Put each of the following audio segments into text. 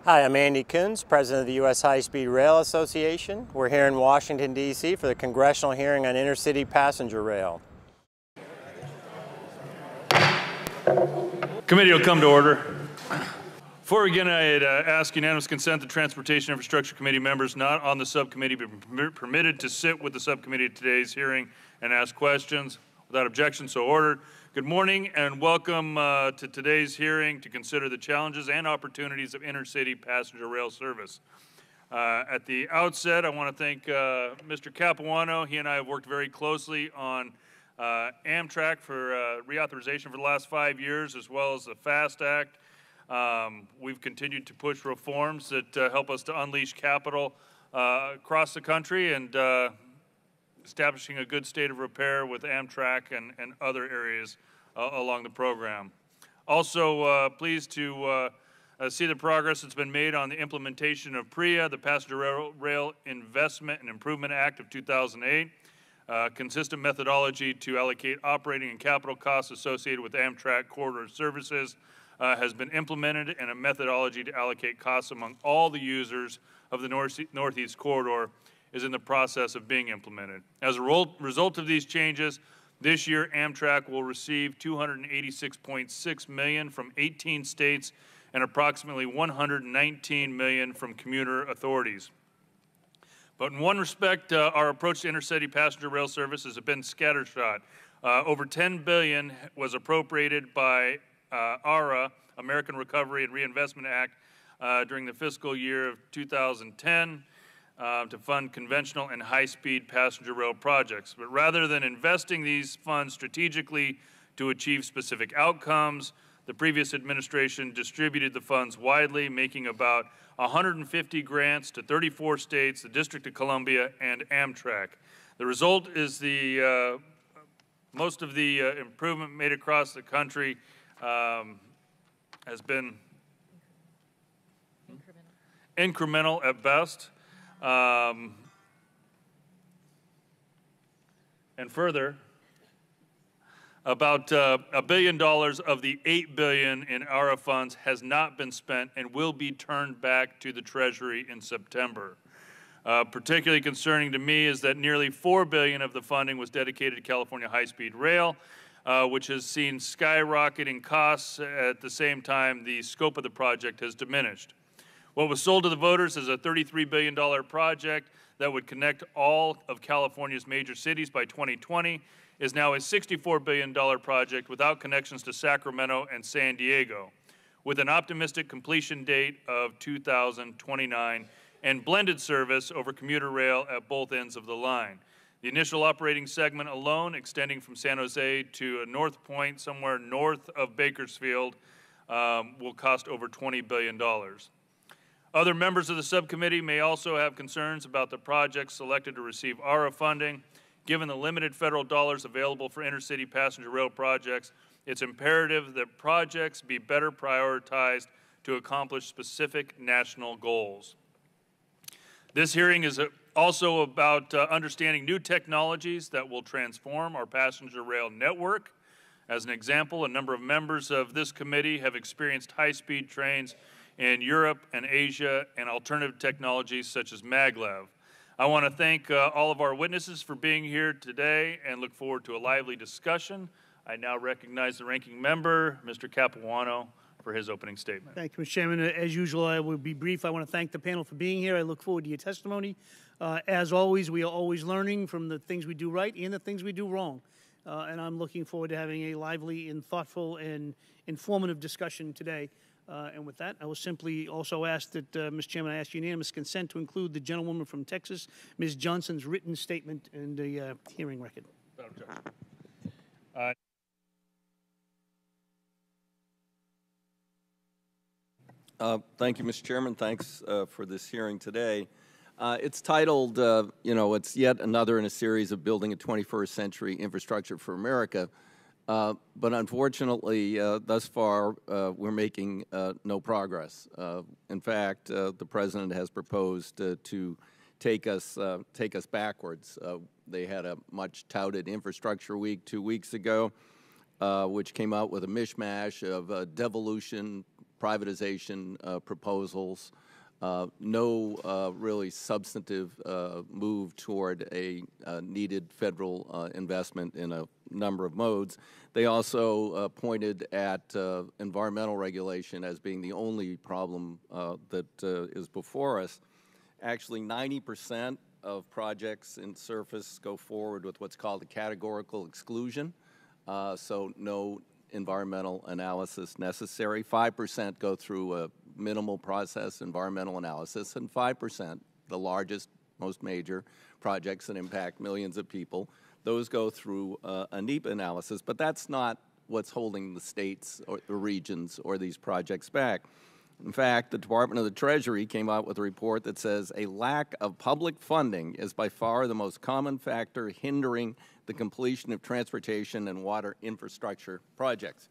Hi, I'm Andy Kunz, President of the U.S. High-Speed Rail Association. We're here in Washington, D.C. for the Congressional Hearing on InterCity Passenger Rail. Committee will come to order. Before we begin, I'd ask unanimous consent that Transportation Infrastructure Committee members not on the subcommittee be permitted to sit with the subcommittee at today's hearing and ask questions. Without objection, so ordered. Good morning and welcome to today's hearing to consider the challenges and opportunities of intercity passenger rail service. At the outset, I want to thank Mr. Capuano. He and I have worked very closely on Amtrak for reauthorization for the last 5 years, as well as the FAST Act. We've continued to push reforms that help us to unleash capital across the country and establishing a good state of repair with Amtrak and other areas along the program. Also pleased to see the progress that's been made on the implementation of PREA, the Passenger Rail Investment and Improvement Act of 2008. Consistent methodology to allocate operating and capital costs associated with Amtrak corridor services has been implemented, and a methodology to allocate costs among all the users of the Northeast Corridor is in the process of being implemented. As a result of these changes, this year Amtrak will receive $286.6 million from 18 states and approximately $119 million from commuter authorities. But in one respect, our approach to intercity passenger rail service has been scattershot. Over $10 billion was appropriated by ARRA, American Recovery and Reinvestment Act, during the fiscal year of 2010 to fund conventional and high-speed passenger rail projects. But rather than investing these funds strategically to achieve specific outcomes, the previous administration distributed the funds widely, making about 150 grants to 34 states, the District of Columbia, and Amtrak. The result is the most of the improvement made across the country has been incremental at best. And further, about $1 billion of the $8 billion in ARRA funds has not been spent and will be turned back to the Treasury in September. Particularly concerning to me is that nearly $4 billion of the funding was dedicated to California high-speed rail, which has seen skyrocketing costs. At the same time, the scope of the project has diminished. What was sold to the voters is a $33 billion project that would connect all of California's major cities by 2020 is now a $64 billion project without connections to Sacramento and San Diego, with an optimistic completion date of 2029 and blended service over commuter rail at both ends of the line. The initial operating segment alone, extending from San Jose to a north point somewhere north of Bakersfield, will cost over $20 billion. Other members of the subcommittee may also have concerns about the projects selected to receive ARRA funding. Given the limited federal dollars available for intercity passenger rail projects, it's imperative that projects be better prioritized to accomplish specific national goals. This hearing is also about understanding new technologies that will transform our passenger rail network. As an example, a number of members of this committee have experienced high-speed trains in Europe and Asia and alternative technologies such as maglev. I want to thank all of our witnesses for being here today and look forward to a lively discussion. I now recognize the ranking member, Mr. Capuano, for his opening statement. Thank you, Mr. Chairman. As usual, I will be brief. I want to thank the panel for being here. I look forward to your testimony. As always, we are always learning from the things we do right and the things we do wrong. And I'm looking forward to having a lively and thoughtful and informative discussion today. And with that, I will simply also ask that, Mr. Chairman, I ask unanimous consent to include the gentlewoman from Texas, Ms. Johnson's written statement in the hearing record. Thank you, Mr. Chairman. Thanks for this hearing today. It's titled, it's yet another in a series of building a 21st century infrastructure for America. But unfortunately, thus far, we're making no progress. In fact, the President has proposed to take us backwards. They had a much touted infrastructure week 2 weeks ago, which came out with a mishmash of devolution, privatization proposals, no really substantive move toward a needed federal investment in a number of modes. They also pointed at environmental regulation as being the only problem that is before us. Actually, 90% of projects in surface go forward with what's called a categorical exclusion, so no environmental analysis necessary. 5% go through a minimal process environmental analysis, and 5%, the largest, most major projects that impact millions of people, those go through a NEPA analysis, but that's not what's holding the states or the regions or these projects back. In fact, the Department of the Treasury came out with a report that says a lack of public funding is by far the most common factor hindering the completion of transportation and water infrastructure projects.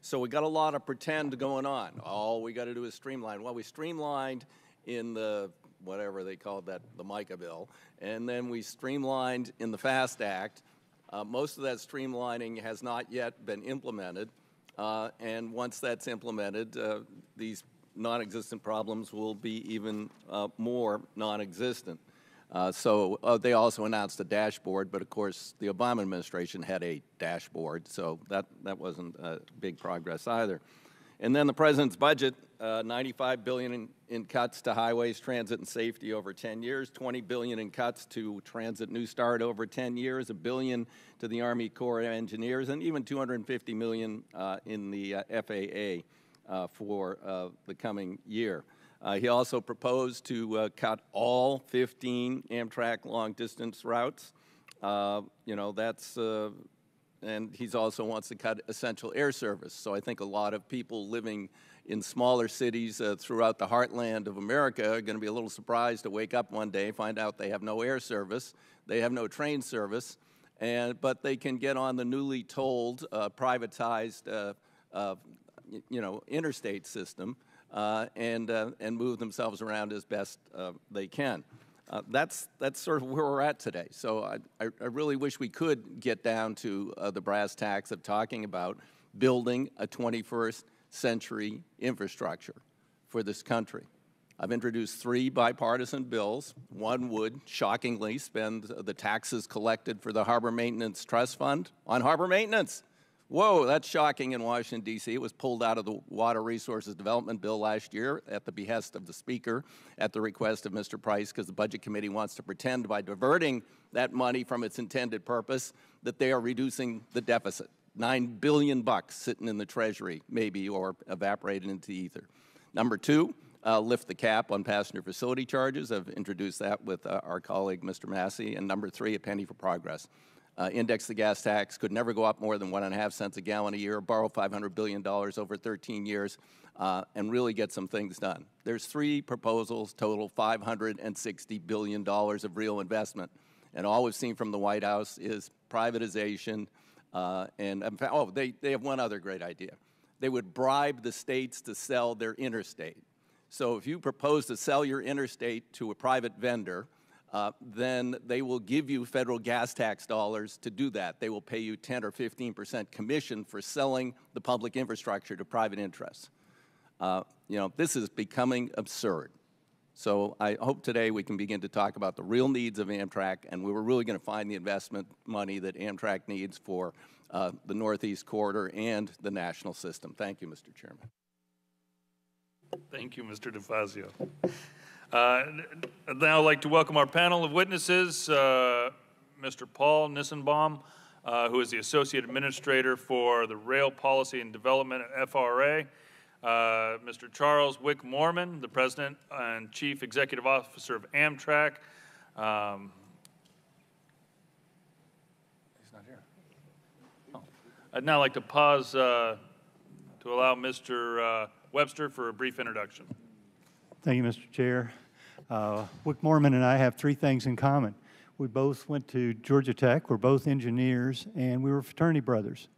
So we got a lot of pretend going on. All we got to do is streamline. Well, we streamlined in the, whatever they called that, the MICA bill, and then we streamlined in the FAST Act. Most of that streamlining has not yet been implemented, and once that's implemented, these non-existent problems will be even more non-existent. So they also announced a dashboard, but of course the Obama administration had a dashboard, so that wasn't big progress either. And then the president's budget, $95 billion in cuts to highways, transit, and safety over 10 years, $20 billion in cuts to transit New Start over 10 years, $1 billion to the Army Corps of Engineers, and even $250 million in the FAA. For the coming year. He also proposed to cut all 15 Amtrak long-distance routes. You know, that's, and he also wants to cut essential air service. So I think a lot of people living in smaller cities throughout the heartland of America are going to be a little surprised to wake up one day, find out they have no air service, they have no train service, but they can get on the newly tolled, privatized you know, interstate system and move themselves around as best they can. That's sort of where we're at today. So I really wish we could get down to the brass tacks of talking about building a 21st century infrastructure for this country. I've introduced 3 bipartisan bills. One would, shockingly, spend the taxes collected for the Harbor Maintenance Trust Fund on harbor maintenance. Whoa, that's shocking in Washington, D.C. It was pulled out of the Water Resources Development Bill last year at the behest of the Speaker, at the request of Mr. Price, because the Budget Committee wants to pretend by diverting that money from its intended purpose that they are reducing the deficit. $9 billion sitting in the Treasury, maybe, or evaporated into the ether. Number 2, lift the cap on passenger facility charges. I've introduced that with our colleague, Mr. Massey. And number 3, a penny for progress. Index the gas tax, could never go up more than 1.5 cents a gallon a year, borrow $500 billion over 13 years, and really get some things done. There's 3 proposals, total $560 billion of real investment. And all we've seen from the White House is privatization, and in fact, oh, they have one other great idea. They would bribe the states to sell their interstate. So if you propose to sell your interstate to a private vendor, then they will give you federal gas tax dollars to do that. They will pay you 10 or 15% commission for selling the public infrastructure to private interests. You know, this is becoming absurd. So I hope today we can begin to talk about the real needs of Amtrak, and we were really going to find the investment money that Amtrak needs for the Northeast Corridor and the national system. Thank you, Mr. Chairman. Thank you, Mr. DeFazio. I'd now like to welcome our panel of witnesses, Mr. Paul Nissenbaum, who is the Associate Administrator for the Rail Policy and Development at FRA, Mr. Charles Wick Mormon, the President and Chief Executive Officer of Amtrak. He's not here. Oh. I'd now like to pause to allow Mr. Webster for a brief introduction. Thank you, Mr. Chair. Wick Mormon and I have 3 things in common. We both went to Georgia Tech. We're both engineers, and we were fraternity brothers.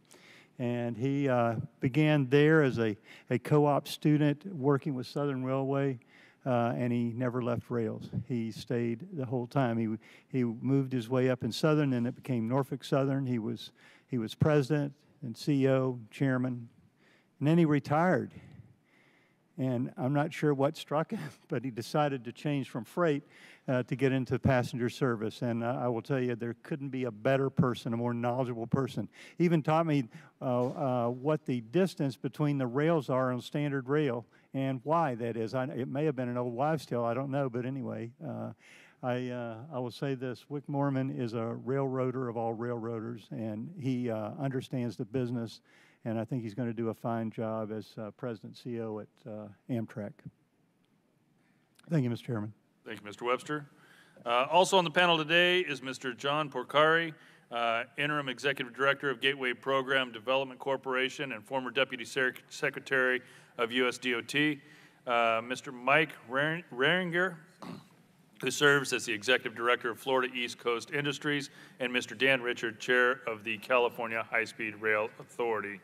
And he began there as a co-op student working with Southern Railway, and he never left rails. He stayed the whole time. He moved his way up in Southern, and it became Norfolk Southern. He was president and CEO, chairman, and then he retired. And I'm not sure what struck him, but he decided to change from freight to get into passenger service. And I will tell you, there couldn't be a better person, a more knowledgeable person. He even taught me what the distance between the rails are on standard rail and why that is. It may have been an old wives' tale, I don't know, but anyway, I will say this: Wick Moorman is a railroader of all railroaders, and he understands the business, and I think he's going to do a fine job as President and CEO at Amtrak. Thank you, Mr. Chairman. Thank you, Mr. Webster. Also on the panel today is Mr. John Porcari, Interim Executive Director of Gateway Program Development Corporation and former Deputy Secretary of USDOT, Mr. Mike Raringer, who serves as the Executive Director of Florida East Coast Industries, and Mr. Dan Richard, Chair of the California High-Speed Rail Authority.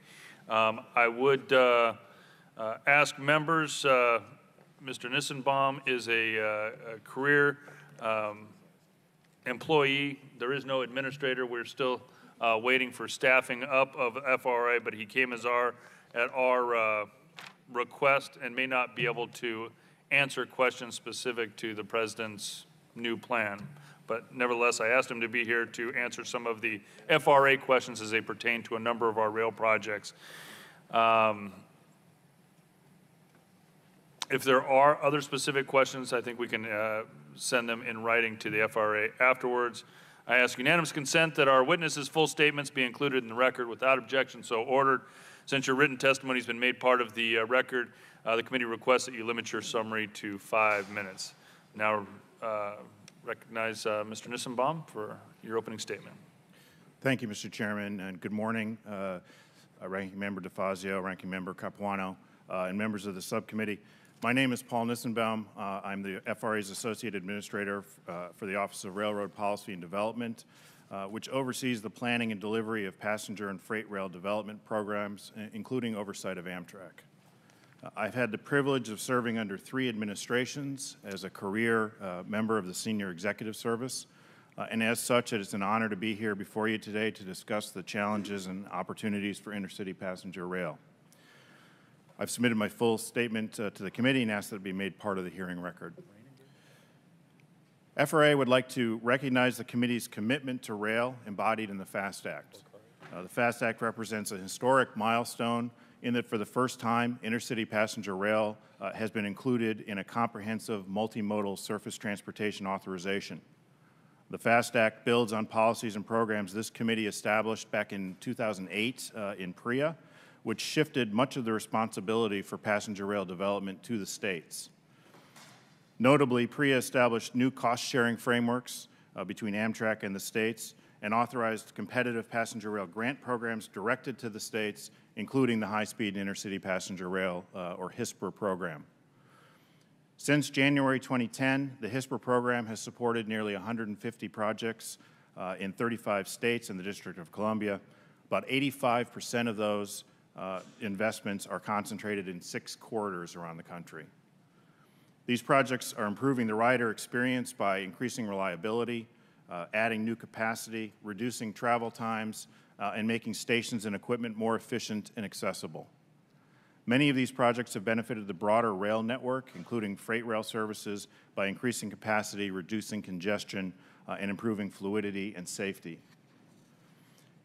I would ask members, Mr. Nissenbaum is a career employee. There is no administrator. We're still waiting for staffing up of FRA, but he came at our request and may not be able to answer questions specific to the President's new plan. But nevertheless, I asked him to be here to answer some of the FRA questions as they pertain to a number of our rail projects. If there are other specific questions, I think we can send them in writing to the FRA afterwards. I ask unanimous consent that our witnesses' full statements be included in the record without objection, so ordered. Since your written testimony has been made part of the record, the committee requests that you limit your summary to 5 minutes. Now recognize Mr. Nissenbaum for your opening statement. Thank you, Mr. Chairman, and good morning, Ranking Member DeFazio, Ranking Member Capuano, and members of the subcommittee. My name is Paul Nissenbaum. I'm the FRA's Associate Administrator for the Office of Railroad Policy and Development, which oversees the planning and delivery of passenger and freight rail development programs, including oversight of Amtrak. I've had the privilege of serving under 3 administrations as a career member of the Senior Executive Service, and as such, it is an honor to be here before you today to discuss the challenges and opportunities for intercity passenger rail. I've submitted my full statement to the committee and asked that it be made part of the hearing record. FRA would like to recognize the committee's commitment to rail embodied in the FAST Act. The FAST Act represents a historic milestone in that for the first time, intercity passenger rail has been included in a comprehensive multimodal surface transportation authorization. The FAST Act builds on policies and programs this committee established back in 2008 in PREA, which shifted much of the responsibility for passenger rail development to the states. Notably, PREA established new cost-sharing frameworks between Amtrak and the states and authorized competitive passenger rail grant programs directed to the states, including the High-Speed Intercity Passenger Rail, or HISPR program. Since January 2010, the HISPR program has supported nearly 150 projects in 35 states and the District of Columbia. About 85% of those investments are concentrated in 6 corridors around the country. These projects are improving the rider experience by increasing reliability, adding new capacity, reducing travel times, and making stations and equipment more efficient and accessible. Many of these projects have benefited the broader rail network, including freight rail services, by increasing capacity, reducing congestion, and improving fluidity and safety.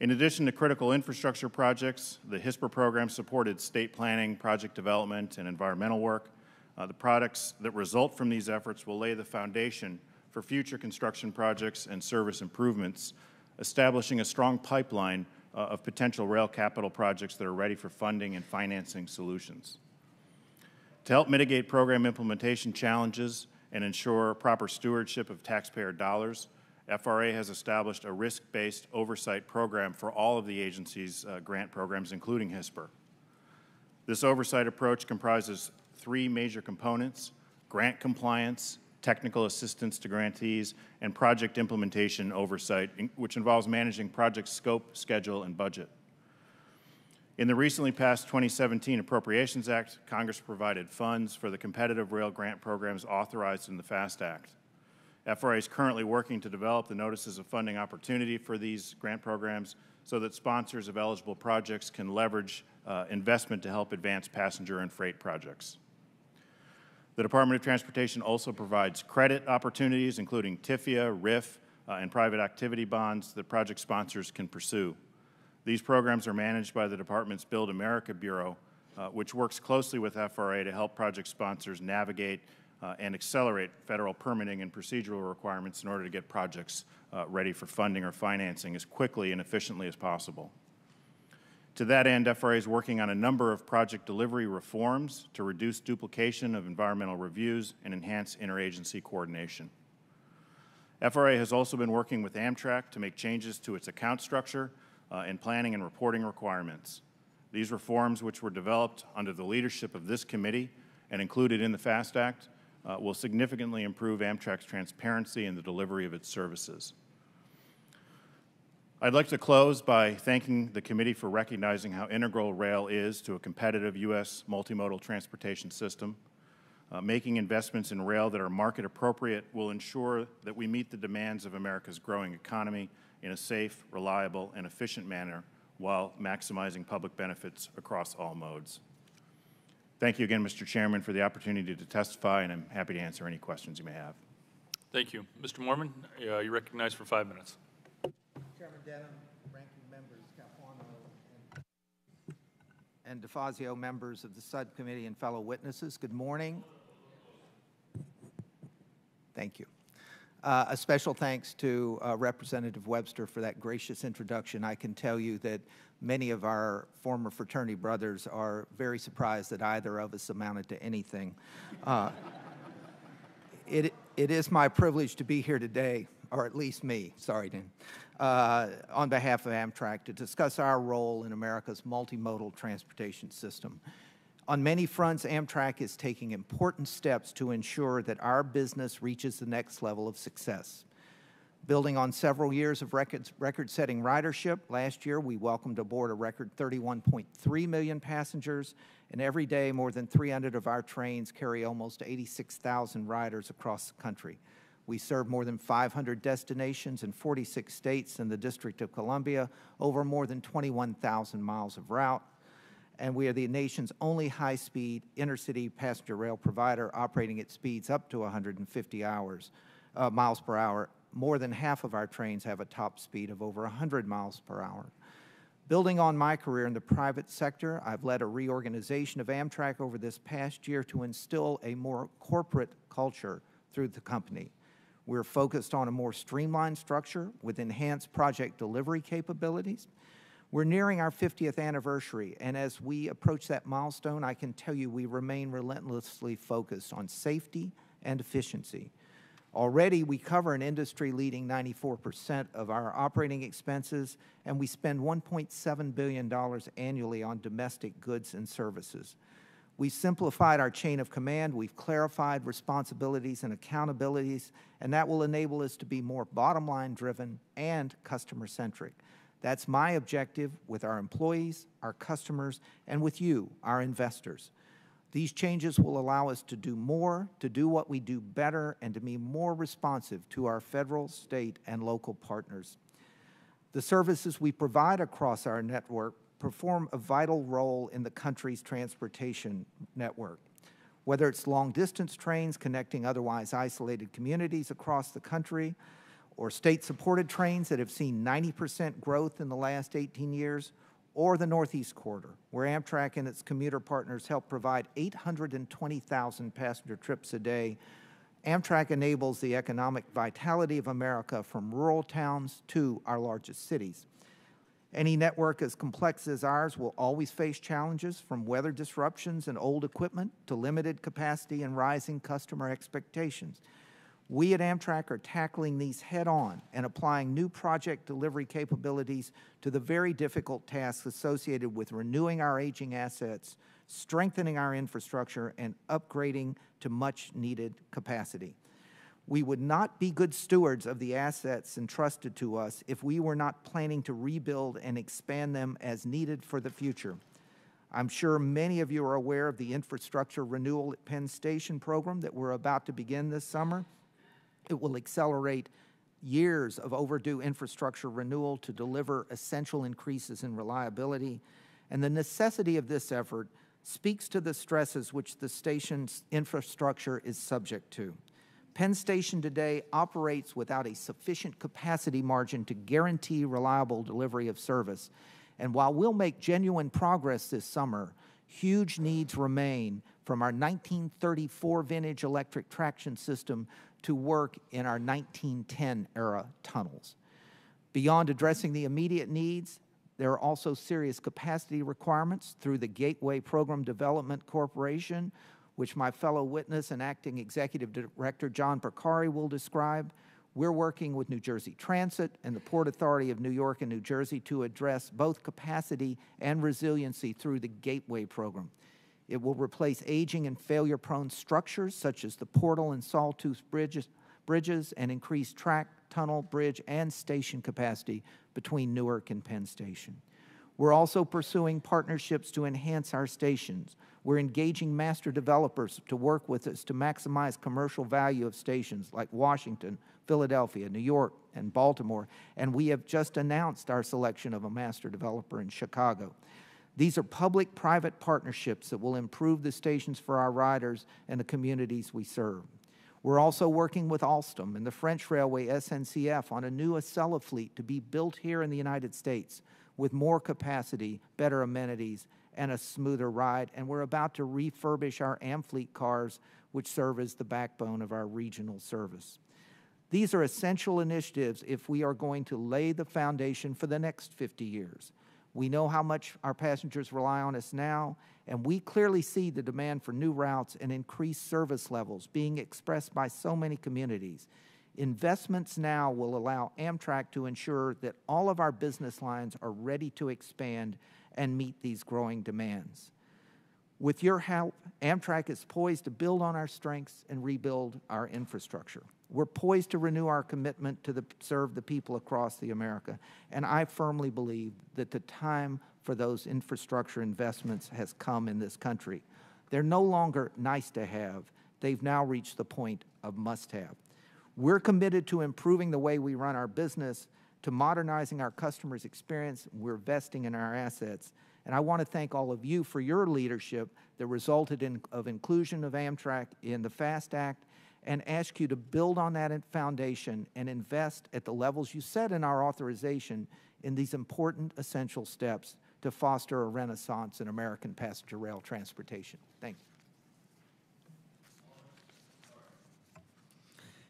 In addition to critical infrastructure projects, the HISPR program supported state planning, project development, and environmental work. The products that result from these efforts will lay the foundation for future construction projects and service improvements, establishing a strong pipeline of potential rail capital projects that are ready for funding and financing solutions. To help mitigate program implementation challenges and ensure proper stewardship of taxpayer dollars, FRA has established a risk-based oversight program for all of the agency's grant programs, including HISPR. This oversight approach comprises 3 major components: grant compliance, technical assistance to grantees, and project implementation oversight, which involves managing project scope, schedule, and budget. In the recently passed 2017 Appropriations Act, Congress provided funds for the competitive rail grant programs authorized in the FAST Act. FRA is currently working to develop the notices of funding opportunity for these grant programs so that sponsors of eligible projects can leverage investment to help advance passenger and freight projects. The Department of Transportation also provides credit opportunities, including TIFIA, RIF, and private activity bonds that project sponsors can pursue. These programs are managed by the Department's Build America Bureau, which works closely with FRA to help project sponsors navigate and accelerate federal permitting and procedural requirements in order to get projects ready for funding or financing as quickly and efficiently as possible. To that end, FRA is working on a number of project delivery reforms to reduce duplication of environmental reviews and enhance interagency coordination. FRA has also been working with Amtrak to make changes to its account structure and planning and reporting requirements. These reforms, which were developed under the leadership of this committee and included in the FAST Act, will significantly improve Amtrak's transparency in the delivery of its services. I'd like to close by thanking the committee for recognizing how integral rail is to a competitive U.S. multimodal transportation system. Making investments in rail that are market appropriate will ensure that we meet the demands of America's growing economy in a safe, reliable, and efficient manner while maximizing public benefits across all modes. Thank you again, Mr. Chairman, for the opportunity to testify, and I'm happy to answer any questions you may have. Thank you. Mr. Moorman, you're recognized for 5 minutes. Chairman Denham, ranking members Capuano and DeFazio, members of the subcommittee and fellow witnesses, good morning. Thank you. A special thanks to Representative Webster for that gracious introduction. I can tell you that many of our former fraternity brothers are very surprised that either of us amounted to anything. It is my privilege to be here today, or at least me, sorry, Dan, on behalf of Amtrak to discuss our role in America's multimodal transportation system. On many fronts, Amtrak is taking important steps to ensure that our business reaches the next level of success. Building on several years of record-setting ridership, last year we welcomed aboard a record 31.3 million passengers, and every day more than 300 of our trains carry almost 86,000 riders across the country. We serve more than 500 destinations in 46 states and the District of Columbia, over more than 21,000 miles of route. And we are the nation's only high-speed intercity passenger rail provider operating at speeds up to 150 miles per hour. More than half of our trains have a top speed of over 100 miles per hour. Building on my career in the private sector, I've led a reorganization of Amtrak over this past year to instill a more corporate culture through the company. We're focused on a more streamlined structure with enhanced project delivery capabilities. We're nearing our 50th anniversary, and as we approach that milestone, I can tell you we remain relentlessly focused on safety and efficiency. Already, we cover an industry-leading 94% of our operating expenses, and we spend $1.7 billion annually on domestic goods and services. We've simplified our chain of command, we've clarified responsibilities and accountabilities, and that will enable us to be more bottom-line driven and customer-centric. That's my objective with our employees, our customers, and with you, our investors. These changes will allow us to do more, to do what we do better, and to be more responsive to our federal, state, and local partners. The services we provide across our network perform a vital role in the country's transportation network. Whether it's long-distance trains connecting otherwise isolated communities across the country, or state-supported trains that have seen 90% growth in the last 18 years, or the Northeast Corridor, where Amtrak and its commuter partners help provide 820,000 passenger trips a day. Amtrak enables the economic vitality of America from rural towns to our largest cities. Any network as complex as ours will always face challenges, from weather disruptions and old equipment to limited capacity and rising customer expectations. We at Amtrak are tackling these head-on and applying new project delivery capabilities to the very difficult tasks associated with renewing our aging assets, strengthening our infrastructure, and upgrading to much-needed capacity. We would not be good stewards of the assets entrusted to us if we were not planning to rebuild and expand them as needed for the future. I'm sure many of you are aware of the Infrastructure Renewal at Penn Station program that we're about to begin this summer. It will accelerate years of overdue infrastructure renewal to deliver essential increases in reliability. And the necessity of this effort speaks to the stresses which the station's infrastructure is subject to. Penn Station today operates without a sufficient capacity margin to guarantee reliable delivery of service. And while we'll make genuine progress this summer, huge needs remain from our 1934 vintage electric traction system to work in our 1910 era tunnels. Beyond addressing the immediate needs, there are also serious capacity requirements through the Gateway Program Development Corporation, which my fellow witness and acting executive director John Percari will describe. We're working with New Jersey Transit and the Port Authority of New York and New Jersey to address both capacity and resiliency through the Gateway program. It will replace aging and failure-prone structures such as the Portal and Sawtooth bridges and increase track, tunnel, bridge, and station capacity between Newark and Penn Station. We're also pursuing partnerships to enhance our stations. We're engaging master developers to work with us to maximize commercial value of stations like Washington, Philadelphia, New York, and Baltimore, and we have just announced our selection of a master developer in Chicago. These are public-private partnerships that will improve the stations for our riders and the communities we serve. We're also working with Alstom and the French railway SNCF on a new Acela fleet to be built here in the United States with more capacity, better amenities, and a smoother ride. And we're about to refurbish our Amfleet cars, which serve as the backbone of our regional service. These are essential initiatives if we are going to lay the foundation for the next 50 years. We know how much our passengers rely on us now, and we clearly see the demand for new routes and increased service levels being expressed by so many communities. Investments now will allow Amtrak to ensure that all of our business lines are ready to expand and meet these growing demands. With your help, Amtrak is poised to build on our strengths and rebuild our infrastructure. We're poised to renew our commitment to serve the people across the America, and I firmly believe that the time for those infrastructure investments has come in this country. They're no longer nice to have. They've now reached the point of must have. We're committed to improving the way we run our business, to modernizing our customers' experience. We're investing in our assets. And I want to thank all of you for your leadership that resulted in inclusion of Amtrak in the FAST Act, and ask you to build on that foundation and invest at the levels you set in our authorization in these important, essential steps to foster a renaissance in American passenger rail transportation. Thank you.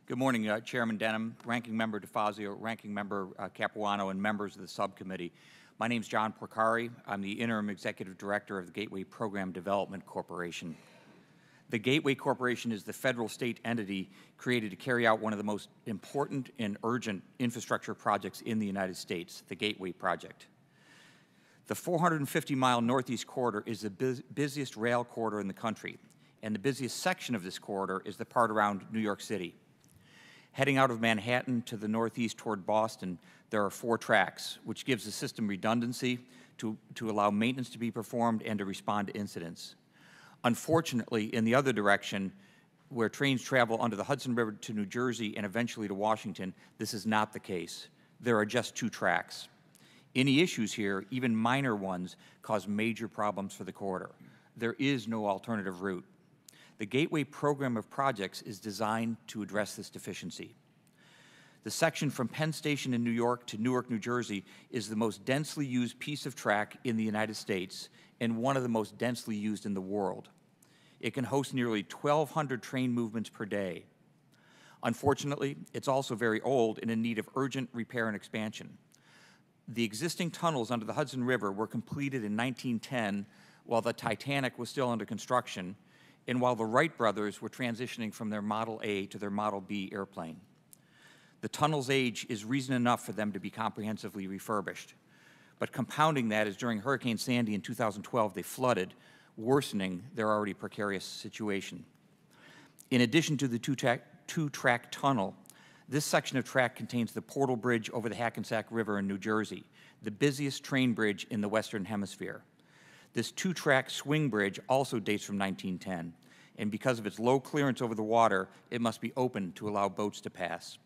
Good morning, Chairman Denham, Ranking Member DeFazio, Ranking Member Capuano, and members of the subcommittee. My name is John Percari. I'm the Interim Executive Director of the Gateway Program Development Corporation. The Gateway Corporation is the federal state entity created to carry out one of the most important and urgent infrastructure projects in the United States, the Gateway Project. The 450-mile Northeast Corridor is the busiest rail corridor in the country, and the busiest section of this corridor is the part around New York City. Heading out of Manhattan to the northeast toward Boston, there are 4 tracks, which gives the system redundancy to allow maintenance to be performed and to respond to incidents. Unfortunately, in the other direction, where trains travel under the Hudson River to New Jersey and eventually to Washington, this is not the case. There are just 2 tracks. Any issues here, even minor ones, cause major problems for the corridor. There is no alternative route. The Gateway program of projects is designed to address this deficiency. The section from Penn Station in New York to Newark, New Jersey is the most densely used piece of track in the United States and one of the most densely used in the world. It can host nearly 1,200 train movements per day. Unfortunately, it's also very old and in need of urgent repair and expansion. The existing tunnels under the Hudson River were completed in 1910 while the Titanic was still under construction and while the Wright brothers were transitioning from their Model A to their Model B airplane. The tunnel's age is reason enough for them to be comprehensively refurbished. But compounding that is during Hurricane Sandy in 2012, they flooded, worsening their already precarious situation. In addition to the two-track tunnel, this section of track contains the Portal Bridge over the Hackensack River in New Jersey, the busiest train bridge in the Western Hemisphere. This 2-track swing bridge also dates from 1910, and because of its low clearance over the water, it must be open to allow boats to pass.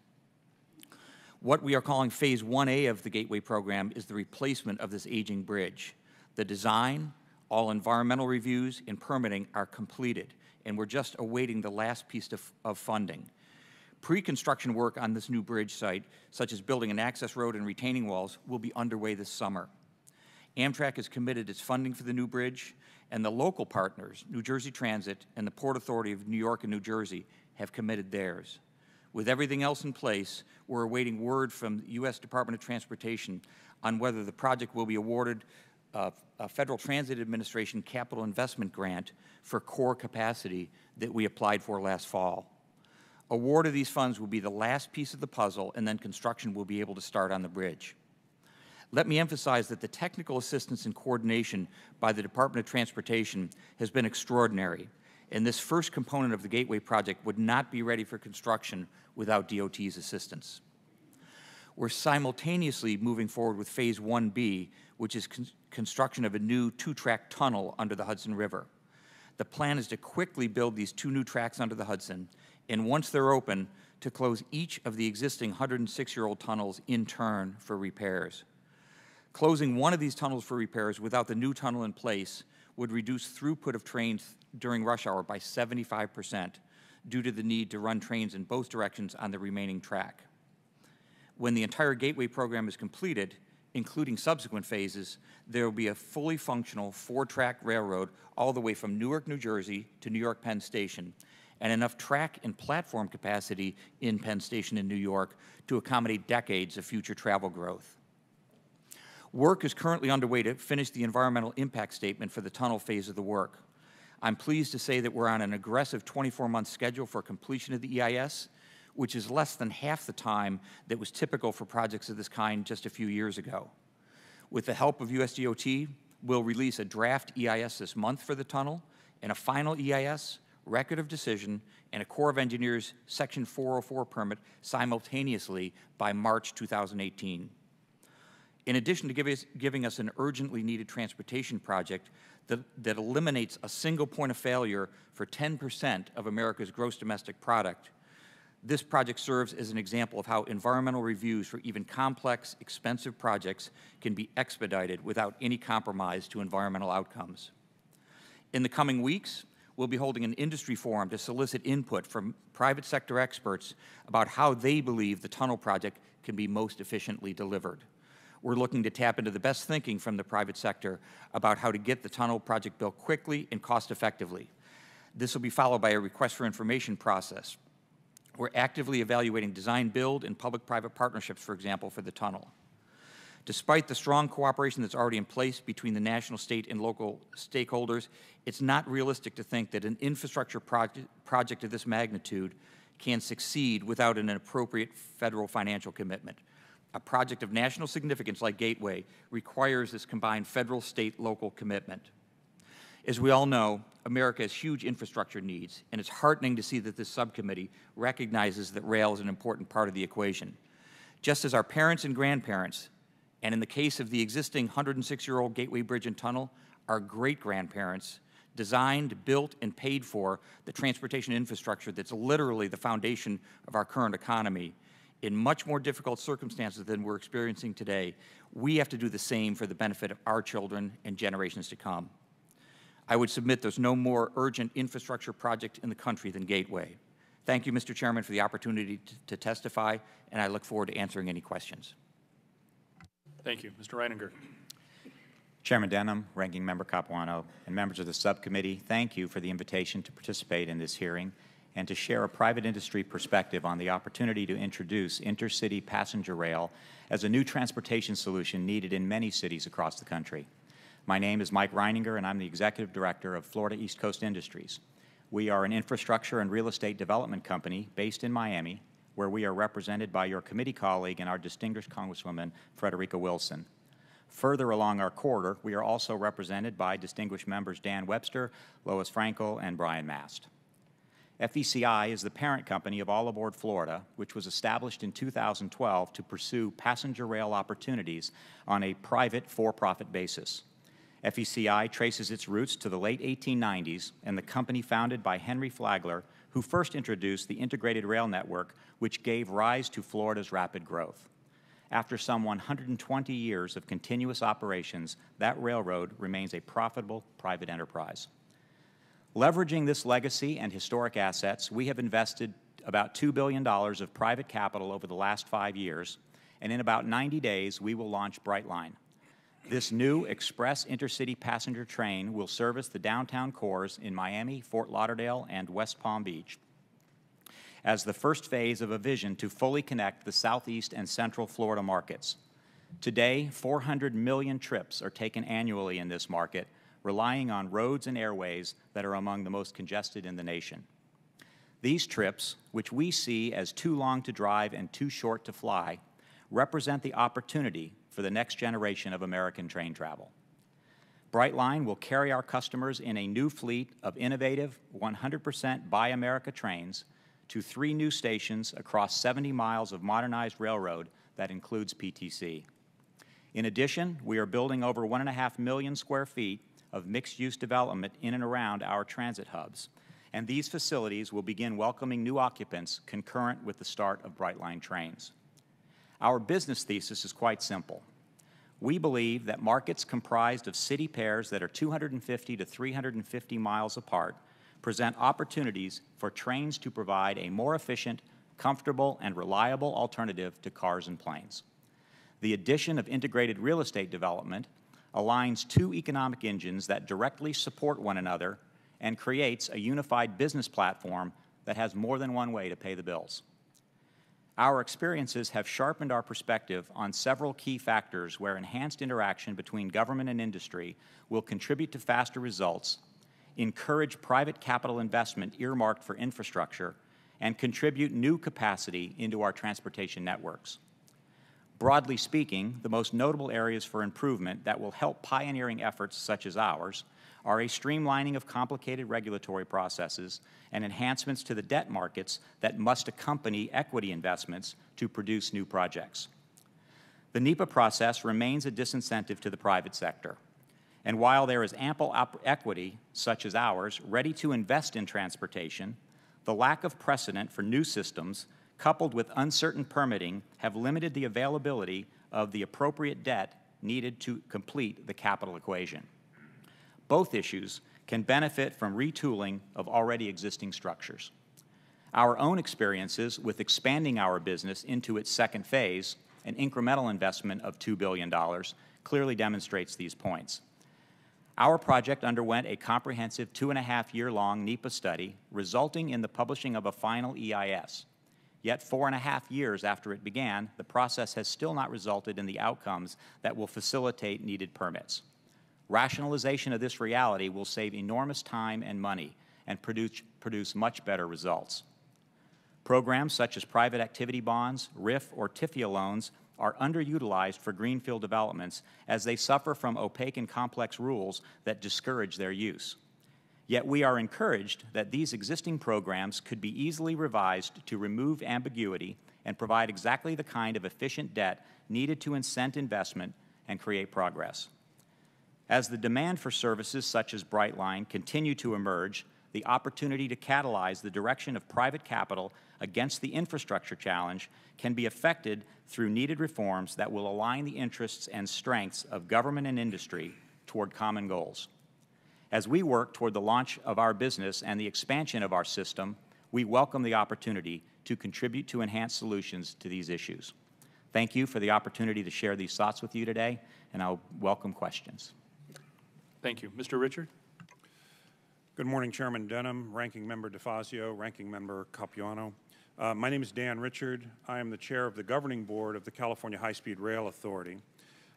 What we are calling Phase 1A of the Gateway program is the replacement of this aging bridge. The design, All environmental reviews and permitting are completed, and we're just awaiting the last piece of funding. Pre-construction work on this new bridge site, such as building an access road and retaining walls, will be underway this summer. Amtrak has committed its funding for the new bridge, and the local partners, New Jersey Transit and the Port Authority of New York and New Jersey, have committed theirs. With everything else in place, we're awaiting word from the U.S. Department of Transportation on whether the project will be awarded a Federal Transit Administration capital investment grant for core capacity that we applied for last fall. Award of these funds will be the last piece of the puzzle, and then construction will be able to start on the bridge. Let me emphasize that the technical assistance and coordination by the Department of Transportation has been extraordinary, and this first component of the Gateway project would not be ready for construction without DOT's assistance. We're simultaneously moving forward with Phase 1B, which is construction of a new two-track tunnel under the Hudson River. The plan is to quickly build these two new tracks under the Hudson, and once they're open, to close each of the existing 106-year-old tunnels in turn for repairs. Closing one of these tunnels for repairs without the new tunnel in place would reduce throughput of trains during rush hour by 75% due to the need to run trains in both directions on the remaining track. When the entire Gateway program is completed, including subsequent phases, there will be a fully functional four-track railroad all the way from Newark, New Jersey to New York Penn Station, and enough track and platform capacity in Penn Station in New York to accommodate decades of future travel growth. Work is currently underway to finish the environmental impact statement for the tunnel phase of the work. I'm pleased to say that we're on an aggressive 24-month schedule for completion of the EIS, which is less than half the time that was typical for projects of this kind just a few years ago. With the help of USDOT, we'll release a draft EIS this month for the tunnel, and a final EIS, record of decision, and a Corps of Engineers Section 404 permit simultaneously by March 2018. In addition to giving us an urgently needed transportation project that eliminates a single point of failure for 10% of America's gross domestic product, this project serves as an example of how environmental reviews for even complex, expensive projects can be expedited without any compromise to environmental outcomes. In the coming weeks, we'll be holding an industry forum to solicit input from private sector experts about how they believe the tunnel project can be most efficiently delivered. We're looking to tap into the best thinking from the private sector about how to get the tunnel project built quickly and cost effectively. This will be followed by a request for information process. We're actively evaluating design build and public-private partnerships, for example, for the tunnel. Despite the strong cooperation that's already in place between the national, state, and local stakeholders, it's not realistic to think that an infrastructure project of this magnitude can succeed without an appropriate federal financial commitment. A project of national significance like Gateway requires this combined federal, state, local commitment. As we all know, America has huge infrastructure needs, and it's heartening to see that this subcommittee recognizes that rail is an important part of the equation. Just as our parents and grandparents, and in the case of the existing 106-year-old Gateway Bridge and Tunnel, our great-grandparents designed, built, and paid for the transportation infrastructure that's literally the foundation of our current economy, in much more difficult circumstances than we're experiencing today, we have to do the same for the benefit of our children and generations to come. I would submit there's no more urgent infrastructure project in the country than Gateway. Thank you, Mr. Chairman, for the opportunity to testify, and I look forward to answering any questions. Thank you. Mr. Reininger. Chairman Denham, Ranking Member Capuano, and members of the subcommittee, thank you for the invitation to participate in this hearing and to share a private industry perspective on the opportunity to introduce InterCity Passenger Rail as a new transportation solution needed in many cities across the country. My name is Mike Reininger, and I'm the Executive Director of Florida East Coast Industries. We are an infrastructure and real estate development company based in Miami, where we are represented by your committee colleague and our distinguished Congresswoman, Frederica Wilson. Further along our corridor, we are also represented by distinguished members Dan Webster, Lois Frankel, and Brian Mast. FECI is the parent company of All Aboard Florida, which was established in 2012 to pursue passenger rail opportunities on a private for-profit basis. FECI traces its roots to the late 1890s and the company founded by Henry Flagler, who first introduced the integrated rail network, which gave rise to Florida's rapid growth. After some 120 years of continuous operations, that railroad remains a profitable private enterprise. Leveraging this legacy and historic assets, we have invested about $2 billion of private capital over the last 5 years, and in about 90 days, we will launch Brightline. This new express intercity passenger train will service the downtown cores in Miami, Fort Lauderdale, and West Palm Beach as the first phase of a vision to fully connect the Southeast and Central Florida markets. Today, 400 million trips are taken annually in this market, relying on roads and airways that are among the most congested in the nation. These trips, which we see as too long to drive and too short to fly, represent the opportunity for the next generation of American train travel. Brightline will carry our customers in a new fleet of innovative 100% Buy America trains to 3 new stations across 70 miles of modernized railroad that includes PTC. In addition, we are building over 1.5 million square feet of mixed-use development in and around our transit hubs, and these facilities will begin welcoming new occupants concurrent with the start of Brightline trains. Our business thesis is quite simple. We believe that markets comprised of city pairs that are 250 to 350 miles apart present opportunities for trains to provide a more efficient, comfortable, and reliable alternative to cars and planes. The addition of integrated real estate development aligns 2 economic engines that directly support one another and creates a unified business platform that has more than one way to pay the bills. Our experiences have sharpened our perspective on several key factors where enhanced interaction between government and industry will contribute to faster results, encourage private capital investment earmarked for infrastructure, and contribute new capacity into our transportation networks. Broadly speaking, the most notable areas for improvement that will help pioneering efforts such as ours are a streamlining of complicated regulatory processes and enhancements to the debt markets that must accompany equity investments to produce new projects. The NEPA process remains a disincentive to the private sector. And while there is ample equity, such as ours, ready to invest in transportation, the lack of precedent for new systems, coupled with uncertain permitting, have limited the availability of the appropriate debt needed to complete the capital equation. Both issues can benefit from retooling of already existing structures. Our own experiences with expanding our business into its second phase, an incremental investment of $2 billion, clearly demonstrates these points. Our project underwent a comprehensive 2.5-year-long NEPA study, resulting in the publishing of a final EIS. Yet 4.5 years after it began, the process has still not resulted in the outcomes that will facilitate needed permits. Rationalization of this reality will save enormous time and money and produce much better results. Programs such as private activity bonds, RIF, or TIFIA loans are underutilized for greenfield developments as they suffer from opaque and complex rules that discourage their use. Yet we are encouraged that these existing programs could be easily revised to remove ambiguity and provide exactly the kind of efficient debt needed to incent investment and create progress. As the demand for services such as Brightline continue to emerge, the opportunity to catalyze the direction of private capital against the infrastructure challenge can be effected through needed reforms that will align the interests and strengths of government and industry toward common goals. As we work toward the launch of our business and the expansion of our system, we welcome the opportunity to contribute to enhanced solutions to these issues. Thank you for the opportunity to share these thoughts with you today, and I'll welcome questions. Thank you. Mr. Richard? Good morning, Chairman Denham, Ranking Member DeFazio, Ranking Member Capuano. My name is Dan Richard. I am the chair of the governing board of the California High-Speed Rail Authority,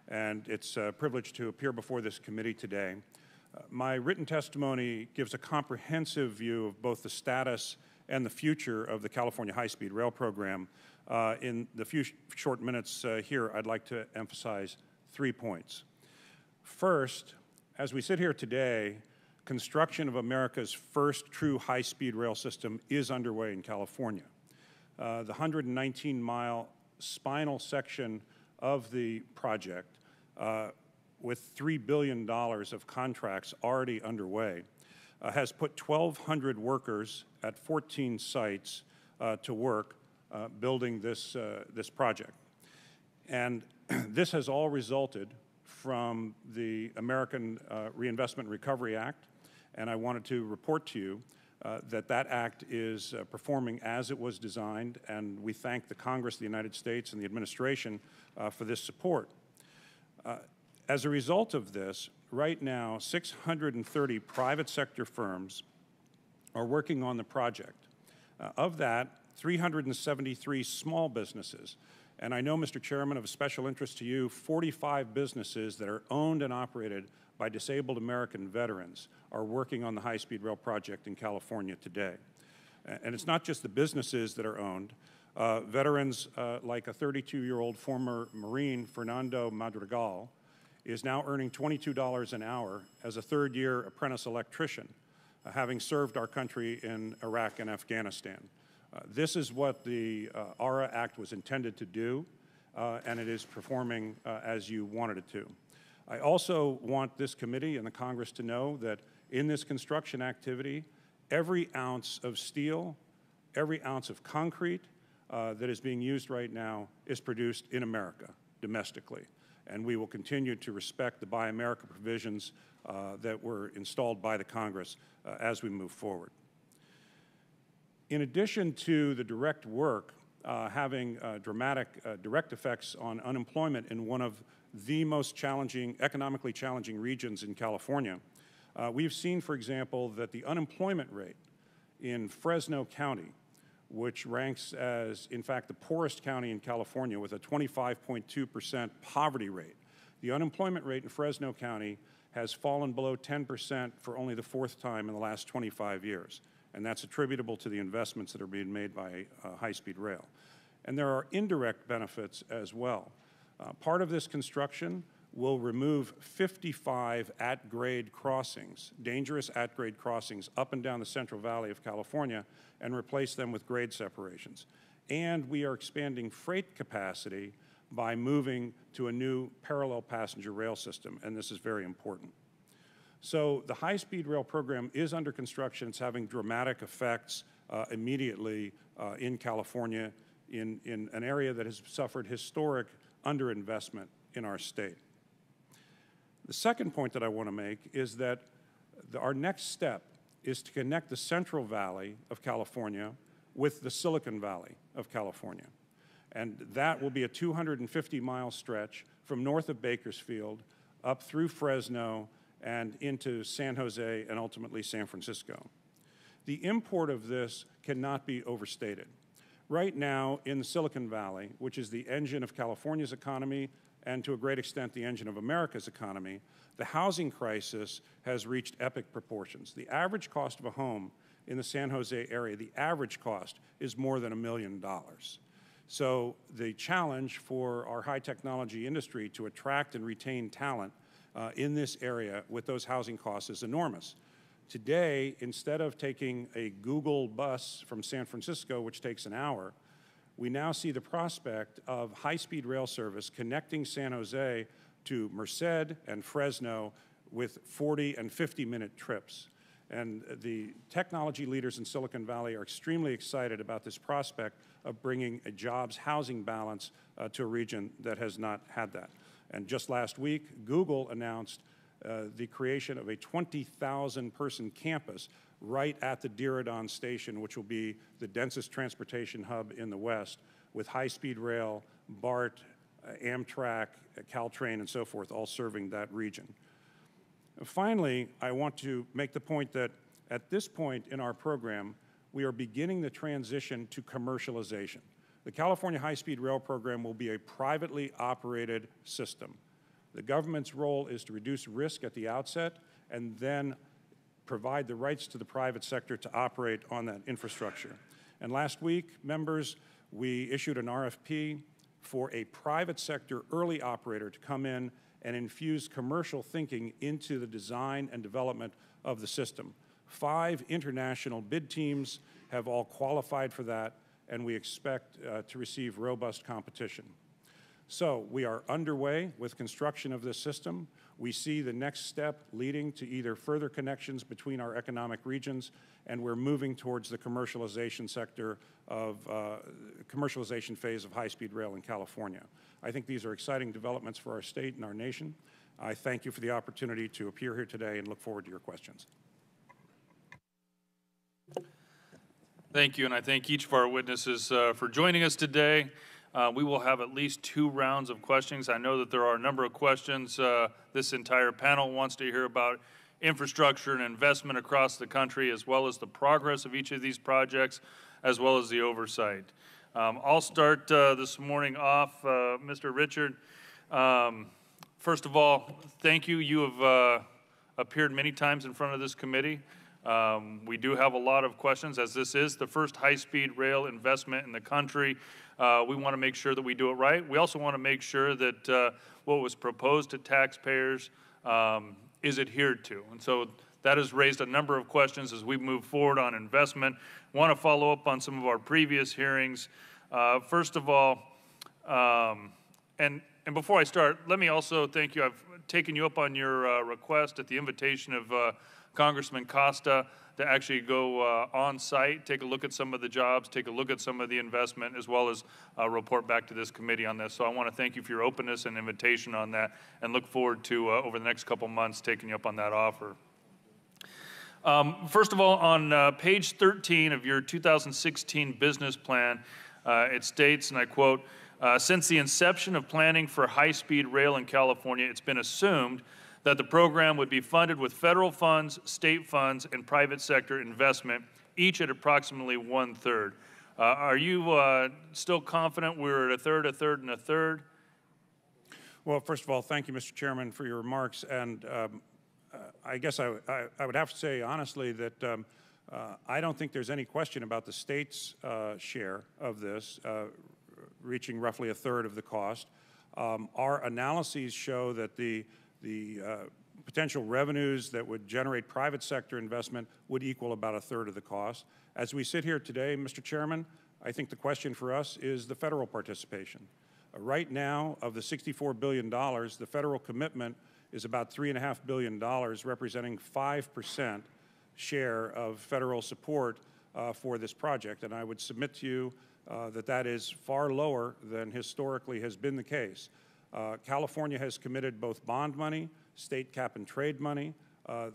and it's a privilege to appear before this committee today. My written testimony gives a comprehensive view of both the status and the future of the California High-Speed Rail program. In the few short minutes here, I'd like to emphasize 3 points. First, as we sit here today, construction of America's first true high-speed rail system is underway in California. The 119-mile spinal section of the project, with $3 billion of contracts already underway, has put 1,200 workers at 14 sites to work building this project. And this has all resulted from the American Reinvestment and Recovery Act, and I wanted to report to you that that act is performing as it was designed, and we thank the Congress of the United States and the administration for this support. As a result of this, right now, 630 private sector firms are working on the project. Of that, 373 small businesses. And I know, Mr. Chairman, of special interest to you, 45 businesses that are owned and operated by disabled American veterans are working on the high-speed rail project in California today. And it's not just the businesses that are owned. Veterans like a 32-year-old former Marine, Fernando Madrigal, is now earning $22 an hour as a third-year apprentice electrician, having served our country in Iraq and Afghanistan. This is what the ARA Act was intended to do, and it is performing as you wanted it to. I also want this committee and the Congress to know that in this construction activity, every ounce of steel, every ounce of concrete that is being used right now is produced in America, domestically. And we will continue to respect the Buy America provisions that were installed by the Congress as we move forward. In addition to the direct work having dramatic direct effects on unemployment in one of the most challenging, economically challenging regions in California, we've seen, for example, that the unemployment rate in Fresno County, which ranks as, in fact, the poorest county in California with a 25.2% poverty rate. The unemployment rate in Fresno County has fallen below 10% for only the fourth time in the last 25 years. And that's attributable to the investments that are being made by high-speed rail. And there are indirect benefits as well. Part of this construction will remove 55 at-grade crossings, dangerous at-grade crossings up and down the Central Valley of California, and replace them with grade separations. And we are expanding freight capacity by moving to a new parallel passenger rail system, and this is very important. So the high-speed rail program is under construction. It's having dramatic effects immediately in California, in an area that has suffered historic underinvestment in our state. The second point that I want to make is that our next step is to connect the Central Valley of California with the Silicon Valley of California. And that will be a 250-mile stretch from north of Bakersfield up through Fresno and into San Jose and ultimately San Francisco. The import of this cannot be overstated. Right now in the Silicon Valley, which is the engine of California's economy and to a great extent the engine of America's economy, the housing crisis has reached epic proportions. The average cost of a home in the San Jose area, the average cost is more than $1 million. So the challenge for our high technology industry to attract and retain talent in this area with those housing costs is enormous. Today, instead of taking a Google bus from San Francisco, which takes an hour, we now see the prospect of high-speed rail service connecting San Jose to Merced and Fresno with 40 and 50-minute trips. And the technology leaders in Silicon Valley are extremely excited about this prospect of bringing a jobs housing balance to a region that has not had that. And just last week, Google announced the creation of a 20,000-person campus right at the Diridon station, which will be the densest transportation hub in the West, with high-speed rail, BART, Amtrak, Caltrain, and so forth, all serving that region. Finally, I want to make the point that at this point in our program, we are beginning the transition to commercialization. The California High-Speed Rail program will be a privately operated system. The government's role is to reduce risk at the outset and then provide the rights to the private sector to operate on that infrastructure. And last week, members, we issued an RFP for a private sector early operator to come in and infuse commercial thinking into the design and development of the system. 5 international bid teams have all qualified for that, and we expect to receive robust competition. So we are underway with construction of this system. We see the next step leading to either further connections between our economic regions, and we're moving towards the commercialization sector of commercialization phase of high-speed rail in California. I think these are exciting developments for our state and our nation. I thank you for the opportunity to appear here today and look forward to your questions. Thank you, and I thank each of our witnesses for joining us today. We will have at least 2 rounds of questions. I know that there are a number of questions. This entire panel wants to hear about infrastructure and investment across the country, as well as the progress of each of these projects, as well as the oversight. I'll start this morning off, Mr. Richard. First of all, thank you. You have appeared many times in front of this committee. We do have a lot of questions, as this is the first high-speed rail investment in the country. We want to make sure that we do it right. We also want to make sure that what was proposed to taxpayers is adhered to. And so that has raised a number of questions as we move forward on investment. I want to follow up on some of our previous hearings. First of all, and before I start, let me also thank you. I've taken you up on your request at the invitation of Congressman Costa to actually go on site, take a look at some of the jobs, take a look at some of the investment, as well as report back to this committee on this. So I want to thank you for your openness and invitation on that, and look forward to, over the next couple months, taking you up on that offer. First of all, on page 13 of your 2016 business plan, it states, and I quote, since the inception of planning for high-speed rail in California, it's been assumed that the program would be funded with federal funds, state funds, and private sector investment, each at approximately 1/3. Are you still confident we're at a third, and a third? Well, first of all, thank you, Mr. Chairman, for your remarks. And I guess I would have to say honestly that I don't think there's any question about the state's share of this, reaching roughly a third of the cost. Our analyses show that the potential revenues that would generate private sector investment would equal about a third of the cost. As we sit here today, Mr. Chairman, I think the question for us is the federal participation. Right now, of the $64 billion, the federal commitment is about $3.5 billion, representing 5% share of federal support for this project. And I would submit to you that that is far lower than historically has been the case. California has committed both bond money, state cap and trade money.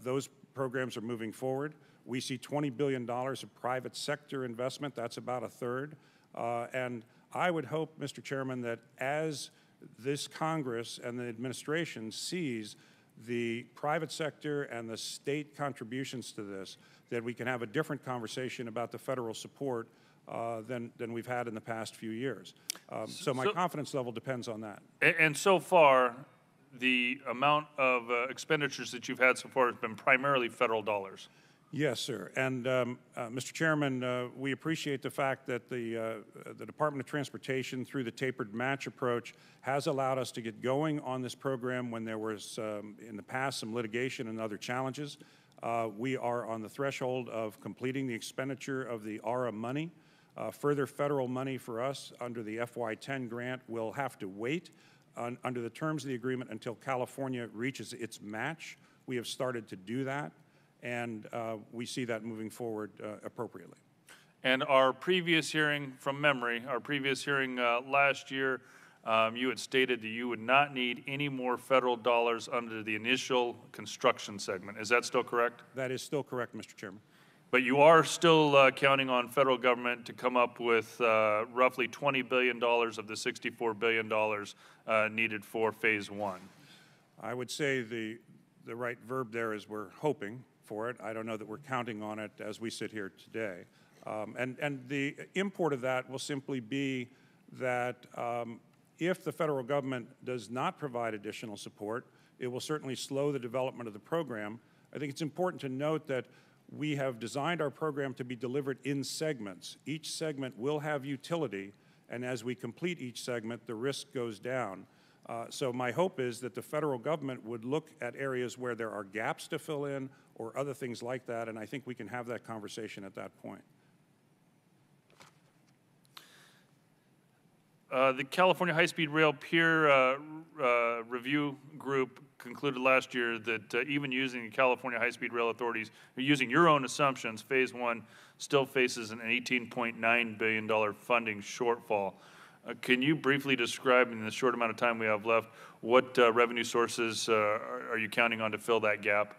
Those programs are moving forward. We see $20 billion of private sector investment. That's about a third. And I would hope, Mr. Chairman, that as this Congress and the administration sees the private sector and the state contributions to this, that we can have a different conversation about the federal support than we've had in the past few years. So my confidence level depends on that. And so far, the amount of expenditures that you've had so far has been primarily federal dollars. Yes, sir. And Mr. Chairman, we appreciate the fact that the Department of Transportation, through the tapered match approach, has allowed us to get going on this program when there was, in the past, some litigation and other challenges. We are on the threshold of completing the expenditure of the ARA money. Further federal money for us under the FY10 grant will have to wait under the terms of the agreement until California reaches its match. We have started to do that, and we see that moving forward appropriately. And our previous hearing, from memory, our previous hearing last year, you had stated that you would not need any more federal dollars under the initial construction segment. Is that still correct? That is still correct, Mr. Chairman. But you are still counting on federal government to come up with roughly $20 billion of the $64 billion needed for Phase 1. I would say the right verb there is we're hoping for it. I don't know that we're counting on it as we sit here today. And the import of that will simply be that if the federal government does not provide additional support, it will certainly slow the development of the program. I think it's important to note that we have designed our program to be delivered in segments. Each segment will have utility, and as we complete each segment, the risk goes down. So my hope is that the federal government would look at areas where there are gaps to fill in or other things like that, and I think we can have that conversation at that point. The California High-Speed Rail Peer Review Group concluded last year that even using the California High-Speed Rail authorities, using your own assumptions, Phase 1 still faces an $18.9 billion funding shortfall. Can you briefly describe, in the short amount of time we have left, what revenue sources are you counting on to fill that gap?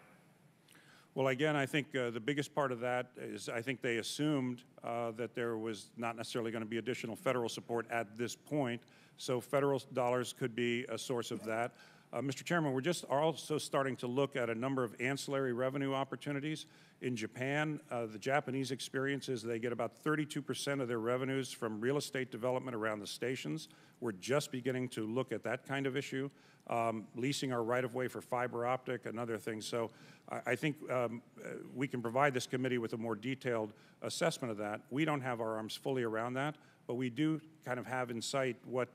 Well, again, I think the biggest part of that is I think they assumed that there was not necessarily going to be additional federal support at this point, so federal dollars could be a source of that. Mr. Chairman, we're just also starting to look at a number of ancillary revenue opportunities. In Japan, the Japanese experience is they get about 32% of their revenues from real estate development around the stations. We're just beginning to look at that kind of issue, leasing our right-of-way for fiber optic and other things. So I think we can provide this committee with a more detailed assessment of that. We don't have our arms fully around that, but we do kind of have in sight what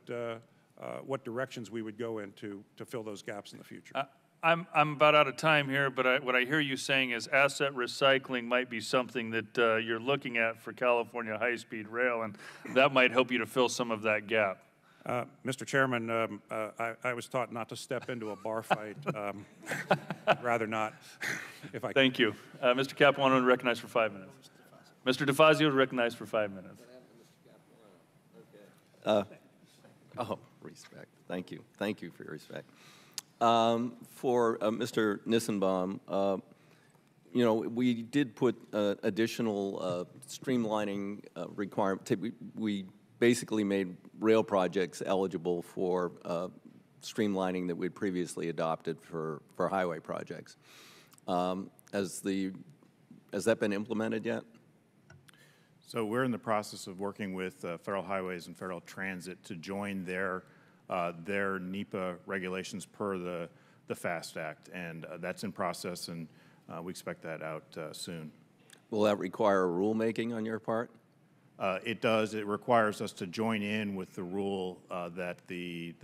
directions we would go in to fill those gaps in the future. I'm about out of time here, but what I hear you saying is asset recycling might be something that you're looking at for California High-Speed Rail, and that might help you to fill some of that gap. Mr. Chairman, I was taught not to step into a bar fight. Rather not, if I can. Thank you. Mr. Capuano, recognized for 5 minutes. Mr. DeFazio, recognized for 5 minutes. Oh, respect. Thank you. Thank you for your respect. For Mr. Nissenbaum, you know, we did put additional streamlining requirement. We basically made rail projects eligible for streamlining that we'd previously adopted for highway projects. Has that been implemented yet? So we're in the process of working with Federal Highways and Federal Transit to join their NEPA regulations per the FAST Act, and that's in process, and we expect that out soon. Will that require a rulemaking on your part? It does. It requires us to join in with the rule that the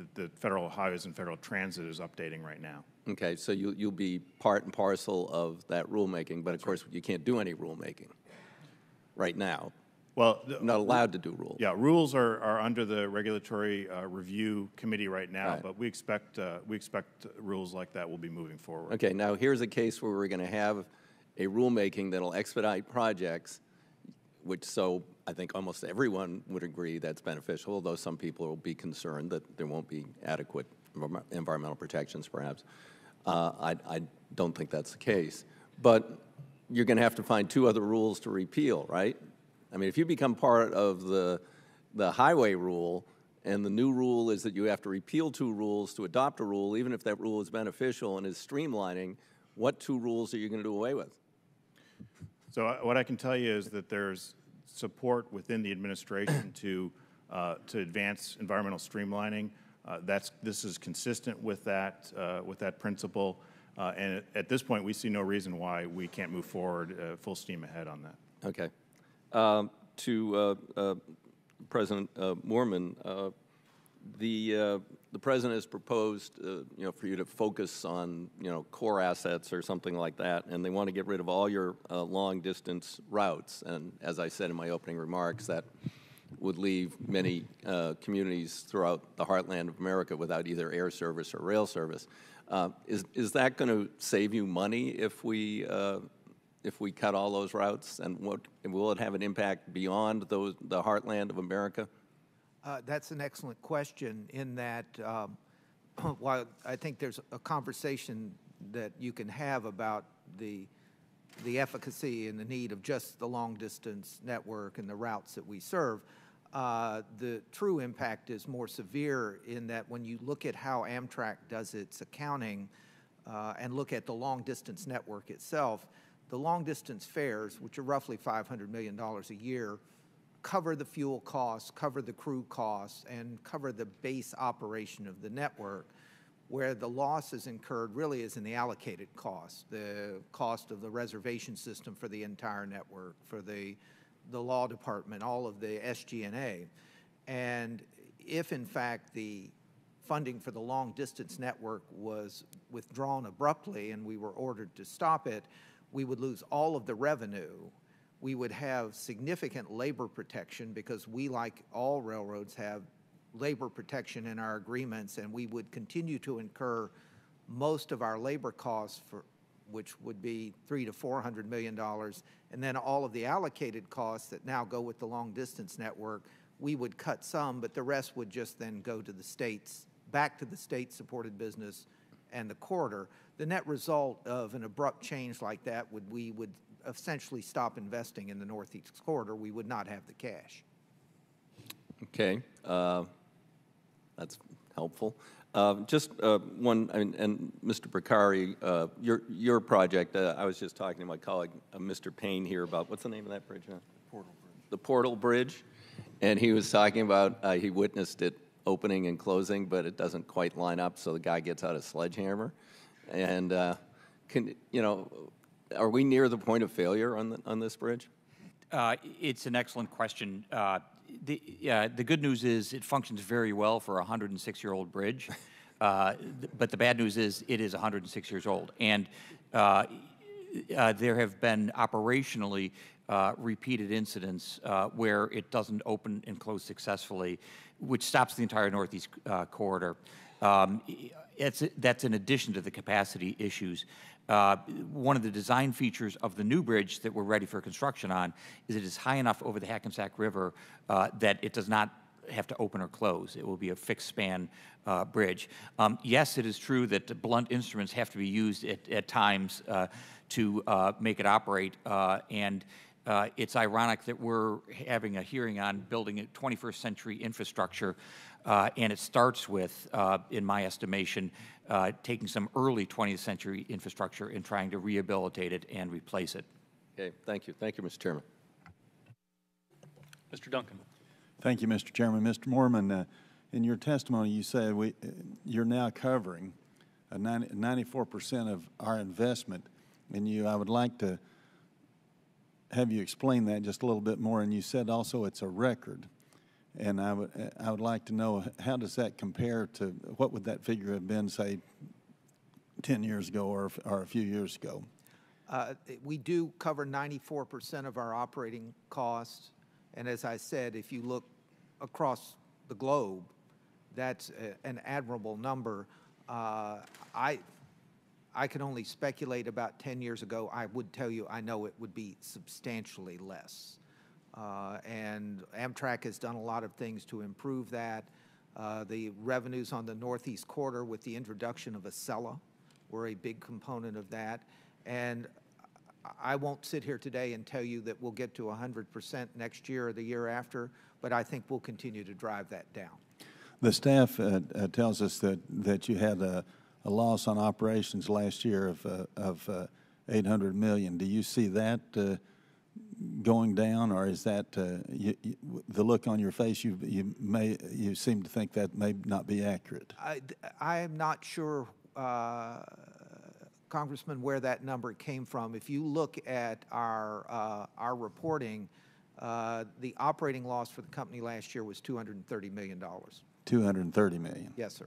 Federal Highways and Federal Transit is updating right now. Okay, so you'll be part and parcel of that rulemaking, but of course you can't do any rulemaking right now. Well, not allowed to do rules. Yeah, rules are under the regulatory review committee right now, right. But we expect rules like that will be moving forward. Okay, now here's a case where we're going to have a rulemaking that'll expedite projects, which so I think almost everyone would agree that's beneficial, although some people will be concerned that there won't be adequate environmental protections, perhaps. I don't think that's the case. But you're going to have to find two other rules to repeal, right? I mean, if you become part of the highway rule, and the new rule is that you have to repeal two rules to adopt a rule, even if that rule is beneficial and is streamlining, what two rules are you going to do away with? So what I can tell you is that there's support within the administration to advance environmental streamlining. This is consistent with that principle, and at this point, we see no reason why we can't move forward full steam ahead on that. Okay. To President Moorman, the president has proposed, for you to focus on, core assets or something like that, and they want to get rid of all your long-distance routes. And as I said in my opening remarks, that would leave many communities throughout the heartland of America without either air service or rail service. Is that going to save you money if we cut all those routes, and will it have an impact beyond the heartland of America? That's an excellent question, in that while I think there's a conversation that you can have about the efficacy and the need of just the long-distance network and the routes that we serve, the true impact is more severe in that when you look at how Amtrak does its accounting and look at the long-distance network itself, the long-distance fares, which are roughly $500 million a year, cover the fuel costs, cover the crew costs, and cover the base operation of the network, where the loss is incurred really is in the allocated costs, the cost of the reservation system for the entire network, for the law department, all of the SG&A. And if, in fact, the funding for the long-distance network was withdrawn abruptly and we were ordered to stop it, we would lose all of the revenue. We would have significant labor protection because we, like all railroads, have labor protection in our agreements, and we would continue to incur most of our labor costs, which would be $300 to $400 million, and then all of the allocated costs that now go with the long-distance network, we would cut some, but the rest would just then go to the states, back to the state-supported business and the corridor. The net result of an abrupt change like that we would essentially stop investing in the Northeast corridor. We would not have the cash. Okay, that's helpful. Just one, and Mr. Bricari, your project, I was just talking to my colleague, Mr. Payne here about, what's the name of that bridge? Portal Bridge. The Portal Bridge. And he was talking about, he witnessed it opening and closing, but it doesn't quite line up, so the guy gets out a sledgehammer. And, are we near the point of failure on this bridge? It's an excellent question. The good news is it functions very well for a 106-year-old bridge, but the bad news is it is 106 years old. And there have been operationally repeated incidents where it doesn't open and close successfully, which stops the entire Northeast corridor. That's in addition to the capacity issues. One of the design features of the new bridge that we're ready for construction on is it is high enough over the Hackensack River that it does not have to open or close. It will be a fixed span bridge. Yes, it is true that blunt instruments have to be used at times to make it operate, and it's ironic that we're having a hearing on building a 21st century infrastructure, and it starts with, in my estimation, taking some early 20th century infrastructure and trying to rehabilitate it and replace it. Okay, thank you. Thank you, Mr. Chairman. Mr. Duncan. Thank you, Mr. Chairman. Mr. Moorman, in your testimony, you said you're now covering 94% of our investment, and I would like to have you explain that just a little bit more. And you said also it's a record, and I would like to know, how does that compare to what would that figure have been, say, 10 years ago or a few years ago? We do cover 94% of our operating costs, and as I said, if you look across the globe, that's an admirable number. I can only speculate about 10 years ago. I would tell you I know it would be substantially less. And Amtrak has done a lot of things to improve that. The revenues on the Northeast corridor with the introduction of Acela were a big component of that. And I won't sit here today and tell you that we'll get to 100% next year or the year after, but I think we'll continue to drive that down. The staff tells us that you had a loss on operations last year of $800 million. Do you see that going down, or is that the look on your face? You seem to think that may not be accurate. I am not sure, Congressman, where that number came from. If you look at our reporting, the operating loss for the company last year was $230 million. $230 million. Yes, sir.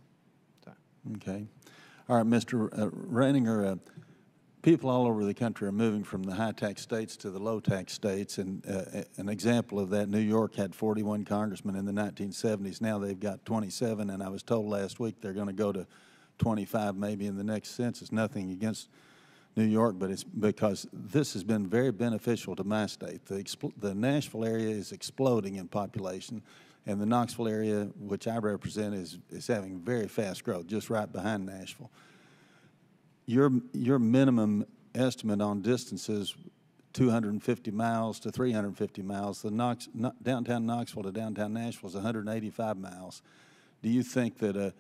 Okay. All right, Mr. Reininger, people all over the country are moving from the high-tax states to the low-tax states, and an example of that, New York had 41 congressmen in the 1970s. Now they've got 27, and I was told last week they're going to go to 25 maybe in the next census. Nothing against New York, but it's because this has been very beneficial to my state. The Nashville area is exploding in population, and the Knoxville area, which I represent, is having very fast growth, just right behind Nashville. Your minimum estimate on distances, 250 miles to 350 miles. The downtown Knoxville to downtown Nashville is 185 miles. Do you think that a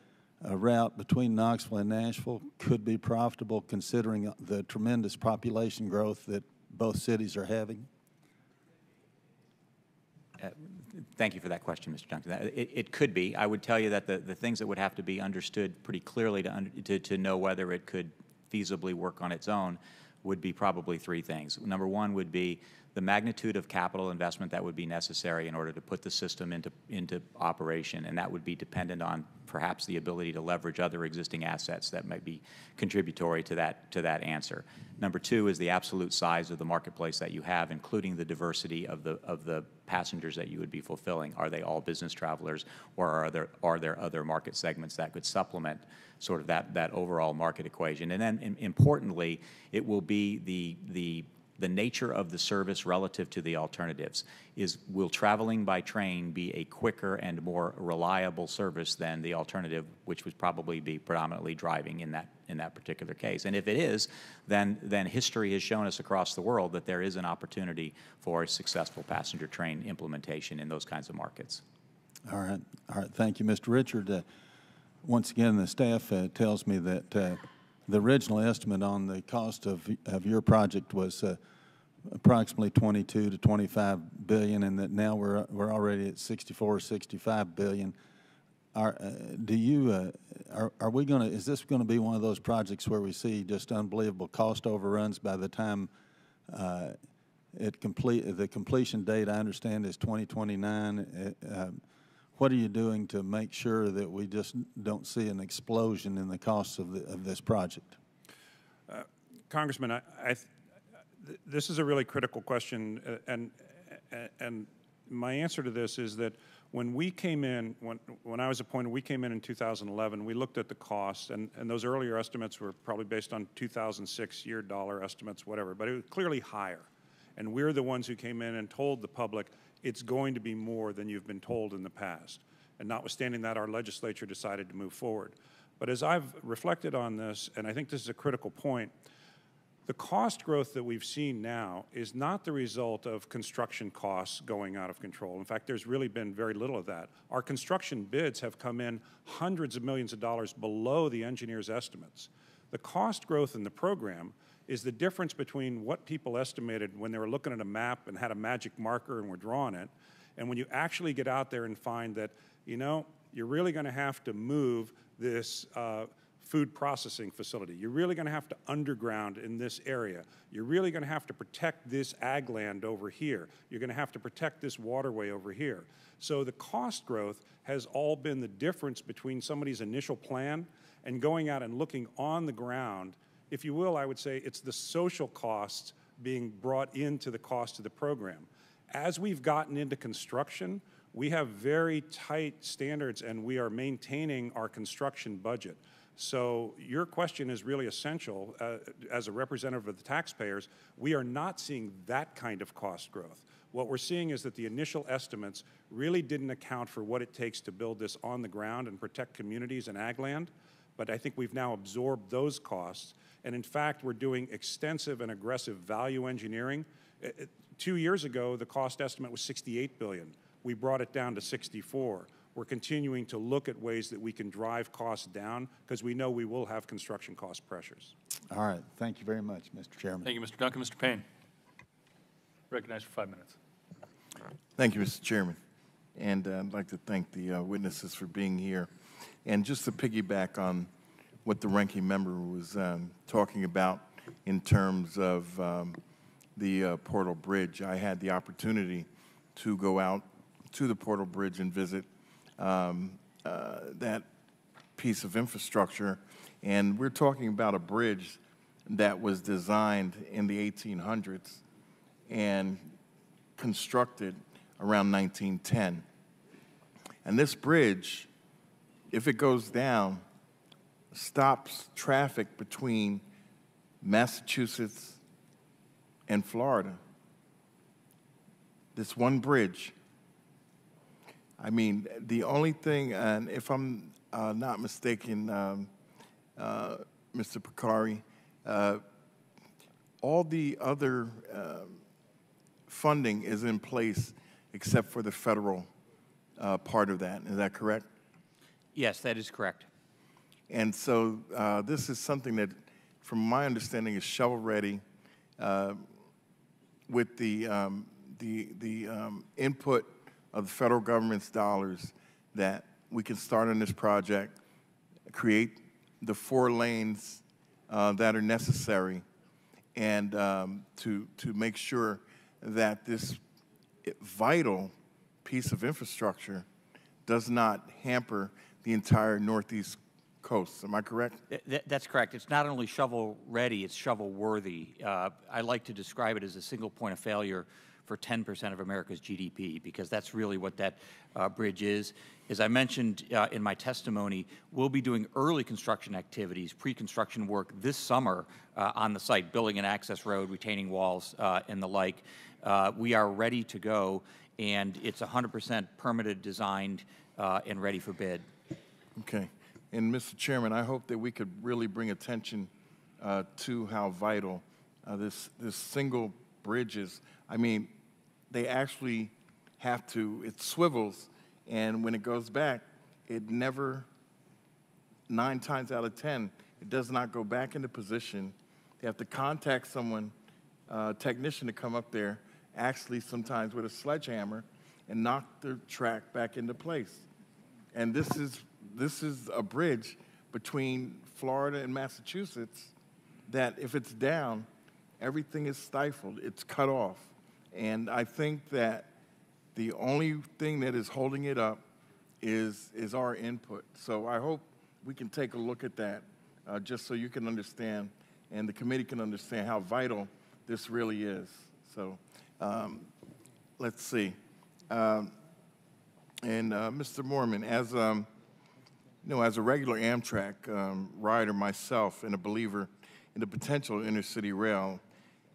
route between Knoxville and Nashville could be profitable, considering the tremendous population growth that both cities are having? Thank you for that question, Mr. Duncan. It could be. I would tell you that the things that would have to be understood pretty clearly to know whether it could feasibly work on its own would be probably three things. Number one would be the magnitude of capital investment that would be necessary in order to put the system into operation, and that would be dependent on perhaps the ability to leverage other existing assets that might be contributory to that answer. Number two is the absolute size of the marketplace that you have, including the diversity of the passengers that you would be fulfilling. Are they all business travelers, or are there other market segments that could supplement sort of that overall market equation? And then importantly, it will be the nature of the service relative to the alternatives. Will traveling by train be a quicker and more reliable service than the alternative, which would probably be predominantly driving in that particular case? And if it is, then history has shown us across the world that there is an opportunity for a successful passenger train implementation in those kinds of markets. All right. Thank you, Mr. Richard. Once again, the staff tells me that the original estimate on the cost of your project was approximately 22 to 25 billion, and that now we're already at 64, 65 billion. Are we going to? Is this going to be one of those projects where we see just unbelievable cost overruns by the time the completion date? I understand is 2029. What are you doing to make sure that we just don't see an explosion in the costs of this project? Congressman, this is a really critical question, and my answer to this is that when we came in, when I was appointed, we came in 2011. We looked at the costs, and those earlier estimates were probably based on 2006 year dollar estimates, whatever, but it was clearly higher. And we're the ones who came in and told the public it's going to be more than you've been told in the past. And notwithstanding that, our legislature decided to move forward. But as I've reflected on this, and I think this is a critical point, the cost growth that we've seen now is not the result of construction costs going out of control. In fact, there's really been very little of that. Our construction bids have come in hundreds of millions of dollars below the engineers' estimates. The cost growth in the program is the difference between what people estimated when they were looking at a map and had a magic marker and were drawing it, and when you actually get out there and find that, you know, you're really going to have to move this food processing facility. You're really going to have to underground in this area. You're really going to have to protect this ag land over here. You're going to have to protect this waterway over here. So the cost growth has all been the difference between somebody's initial plan and going out and looking on the ground. If you will, I would say it's the social costs being brought into the cost of the program. As we've gotten into construction, we have very tight standards, and we are maintaining our construction budget. So your question is really essential. As a representative of the taxpayers, we are not seeing that kind of cost growth. What we're seeing is that the initial estimates really didn't account for what it takes to build this on the ground and protect communities and ag land. But I think we've now absorbed those costs. And in fact, we're doing extensive and aggressive value engineering. 2 years ago, the cost estimate was $68 billion. We brought it down to 64. We're continuing to look at ways that we can drive costs down because we know we will have construction cost pressures. All right. Thank you very much, Mr. Chairman. Thank you, Mr. Duncan. Mr. Payne. Recognized for 5 minutes. Thank you, Mr. Chairman. And I'd like to thank the witnesses for being here. And just to piggyback on what the ranking member was talking about in terms of the Portal Bridge, I had the opportunity to go out to the Portal Bridge and visit that piece of infrastructure. And we're talking about a bridge that was designed in the 1800s and constructed around 1910. And this bridge, if it goes down, stops traffic between Massachusetts and Florida. This one bridge. I mean, the only thing, and if I'm not mistaken, Mr. Picari, all the other funding is in place except for the federal part of that. Is that correct? Yes, that is correct. And so this is something that, from my understanding, is shovel-ready with the input of the federal government's dollars, that we can start on this project, create the 4 lanes that are necessary, and to make sure that this vital piece of infrastructure does not hamper the entire Northeast coast. Am I correct? That's correct. It's not only shovel-ready, it's shovel-worthy. I like to describe it as a single point of failure for 10% of America's GDP, because that's really what that bridge is. As I mentioned in my testimony, we'll be doing early construction activities, pre-construction work this summer on the site, building an access road, retaining walls, and the like. We are ready to go, and it's 100% permitted, designed, and ready for bid. Okay. And Mr. Chairman, I hope that we could really bring attention to how vital this single bridge is. I mean, they actually have to, it swivels, and when it goes back, it never, 9 times out of 10, it does not go back into position. They have to contact someone, a technician, to come up there, actually sometimes with a sledgehammer, and knock the track back into place. And this is a bridge between Florida and Massachusetts that if it's down, everything is stifled, it's cut off. And I think that the only thing that is holding it up is our input. So I hope we can take a look at that just so you can understand and the committee can understand how vital this really is. So let's see. And Mr. Moorman, as as a regular Amtrak rider myself and a believer in the potential of InterCity Rail,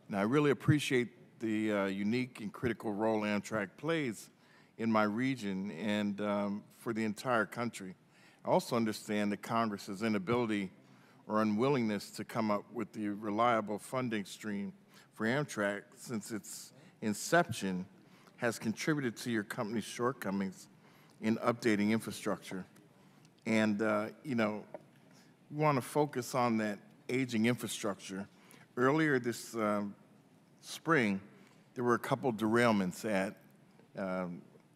and I really appreciate the unique and critical role Amtrak plays in my region and for the entire country. I also understand that Congress's inability or unwillingness to come up with the reliable funding stream for Amtrak since its inception has contributed to your company's shortcomings in updating infrastructure. And, we want to focus on that aging infrastructure. Earlier this spring, there were a couple derailments at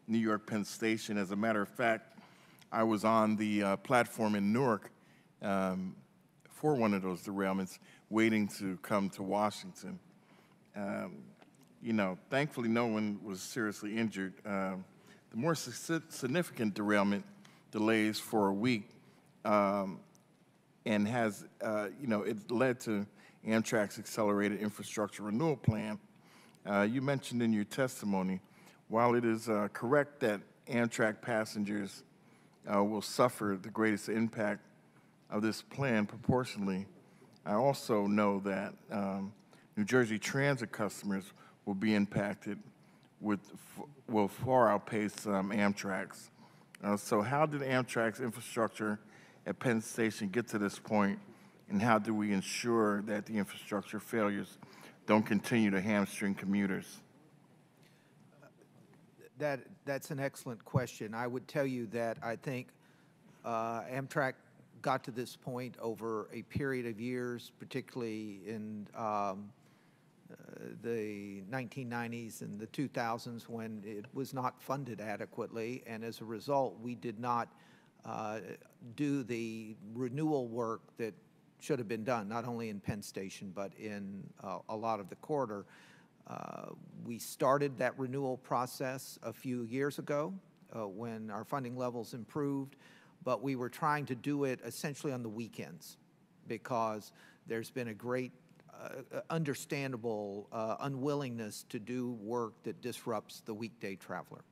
New York Penn Station. As a matter of fact, I was on the platform in Newark for one of those derailments, waiting to come to Washington. Thankfully no one was seriously injured. The more significant derailment delays for a week and has, it led to Amtrak's accelerated infrastructure renewal plan. You mentioned in your testimony, while it is correct that Amtrak passengers will suffer the greatest impact of this plan proportionally, I also know that New Jersey Transit customers will be impacted will far outpace Amtrak's. So how did Amtrak's infrastructure at Penn Station get to this point, and how do we ensure that the infrastructure failures don't continue to hamstring commuters? That's an excellent question. I would tell you that I think Amtrak got to this point over a period of years, particularly in the 1990s and the 2000s when it was not funded adequately, and as a result, we did not do the renewal work that should have been done, not only in Penn Station, but in a lot of the corridor. We started that renewal process a few years ago when our funding levels improved, but we were trying to do it essentially on the weekends because there's been a great understandable unwillingness to do work that disrupts the weekday traveler.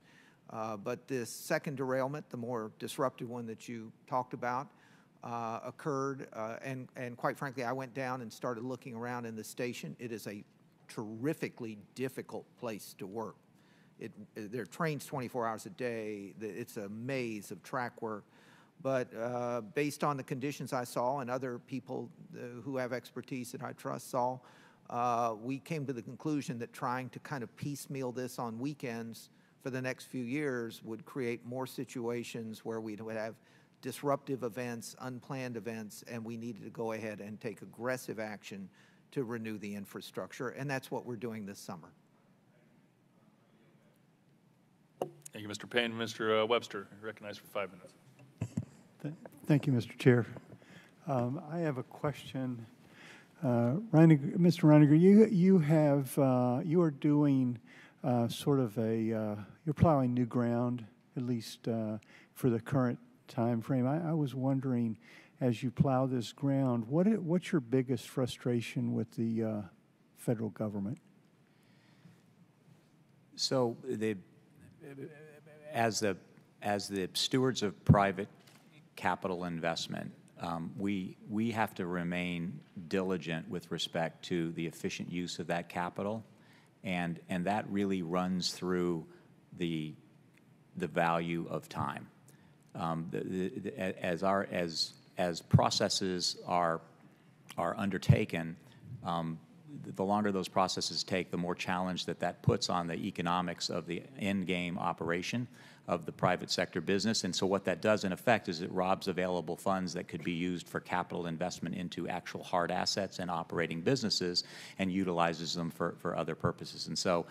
But this second derailment, the more disruptive one that you talked about, occurred, and quite frankly, I went down and started looking around in the station. It is a terrifically difficult place to work. There are trains 24 hours a day. It's a maze of track work. But based on the conditions I saw and other people who have expertise that I trust saw, we came to the conclusion that trying to kind of piecemeal this on weekends for the next few years would create more situations where we would have disruptive events, unplanned events, and we needed to go ahead and take aggressive action to renew the infrastructure, and that's what we're doing this summer. Thank you, Mr. Payne. Mr. Webster, recognized for 5 minutes. Thank you, Mr. Chair. I have a question Mr. Reiniger, you are doing sort of you're plowing new ground, at least for the current time frame. I was wondering, as you plow this ground, what's your biggest frustration with the federal government? So as the stewards of private capital investment, we have to remain diligent with respect to the efficient use of that capital, and that really runs through the value of time. As processes are undertaken, the longer those processes take, the more challenge that puts on the economics of the end game operation of the private sector business. And so what that does in effect is it robs available funds that could be used for capital investment into actual hard assets and operating businesses, and utilizes them for other purposes. And so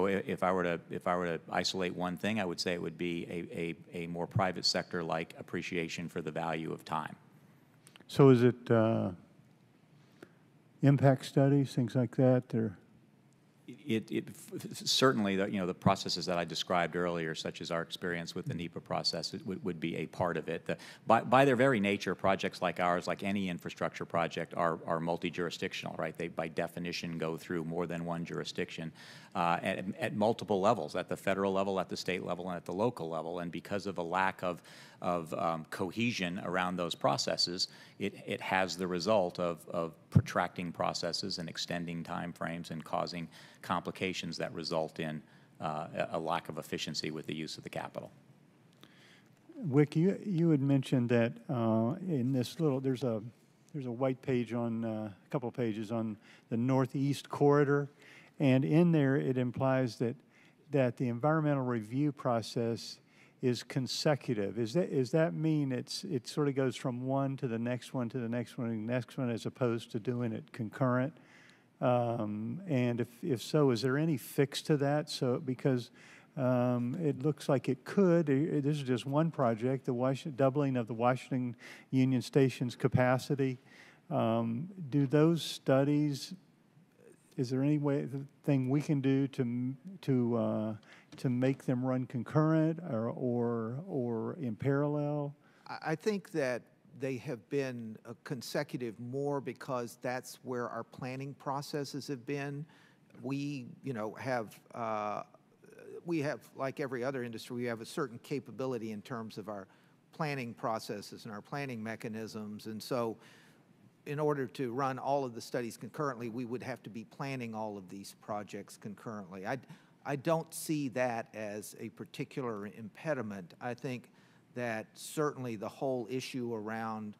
if I were to isolate one thing, I would say it would be a more private sector like appreciation for the value of time. So is it impact studies, things like that? Certainly, the processes that I described earlier, such as our experience with the NEPA process, would be a part of it. By their very nature, projects like ours, like any infrastructure project, are multi-jurisdictional, right? They, by definition, go through more than one jurisdiction at multiple levels, at the federal level, at the state level, and at the local level. And because of a lack of cohesion around those processes, it has the result of protracting processes and extending time frames and causing complications that result in a lack of efficiency with the use of the capital. Wick, you had mentioned that in this there's a white page on a couple of pages on the Northeast Corridor, and in there it implies that the environmental review process is consecutive. Is that mean it sort of goes from one to the next one to the next one and the next one, as opposed to doing it concurrent? And if so, is there any fix to that? So because it looks like it could. This is just one project, the doubling of the Washington Union Station's capacity. Do those studies? Is there any thing we can do to make them run concurrent or in parallel? I think that they have been consecutive more because that's where our planning processes have been. We have, like every other industry, we have a certain capability in terms of our planning processes and our planning mechanisms. And so in order to run all of the studies concurrently, we would have to be planning all of these projects concurrently. I don't see that as a particular impediment. I think that certainly the whole issue around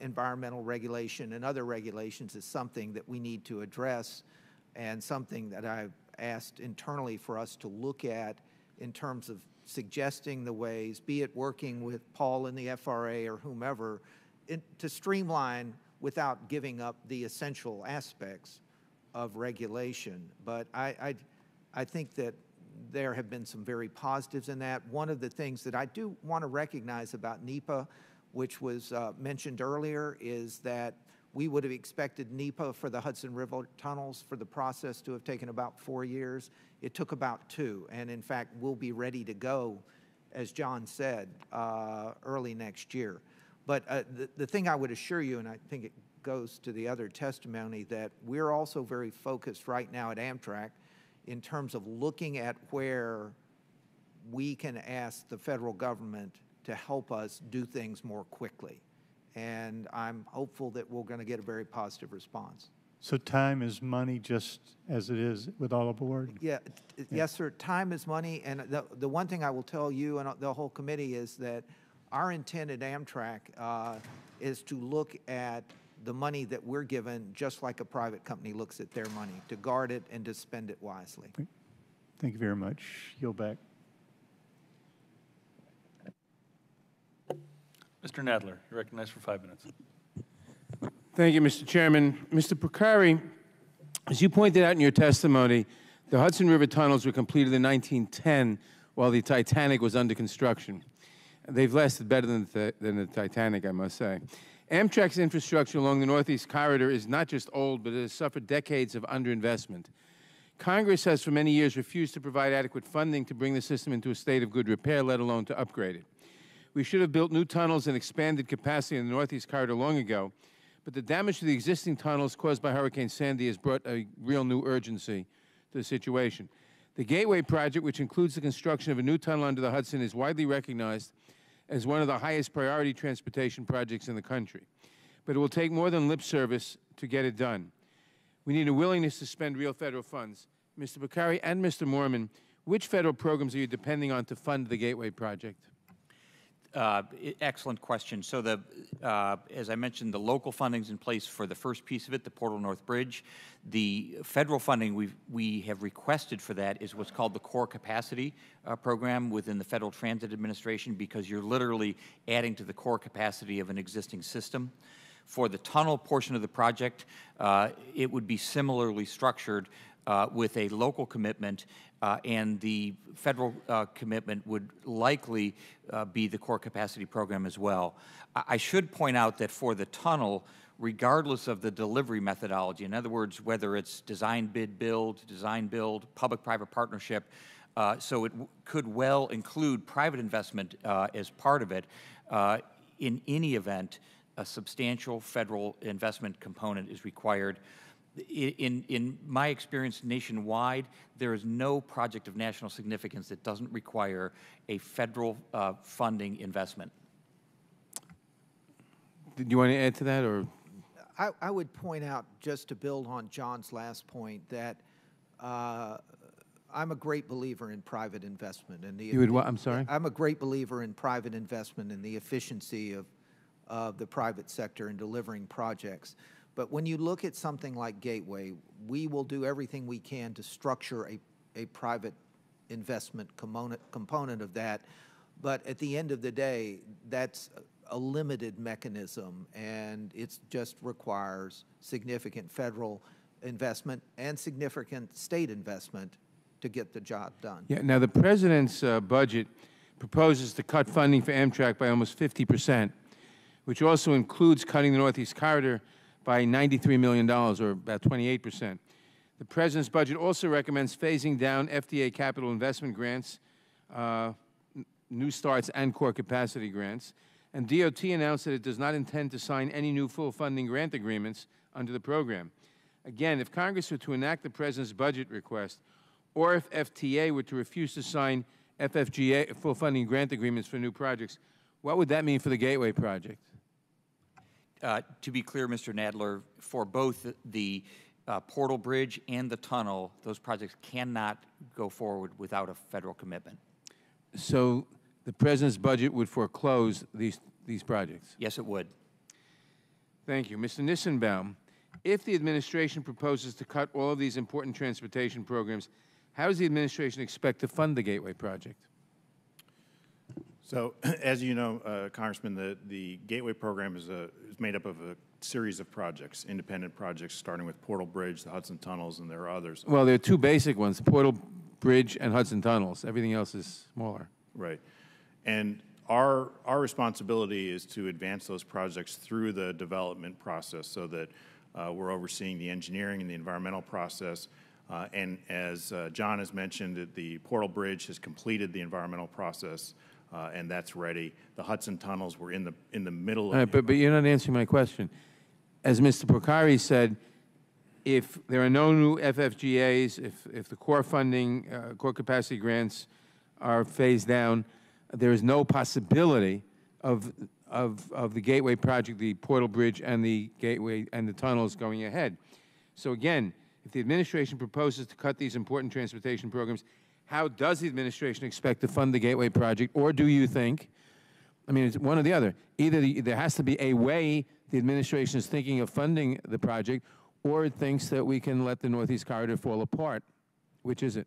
environmental regulation and other regulations is something that we need to address, and something that I've asked internally for us to look at in terms of suggesting the ways, be it working with Paul in the FRA or whomever, to streamline without giving up the essential aspects of regulation. But I think that there have been some very positives in that. One of the things that I do want to recognize about NEPA, which was mentioned earlier, is that we would have expected NEPA for the Hudson River tunnels for the process to have taken about 4 years. It took about 2, and in fact, we'll be ready to go, as John said, early next year. But the thing I would assure you, and I think it goes to the other testimony, that we're also very focused right now at Amtrak in terms of looking at where we can ask the federal government to help us do things more quickly. And I'm hopeful that we're going to get a very positive response. So time is money, just as it is with all aboard? Yeah. Yes, sir. Time is money. And the one thing I will tell you and the whole committee is that our intent at Amtrak is to look at the money that we're given just like a private company looks at their money, to guard it and to spend it wisely. Thank you very much. Yield back. Mr. Nadler, you're recognized for 5 minutes. Thank you, Mr. Chairman. Mr. Procari, as you pointed out in your testimony, the Hudson River tunnels were completed in 1910 while the Titanic was under construction. They've lasted better than the Titanic, I must say. Amtrak's infrastructure along the Northeast Corridor is not just old, but it has suffered decades of underinvestment. Congress has for many years refused to provide adequate funding to bring the system into a state of good repair, let alone to upgrade it. We should have built new tunnels and expanded capacity in the Northeast Corridor long ago, but the damage to the existing tunnels caused by Hurricane Sandy has brought a real new urgency to the situation. The Gateway project, which includes the construction of a new tunnel under the Hudson, is widely recognized as one of the highest priority transportation projects in the country. But it will take more than lip service to get it done. We need a willingness to spend real federal funds. Mr. Bakari and Mr. Moorman, which federal programs are you depending on to fund the Gateway project? Excellent question. So as I mentioned, the local funding's in place for the first piece of it, the Portal North Bridge. The federal funding we have requested for that is what's called the Core Capacity Program within the Federal Transit Administration, because you're literally adding to the core capacity of an existing system. For the tunnel portion of the project, it would be similarly structured with a local commitment, and the federal commitment would likely be the Core Capacity Program as well. I should point out that for the tunnel, regardless of the delivery methodology, in other words, whether it's design, bid, build, public-private partnership, so it could well include private investment as part of it. In any event, a substantial federal investment component is required. In my experience nationwide, there is no project of national significance that doesn't require a federal funding investment. Did you want to add to that, or? I would point out, just to build on John's last point, that I'm a great believer in private investment. And you would what? I'm sorry? I'm a great believer in private investment and the efficiency of the private sector in delivering projects. But when you look at something like Gateway, we will do everything we can to structure a private investment component of that. But at the end of the day, that's a limited mechanism, and it just requires significant federal investment and significant state investment to get the job done. Yeah. Now, the President's budget proposes to cut funding for Amtrak by almost 50%, which also includes cutting the Northeast Corridor by $93 million, or about 28%. The President's budget also recommends phasing down FDA capital investment grants, new starts, and core capacity grants. And DOT announced that it does not intend to sign any new full funding grant agreements under the program. Again, if Congress were to enact the President's budget request, or if FTA were to refuse to sign FFGA full funding grant agreements for new projects, what would that mean for the Gateway project? To be clear, Mr. Nadler, for both the Portal Bridge and the tunnel, those projects cannot go forward without a federal commitment. So the President's budget would foreclose these projects? Yes, it would. Thank you. Mr. Nissenbaum, if the administration proposes to cut all of these important transportation programs, how does the administration expect to fund the Gateway project? So, as you know, Congressman, the Gateway program is made up of a series of projects, independent projects, starting with Portal Bridge, the Hudson Tunnels, and there are others. Well, there are two basic ones, Portal Bridge and Hudson Tunnels. Everything else is smaller. Right. And our responsibility is to advance those projects through the development process so that we're overseeing the engineering and the environmental process. And as John has mentioned, the Portal Bridge has completed the environmental process, and that's ready. The Hudson Tunnels were in the middle of. All right, but you're not answering my question. As Mr. Bakari said, if there are no new FFGAs, if the core funding, core capacity grants are phased down, there is no possibility of the Gateway project, the Portal Bridge, and the Gateway and the tunnels going ahead. So again, if the administration proposes to cut these important transportation programs, how does the administration expect to fund the Gateway project? Or do you think, I mean, it's one or the other, either there has to be a way the administration is thinking of funding the project, or it thinks that we can let the Northeast Corridor fall apart. Which is it?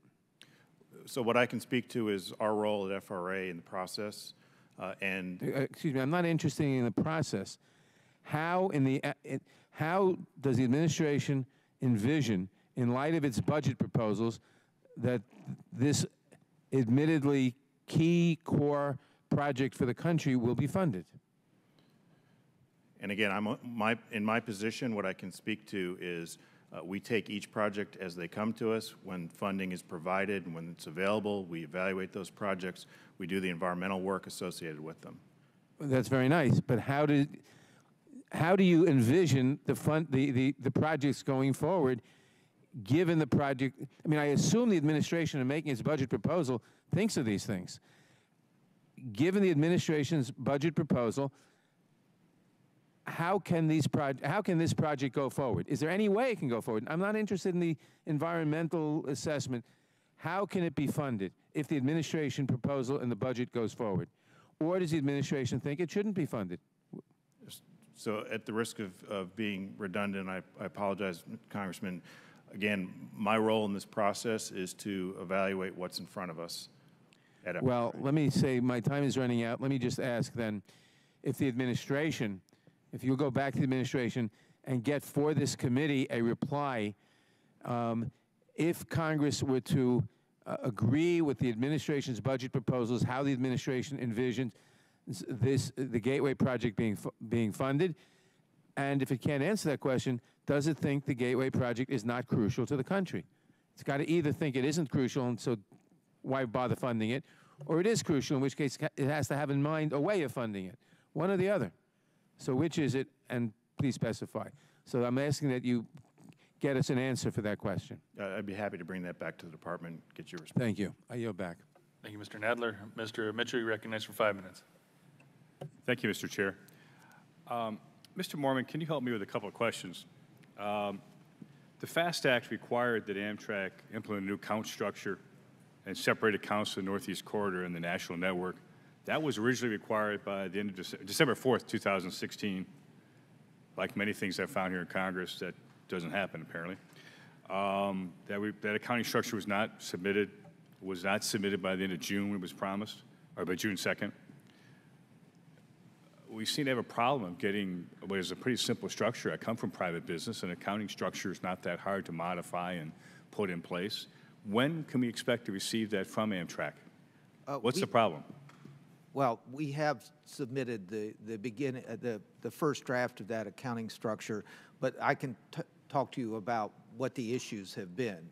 So what I can speak to is our role at FRA in the process. Excuse me, I'm not interested in the process. How does the administration envision, in light of its budget proposals, that this admittedly key core project for the country will be funded? And again, in my position, what I can speak to is we take each project as they come to us. When funding is provided and when it's available, we evaluate those projects. We do the environmental work associated with them. That's very nice, but how do you envision the projects going forward, given the project? I mean, I assume the administration, in making its budget proposal, thinks of these things. Given the administration's budget proposal, how can this project go forward? Is there any way it can go forward? I'm not interested in the environmental assessment. How can it be funded if the administration proposal and the budget goes forward? Or does the administration think it shouldn't be funded? So at the risk of being redundant, I apologize, Congressman. Again, my role in this process is to evaluate what's in front of us. Well, let me say my time is running out. Let me just ask then, if the administration, if you'll go back to the administration and get for this committee a reply, if Congress were to agree with the administration's budget proposals, how the administration envisions the Gateway project being funded, and if it can't answer that question, does it think the Gateway project is not crucial to the country? It's got to either think it isn't crucial, and so why bother funding it, or it is crucial, in which case it has to have in mind a way of funding it, one or the other. So which is it, and please specify. So I'm asking that you get us an answer for that question. I'd be happy to bring that back to the department, get your response. Thank you. I yield back. Thank you, Mr. Nadler. Mr. Mitchell, you're recognized for 5 minutes. Thank you, Mr. Chair. Mr. Mormon, can you help me with a couple of questions? The FAST Act required that Amtrak implement a new count structure and separate accounts for the Northeast Corridor and the national network. That was originally required by the end of December 4th, 2016. Like many things I've found here in Congress, that doesn't happen, apparently. That accounting structure was not submitted by the end of June when it was promised, or by June 2nd. We seem to have a problem of getting what is a pretty simple structure. I come from private business, and accounting structure is not that hard to modify and put in place. When can we expect to receive that from Amtrak? What's the problem? Well, we have submitted the first draft of that accounting structure, but I can talk to you about what the issues have been.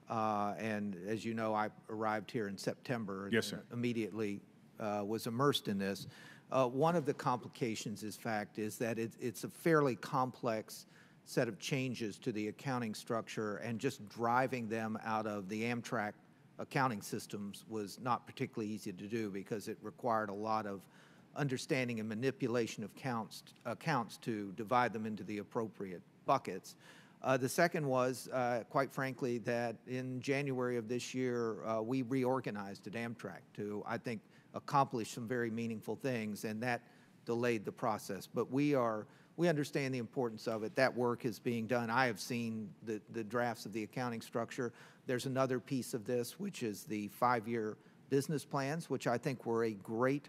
And as you know, I arrived here in September. Yes, sir. Immediately was immersed in this. One of the complications, in fact, is that it's a fairly complex set of changes to the accounting structure, and just driving them out of the Amtrak accounting systems was not particularly easy to do, because it required a lot of understanding and manipulation of accounts to divide them into the appropriate buckets. The second was, quite frankly, that in January of this year, we reorganized at Amtrak to, I think, accomplish some very meaningful things, and that delayed the process. But we understand the importance of it. That work is being done. I have seen the drafts of the accounting structure. There's another piece of this, which is the 5-year business plans, which I think were a great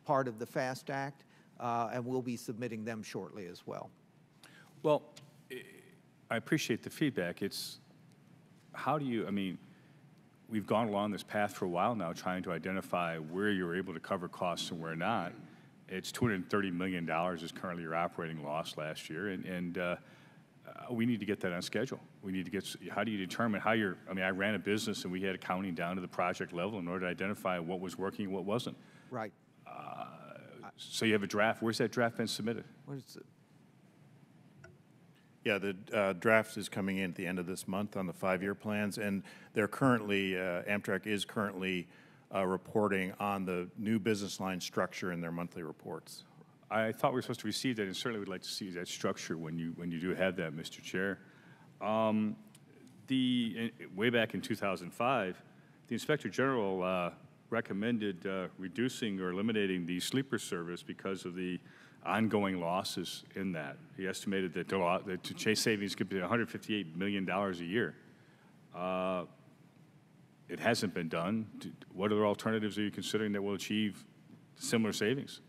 part of the FAST Act, and we'll be submitting them shortly as well. Well, I appreciate the feedback. It's, how do you, I mean, we've gone along this path for a while now, trying to identify where you're able to cover costs and where not. It's $230 million is currently your operating loss last year, and we need to get that on schedule. We need to get, how do you determine how you're, I mean, I ran a business and we had accounting down to the project level in order to identify what was working and what wasn't. Right. So you have a draft. Where's that draft been submitted? What is it? Yeah, the draft is coming in at the end of this month on the 5-year plans, and they're currently, Amtrak is currently reporting on the new business line structure in their monthly reports. I thought we were supposed to receive that, and certainly would like to see that structure when you do have that, Mr. Chair. Way back in 2005, the Inspector General recommended reducing or eliminating the sleeper service because of the ongoing losses in that. He estimated that the chase savings could be $158 million a year. It hasn't been done. What other alternatives are you considering that will achieve similar savings?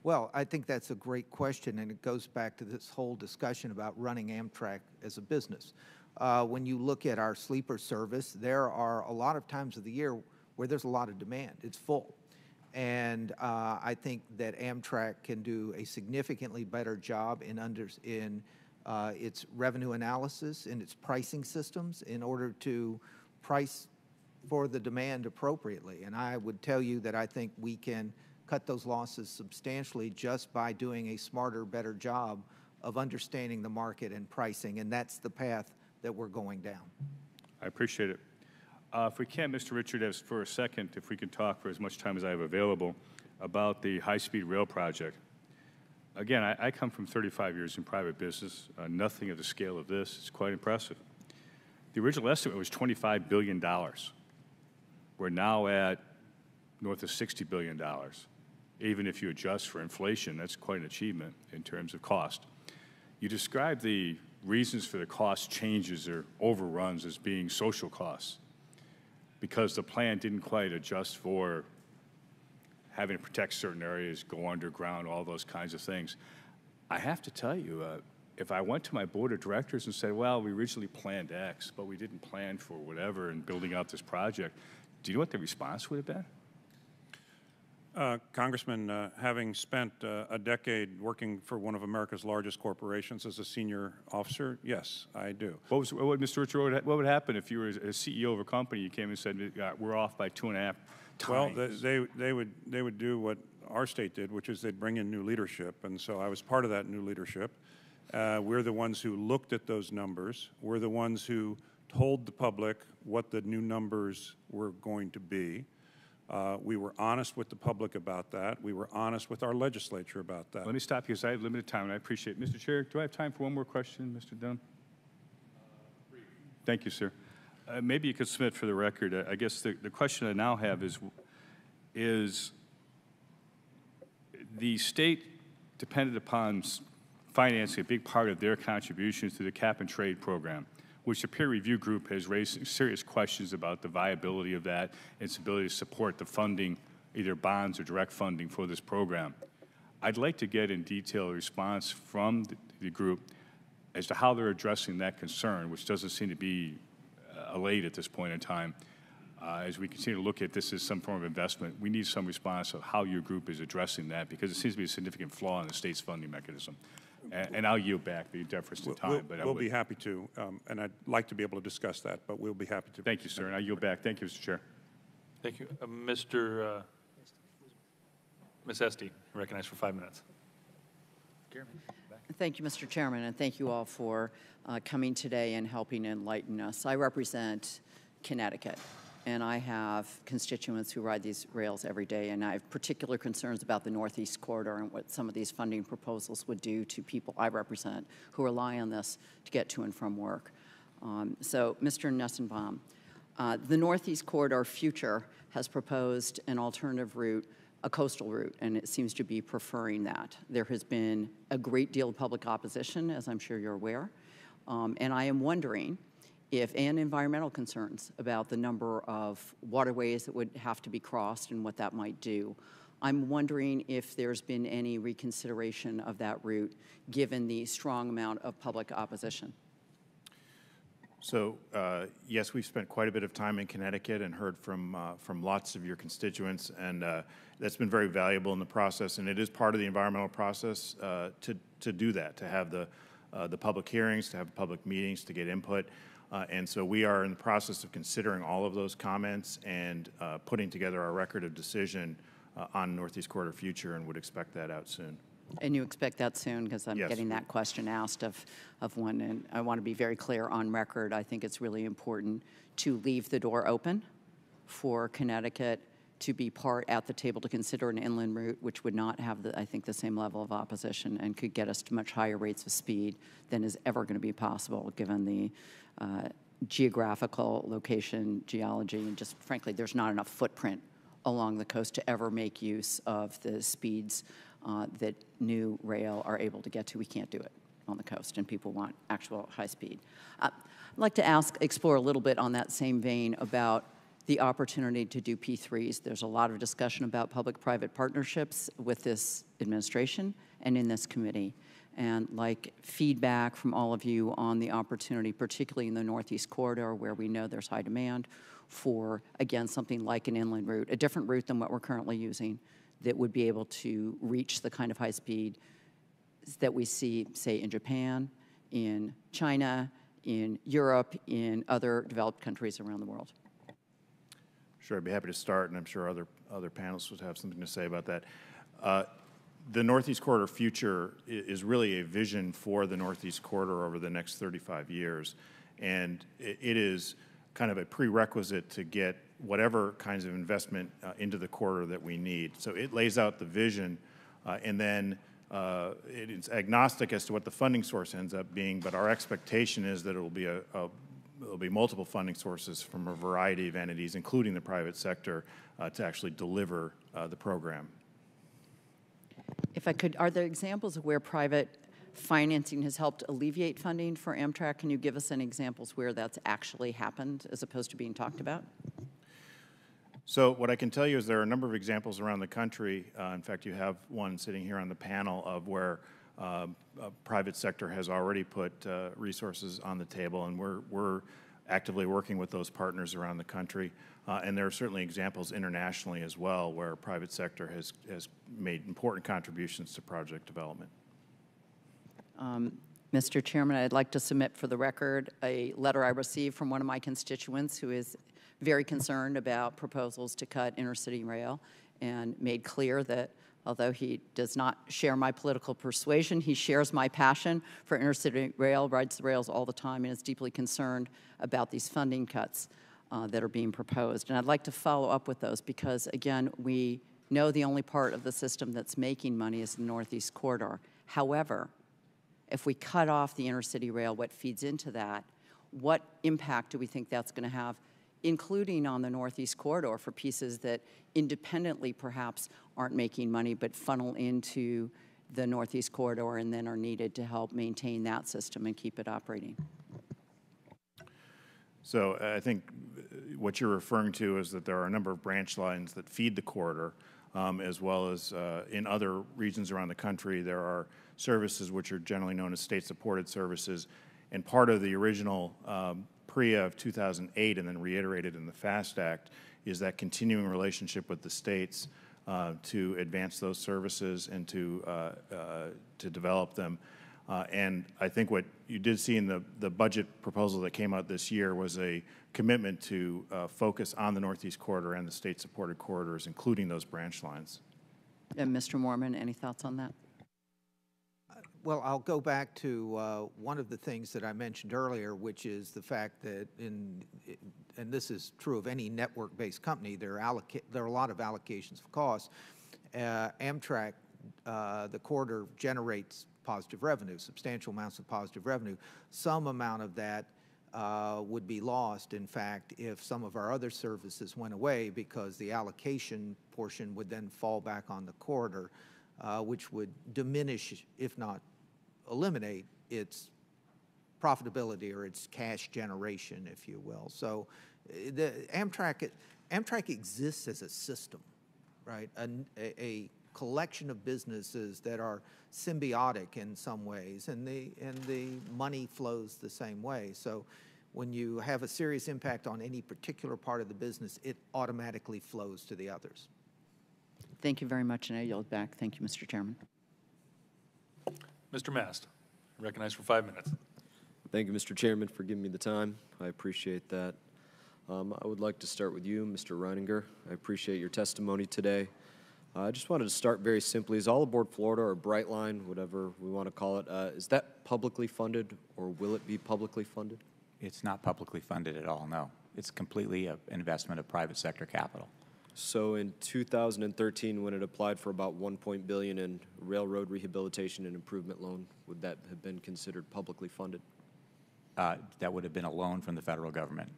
Well, I think that's a great question, and it goes back to this whole discussion about running Amtrak as a business. When you look at our sleeper service, there are a lot of times of the year where there's a lot of demand. It's full. And I think that Amtrak can do a significantly better job in its revenue analysis, in its pricing systems, in order to price for the demand appropriately. And I would tell you that I think we can cut those losses substantially just by doing a smarter, better job of understanding the market and pricing, and that's the path that we're going down. I appreciate it. If we can, Mr. Richard, for a second, if we can talk for as much time as I have available about the high-speed rail project. Again, I come from 35 years in private business, nothing of the scale of this. It's quite impressive. The original estimate was $25 billion. We're now at north of $60 billion. Even if you adjust for inflation, that's quite an achievement in terms of cost. You describe the reasons for the cost changes or overruns as being social costs because the plan didn't quite adjust for having to protect certain areas, go underground, all those kinds of things. I have to tell you, if I went to my board of directors and said, well, we originally planned X, but we didn't plan for whatever in building out this project, do you know what the response would have been? Congressman, having spent a decade working for one of America's largest corporations as a senior officer, yes, I do. Mr. Richard, what would happen if you were a CEO of a company, you came and said, we're off by 2.5 times? Well, they would do what our state did, which is they'd bring in new leadership, and so I was part of that new leadership. We're the ones who looked at those numbers. We're the ones who told the public what the new numbers were going to be. We were honest with the public about that. We were honest with our legislature about that. Let me stop you because I have limited time, and I appreciate it. Mr. Chair, do I have time for one more question, Mr. Dunn? Thank you, sir. Maybe you could submit for the record. I guess the question I now have is the state depended upon financing a big part of their contributions to the cap and trade program, which the peer review group has raised serious questions about the viability of that, its ability to support the funding, either bonds or direct funding for this program. I'd like to get in detail a response from the group as to how they're addressing that concern, which doesn't seem to be allayed at this point in time. As we continue to look at this as some form of investment, we need some response of how your group is addressing that, because it seems to be a significant flaw in the state's funding mechanism. And I'll yield back the deference to time. We'll be happy to, and I'd like to be able to discuss that, but we'll be happy to. Thank you, sir, and I yield back. Thank you, Mr. Chair. Thank you. Ms. Esty, recognized for 5 minutes. Thank you, Mr. Chairman, and thank you all for coming today and helping enlighten us. I represent Connecticut, and I have constituents who ride these rails every day, and I have particular concerns about the Northeast Corridor and what some of these funding proposals would do to people I represent who rely on this to get to and from work. So, Mr. Nessenbaum, the Northeast Corridor Future has proposed an alternative route, a coastal route, and it seems to be preferring that. There has been a great deal of public opposition, as I'm sure you're aware, and I am wondering and environmental concerns about the number of waterways that would have to be crossed and what that might do. I'm wondering if there's been any reconsideration of that route, given the strong amount of public opposition. So, yes, we've spent quite a bit of time in Connecticut and heard from lots of your constituents, and that's been very valuable in the process, and it is part of the environmental process to do that, to have the public hearings, to have public meetings, to get input. And so we are in the process of considering all of those comments and putting together our record of decision on Northeast Corridor Future, and would expect that out soon. And you expect that soon? Because I'm Yes. getting that question asked of one, and I want to be very clear on record. I think it's really important to leave the door open for Connecticut to be part at the table to consider an inland route, which would not have, I think, the same level of opposition and could get us to much higher rates of speed than is ever going to be possible, given the geographical location, geology, and just frankly, there's not enough footprint along the coast to ever make use of the speeds that new rail are able to get to. We can't do it on the coast, and people want actual high speed. I'd like to explore a little bit on that same vein about the opportunity to do P3s. There's a lot of discussion about public-private partnerships with this administration and in this committee. and like feedback from all of you on the opportunity, particularly in the Northeast Corridor, where we know there's high demand for, again, something like an inland route, a different route than what we're currently using, that would be able to reach the kind of high speed that we see, say, in Japan, in China, in Europe, in other developed countries around the world. Sure, I'd be happy to start, and I'm sure other panelists would have something to say about that. The Northeast Corridor future is really a vision for the Northeast Corridor over the next 35 years, and it is kind of a prerequisite to get whatever kinds of investment into the corridor that we need. So it lays out the vision, and then it's agnostic as to what the funding source ends up being, but our expectation is that it will be there'll be multiple funding sources from a variety of entities, including the private sector, to actually deliver the program. If I could, are there examples of where private financing has helped alleviate funding for Amtrak? Can you give us any examples where that's actually happened as opposed to being talked about? So what I can tell you is there are a number of examples around the country. In fact, you have one sitting here on the panel of where private sector has already put resources on the table, and we're actively working with those partners around the country. And there are certainly examples internationally as well where private sector has made important contributions to project development. Mr. Chairman, I'd like to submit for the record a letter I received from one of my constituents who is very concerned about proposals to cut intercity rail, and made clear that although he does not share my political persuasion, he shares my passion for intercity rail, rides the rails all the time, and is deeply concerned about these funding cuts that are being proposed. And I'd like to follow up with those because, again, we know the only part of the system that's making money is the Northeast Corridor. However, if we cut off the intercity rail, what feeds into that, what impact do we think that's going to have, including on the Northeast Corridor for pieces that independently perhaps aren't making money but funnel into the Northeast Corridor and then are needed to help maintain that system and keep it operating? So I think what you're referring to is that there are a number of branch lines that feed the corridor, as well as in other regions around the country, there are services which are generally known as state-supported services. And part of the original PREA of 2008 and then reiterated in the FAST Act is that continuing relationship with the states to advance those services and to develop them. And I think what you did see in the budget proposal that came out this year was a commitment to focus on the Northeast Corridor and the state-supported corridors, including those branch lines. And Mr. Moorman, any thoughts on that? Well, I'll go back to one of the things that I mentioned earlier, which is the fact that and this is true of any network-based company, there are a lot of allocations of costs. Amtrak, the corridor generates positive revenue, substantial amounts of positive revenue. Some amount of that would be lost, in fact, if some of our other services went away, because the allocation portion would then fall back on the corridor, which would diminish, if not eliminate, its profitability or its cash generation, if you will. So the Amtrak exists as a system, right? A collection of businesses that are symbiotic in some ways, and the money flows the same way. So when you have a serious impact on any particular part of the business, it automatically flows to the others. Thank you very much, and I yield back. Thank you, Mr. Chairman. Mr. Mast, recognized for 5 minutes. Thank you, Mr. Chairman, for giving me the time. I appreciate that. I would like to start with you, Mr. Reininger. I appreciate your testimony today. I just wanted to start very simply. Is All Aboard Florida, or Brightline, whatever we want to call it, is that publicly funded, or will it be publicly funded? It's not publicly funded at all, no. It's completely an investment of private sector capital. So in 2013, when it applied for about $1 billion in railroad rehabilitation and improvement loan, would that have been considered publicly funded? That would have been a loan from the federal government.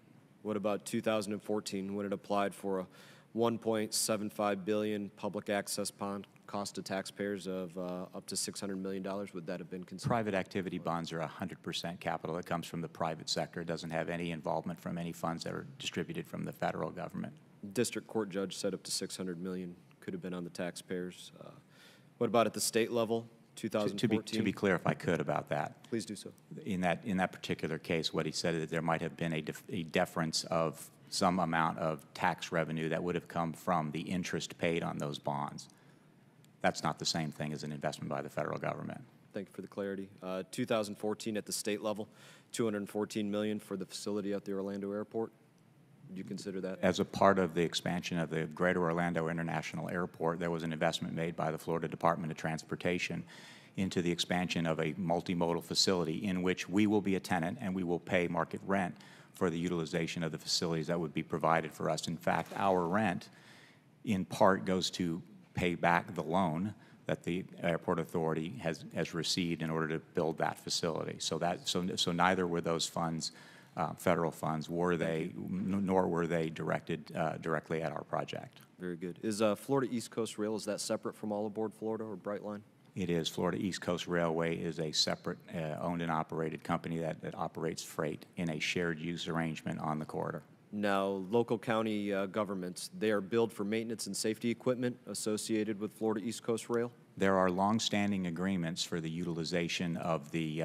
What about 2014, when it applied for a $1.75 billion public access bond, cost to taxpayers of up to $600 million? Would that have been considered? Private activity bonds are 100% capital that comes from the private sector. It doesn't have any involvement from any funds that are distributed from the federal government. District court judge said up to $600 million could have been on the taxpayers. What about at the state level? 2014? To be clear, if I could, about that. Please do so. In that particular case, what he said is that there might have been a deference of some amount of tax revenue that would have come from the interest paid on those bonds. That's not the same thing as an investment by the federal government. Thank you for the clarity. 2014 at the state level, $214 million for the facility at the Orlando airport. Would you consider that? As a part of the expansion of the Greater Orlando International Airport, there was an investment made by the Florida Department of Transportation into the expansion of a multimodal facility in which we will be a tenant and we will pay market rent for the utilization of the facilities that would be provided for us. In fact, our rent in part goes to pay back the loan that the airport authority has received in order to build that facility. So neither were those funds federal funds, nor were they directed directly at our project. Very good. Is Florida East Coast Rail, is that separate from All Aboard Florida or Brightline? It is. Florida East Coast Railway is a separate owned and operated company that operates freight in a shared use arrangement on the corridor. Now, local county governments, they are billed for maintenance and safety equipment associated with Florida East Coast Rail? There are long-standing agreements for the utilization of the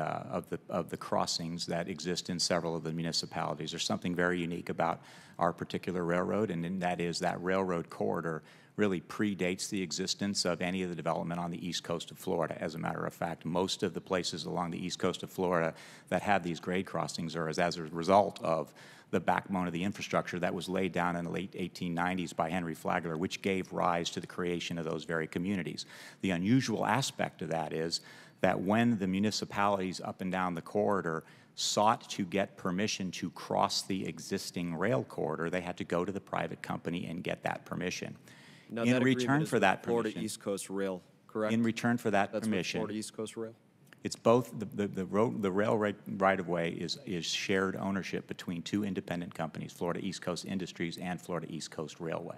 crossings that exist in several of the municipalities. There's something very unique about our particular railroad, and that is that railroad corridor really predates the existence of any of the development on the east coast of Florida. As a matter of fact, most of the places along the east coast of Florida that have these grade crossings are as a result of the backbone of the infrastructure that was laid down in the late 1890s by Henry Flagler, which gave rise to the creation of those very communities. The unusual aspect of that is that when the municipalities up and down the corridor sought to get permission to cross the existing rail corridor, they had to go to the private company and get that permission. Now, in return for that Florida permission, East Coast Rail, correct? in return for that That's permission, Florida East Coast Rail? it's both the rail right-of-way is shared ownership between two independent companies, Florida East Coast Industries and Florida East Coast Railway.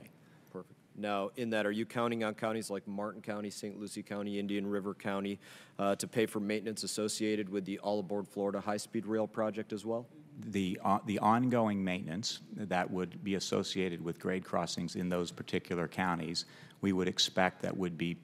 Perfect. Now, in that, are you counting on counties like Martin County, St. Lucie County, Indian River County to pay for maintenance associated with the All Aboard Florida high-speed rail project as well? The ongoing maintenance that would be associated with grade crossings in those particular counties, we would expect that would be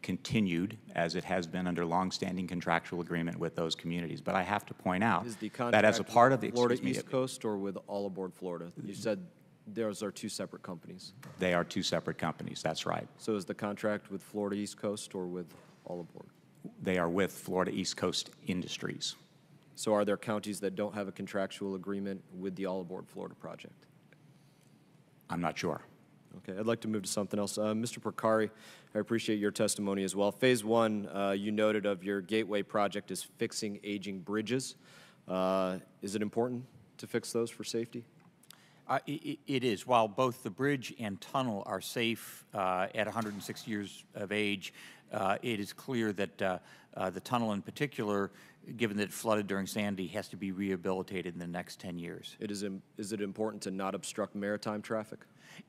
continued as it has been under longstanding contractual agreement with those communities. But I have to point out that as a part of the Florida East Coast or with All Aboard Florida, you said those are two separate companies. They are two separate companies. That's right. So is the contract with Florida East Coast or with All Aboard? They are with Florida East Coast Industries. So are there counties that don't have a contractual agreement with the All Aboard Florida project? I'm not sure. Okay, I'd like to move to something else. Mr. Porcari, I appreciate your testimony as well. Phase one, you noted of your Gateway project is fixing aging bridges. Is it important to fix those for safety? It is. While both the bridge and tunnel are safe at 106 years of age, it is clear that the tunnel in particular, given that it flooded during Sandy, has to be rehabilitated in the next 10 years. Is it important to not obstruct maritime traffic?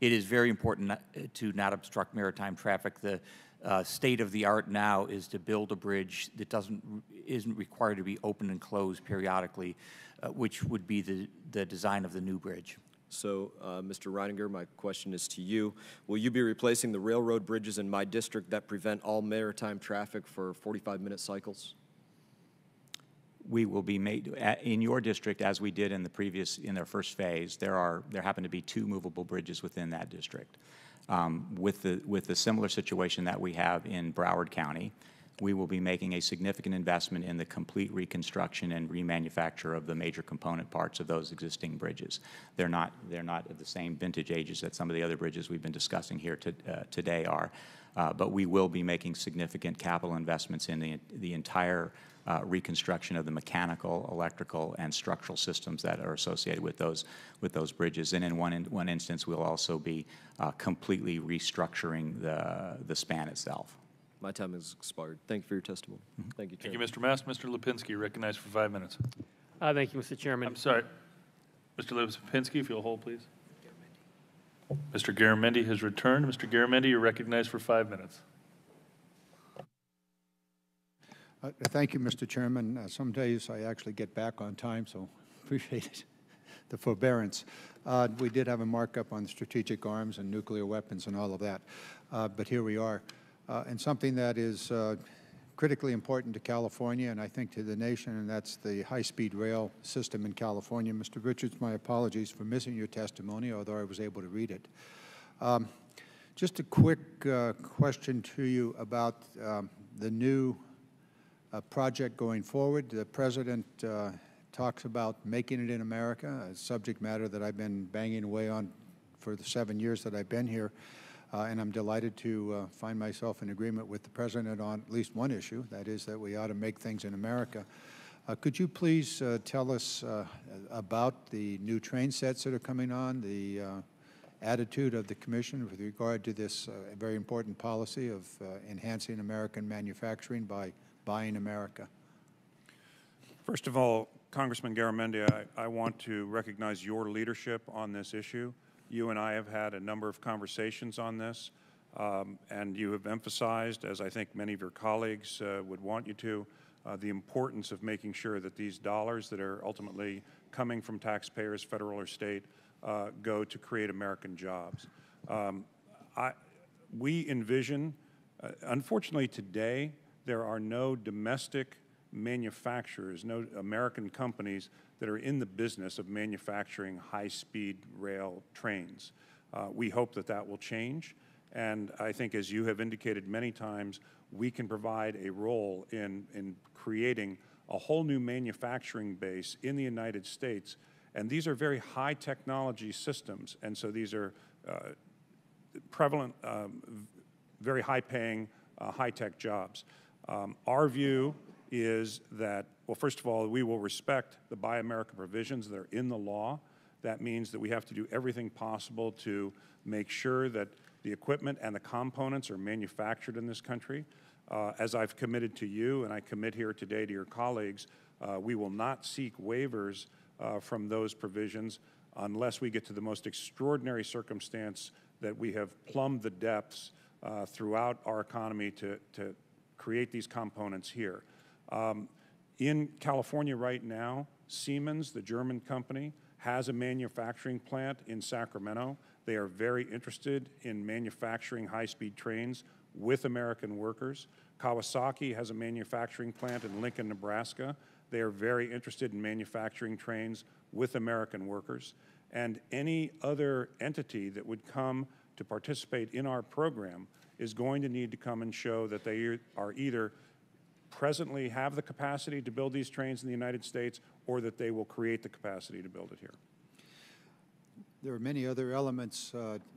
It is very important to not obstruct maritime traffic. The state of the art now is to build a bridge that isn't required to be open and closed periodically, which would be the design of the new bridge. So, Mr. Reininger, my question is to you. Will you be replacing the railroad bridges in my district that prevent all maritime traffic for 45-minute cycles? We will be made in your district, as we did in their first phase. There happen to be two movable bridges within that district. With the similar situation that we have in Broward County, we will be making a significant investment in the complete reconstruction and remanufacture of the major component parts of those existing bridges. They're not of the same vintage ages that some of the other bridges we've been discussing here today are, but we will be making significant capital investments in the entire reconstruction of the mechanical, electrical, and structural systems that are associated with those bridges. And in one instance, we'll also be completely restructuring the span itself. My time has expired. Thank you for your testimony. Thank you, Chairman. Thank you, Mr. Mast. Mr. Lipinski, recognized for 5 minutes. Thank you, Mr. Chairman. I'm sorry. Mr. Lipinski, if you'll hold, please. Mr. Garamendi has returned. Mr. Garamendi, you're recognized for 5 minutes. Thank you, Mr. Chairman. Some days I actually get back on time, so appreciate it, the forbearance. We did have a markup on strategic arms and nuclear weapons and all of that, but here we are. And something that is critically important to California and I think to the nation, and that's the high-speed rail system in California. Mr. Richards, my apologies for missing your testimony, although I was able to read it. Just a quick question to you about the new project going forward. The President talks about making it in America, a subject matter that I've been banging away on for the 7 years that I've been here. And I'm delighted to find myself in agreement with the President on at least one issue, that is that we ought to make things in America. Could you please tell us about the new train sets that are coming on, the attitude of the Commission with regard to this very important policy of enhancing American manufacturing by buying America? First of all, Congressman Garamendi, I want to recognize your leadership on this issue. You and I have had a number of conversations on this, and you have emphasized, as I think many of your colleagues would want you to, the importance of making sure that these dollars that are ultimately coming from taxpayers, federal or state, go to create American jobs. We envision, unfortunately today, there are no domestic manufacturers, no American companies that are in the business of manufacturing high-speed rail trains. We hope that that will change, and I think, as you have indicated many times, we can provide a role in creating a whole new manufacturing base in the United States, and these are very high technology systems, and so these are prevalent, very high-paying, high-tech jobs. Our view is that, well, first of all, we will respect the Buy America provisions that are in the law. That means that we have to do everything possible to make sure that the equipment and the components are manufactured in this country. As I've committed to you, and I commit here today to your colleagues, we will not seek waivers from those provisions unless we get to the most extraordinary circumstance that we have plumbed the depths throughout our economy to create these components here. In California right now, Siemens, the German company, has a manufacturing plant in Sacramento. They are very interested in manufacturing high-speed trains with American workers. Kawasaki has a manufacturing plant in Lincoln, Nebraska. They are very interested in manufacturing trains with American workers. And any other entity that would come to participate in our program is going to need to come and show that they are either presently have the capacity to build these trains in the United States or that they will create the capacity to build it here. There are many other elements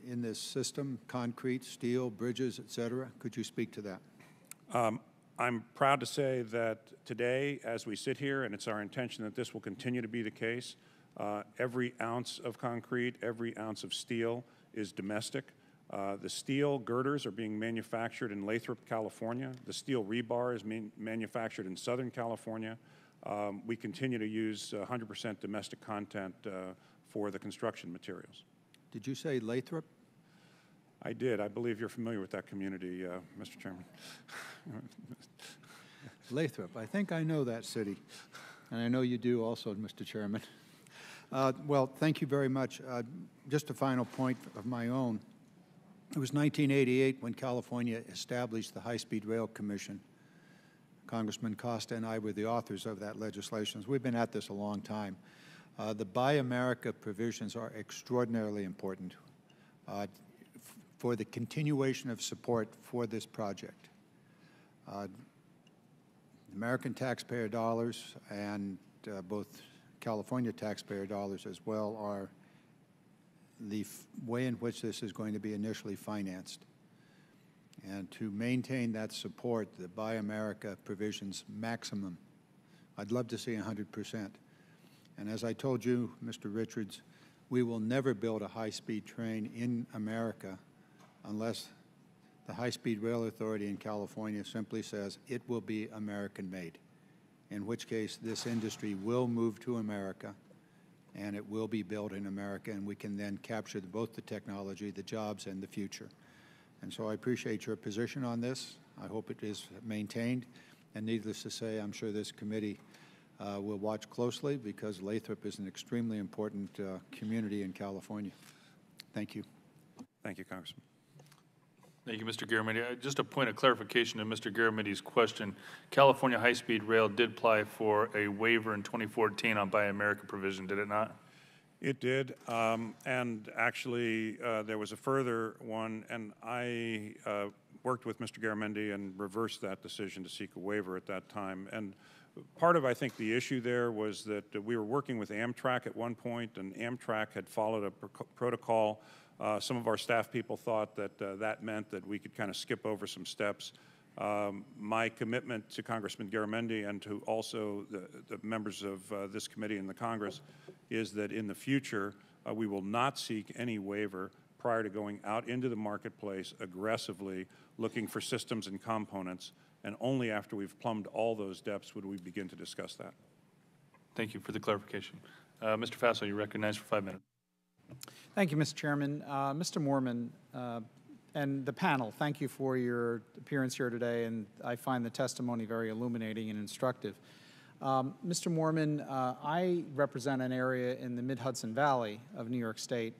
in this system, concrete, steel, bridges, et cetera. Could you speak to that? I'm proud to say that today, as we sit here, and it's our intention that this will continue to be the case, every ounce of concrete, every ounce of steel is domestic. The steel girders are being manufactured in Lathrop, California. The steel rebar is manufactured in Southern California. We continue to use 100% domestic content for the construction materials. Did you say Lathrop? I did. I believe you're familiar with that community, Mr. Chairman. Lathrop. I think I know that city. And I know you do also, Mr. Chairman. Well, thank you very much. Just a final point of my own. It was 1988 when California established the High-Speed Rail Commission. Congressman Costa and I were the authors of that legislation. We've been at this a long time. The Buy America provisions are extraordinarily important for the continuation of support for this project. American taxpayer dollars and both California taxpayer dollars as well are the way in which this is going to be initially financed. And to maintain that support, the Buy America provisions maximum, I'd love to see 100%. And as I told you, Mr. Richards, we will never build a high-speed train in America unless the High-Speed Rail Authority in California simply says it will be American-made, in which case this industry will move to America and it will be built in America, and we can then capture both the technology, the jobs, and the future. And so I appreciate your position on this. I hope it is maintained. And needless to say, I'm sure this committee will watch closely because Lathrop is an extremely important community in California. Thank you. Thank you, Congressman. Thank you, Mr. Garamendi. Just a point of clarification to Mr. Garamendi's question. California High-Speed Rail did apply for a waiver in 2014 on Buy America provision, did it not? It did, and actually there was a further one, and I worked with Mr. Garamendi and reversed that decision to seek a waiver at that time. And part of, I think, the issue there was that we were working with Amtrak at one point, and Amtrak had followed a protocol. Some of our staff people thought that that meant that we could kind of skip over some steps. My commitment to Congressman Garamendi and to also the members of this committee and the Congress is that in the future we will not seek any waiver prior to going out into the marketplace aggressively looking for systems and components, and only after we've plumbed all those depths would we begin to discuss that. Thank you for the clarification. Mr. Faso, you're recognized for 5 minutes. Thank you, Mr. Chairman. Mr. Moorman and the panel, thank you for your appearance here today, and I find the testimony very illuminating and instructive. Mr. Moorman, I represent an area in the Mid-Hudson Valley of New York State,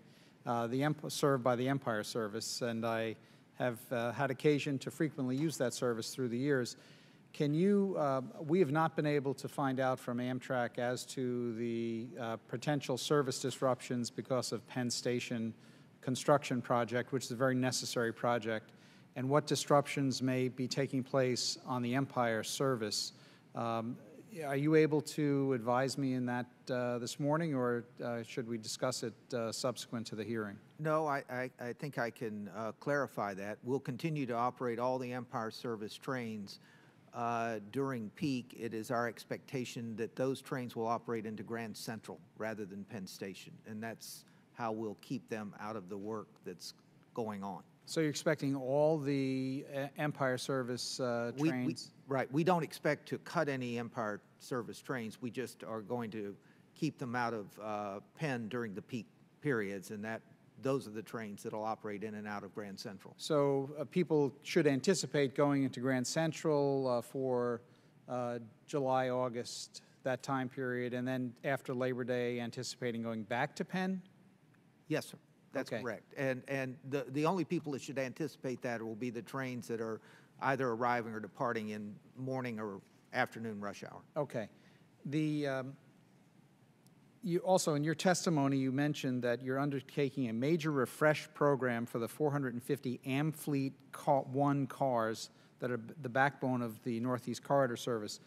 served by the Empire Service, and I have had occasion to frequently use that service through the years. Can you, we have not been able to find out from Amtrak as to the potential service disruptions because of Penn Station construction project, which is a very necessary project, and what disruptions may be taking place on the Empire service. Are you able to advise me in that this morning, or should we discuss it subsequent to the hearing? No, I think I can clarify that. We'll continue to operate all the Empire Service trains during peak. It is our expectation that those trains will operate into Grand Central rather than Penn Station, and that's how we'll keep them out of the work that's going on. So you're expecting all the Empire Service trains? Right. We don't expect to cut any Empire Service trains. We just are going to keep them out of Penn during the peak periods, and those are the trains that will operate in and out of Grand Central. So people should anticipate going into Grand Central for July, August, that time period, and then after Labor Day, anticipating going back to Penn? Yes, sir. That's correct. And the only people that should anticipate that will be the trains that are either arriving or departing in morning or afternoon rush hour. Okay. You also, in your testimony, you mentioned that you're undertaking a major refresh program for the 450 Amfleet 1 cars that are the backbone of the Northeast Corridor service.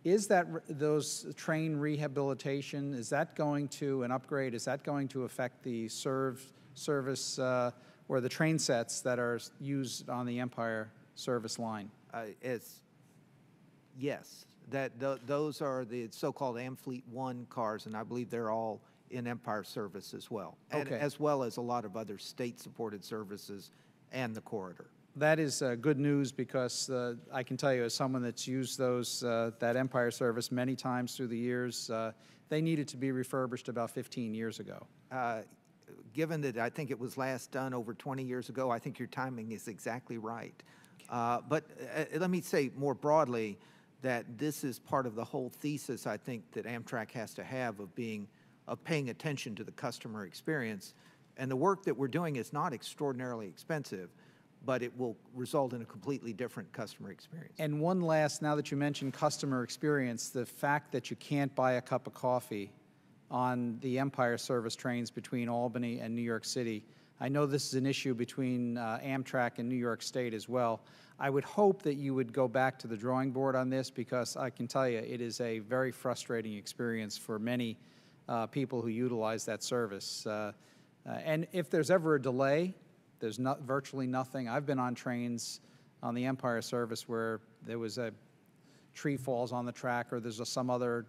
Is that those train rehabilitation, is that going to, an upgrade, is that going to affect the service or the train sets that are used on the Empire service line? Yes. Those are the so-called Amfleet 1 cars, and I believe they're all in Empire service as well, and as well as a lot of other state-supported services and the corridor. That is good news, because I can tell you, as someone that's used that Empire service many times through the years, they needed to be refurbished about 15 years ago. Given that I think it was last done over 20 years ago, I think your timing is exactly right. But let me say more broadly that this is part of the whole thesis, I think, that Amtrak has to have of paying attention to the customer experience. And the work that we're doing is not extraordinarily expensive, but it will result in a completely different customer experience. And one last, now that you mentioned customer experience, the fact that you can't buy a cup of coffee on the Empire service trains between Albany and New York City. I know this is an issue between Amtrak and New York State as well. I would hope that you would go back to the drawing board on this, because I can tell you it is a very frustrating experience for many people who utilize that service. And if there's ever a delay, there's virtually nothing. I've been on trains on the Empire service where there was a tree falls on the track, or there's some other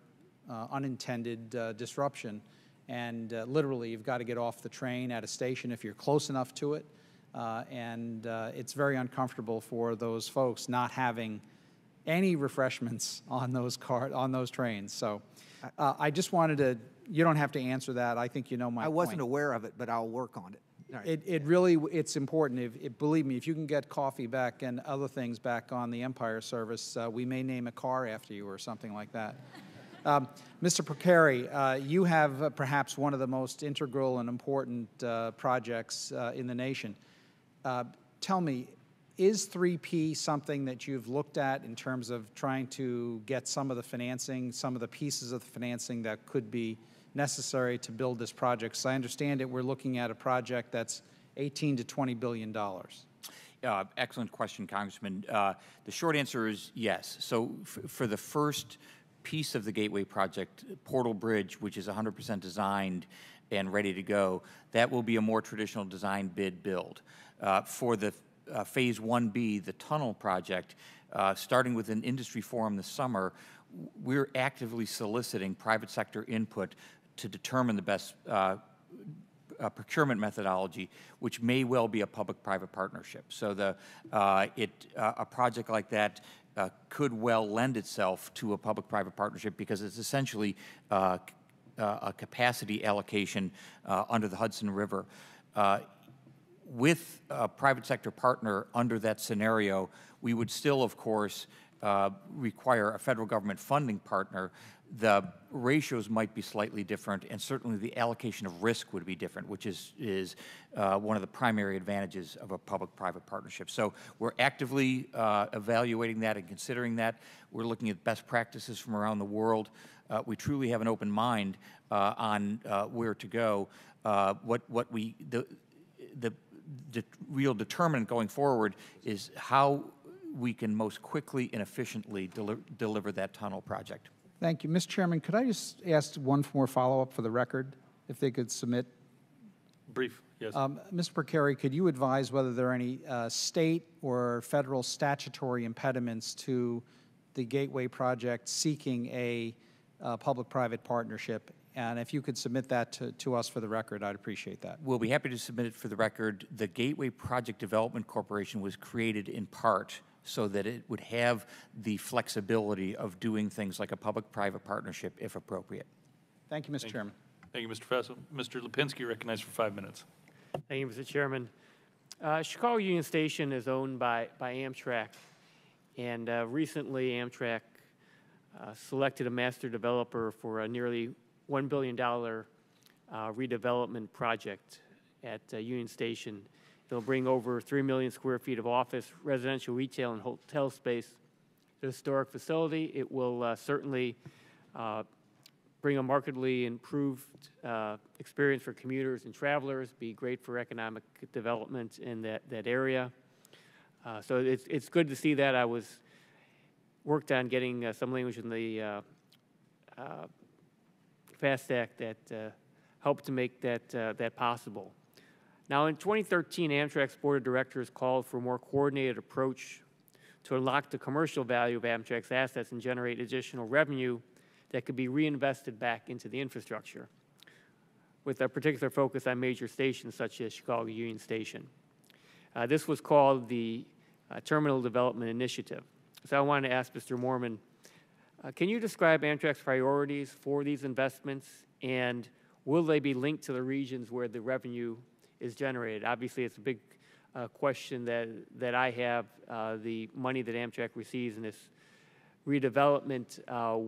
unintended disruption, and literally you've got to get off the train at a station if you're close enough to it, and it's very uncomfortable for those folks not having any refreshments on those trains. So I just wanted to, you don't have to answer that. I think you know my point. I wasn't aware of it, but I'll work on it. Right. It's important. Believe me, if you can get coffee back and other things back on the Empire service, we may name a car after you or something like that. Mr. Procari, you have perhaps one of the most integral and important projects in the nation. Tell me, Is 3P something that you've looked at in terms of trying to get some of the financing, some of the pieces of the financing that could be necessary to build this project? So I understand it, we're looking at a project that's $18 to $20 billion. Excellent question, Congressman. The short answer is yes. So for the first piece of the Gateway project, Portal Bridge, which is 100% designed and ready to go, that will be a more traditional design bid build. For the Phase 1B, the tunnel project, starting with an industry forum this summer, we're actively soliciting private sector input to determine the best procurement methodology, which may well be a public-private partnership. So a project like that could well lend itself to a public-private partnership because it's essentially a capacity allocation under the Hudson River. With a private sector partner under that scenario, we would still, of course, require a federal government funding partner. The ratios might be slightly different, and certainly the allocation of risk would be different, which is one of the primary advantages of a public-private partnership. So we're actively evaluating that and considering that. We're looking at best practices from around the world. We truly have an open mind on where to go. The real determinant going forward is how we can most quickly and efficiently deliver that tunnel project. Thank you. Mr. Chairman, could I just ask one more follow-up for the record, if they could submit? Brief, yes. Mr. Percari, could you advise whether there are any state or federal statutory impediments to the Gateway project seeking a public-private partnership? And if you could submit that to us for the record, I'd appreciate that. We'll be happy to submit it for the record. The Gateway Project Development Corporation was created in part so that it would have the flexibility of doing things like a public-private partnership if appropriate. Thank you, Mr. Chairman. Thank you, Mr. Fassel. Mr. Lipinski, recognized for 5 minutes. Thank you, Mr. Chairman. Chicago Union Station is owned by Amtrak, and recently Amtrak selected a master developer for a nearly $1 billion redevelopment project at Union Station. It'll bring over 3 million square feet of office, residential, retail, and hotel space to the historic facility. It will certainly bring a markedly improved experience for commuters and travelers, be great for economic development in that area. So it's good to see that. I worked on getting some language in the FAST Act that helped to make that possible. Now, in 2013, Amtrak's board of directors called for a more coordinated approach to unlock the commercial value of Amtrak's assets and generate additional revenue that could be reinvested back into the infrastructure, with a particular focus on major stations such as Chicago Union Station. This was called the Terminal Development Initiative. So I wanted to ask Mr. Moorman, can you describe Amtrak's priorities for these investments, and will they be linked to the regions where the revenue is generated? Obviously, it's a big question that I have. The money that Amtrak receives in this redevelopment,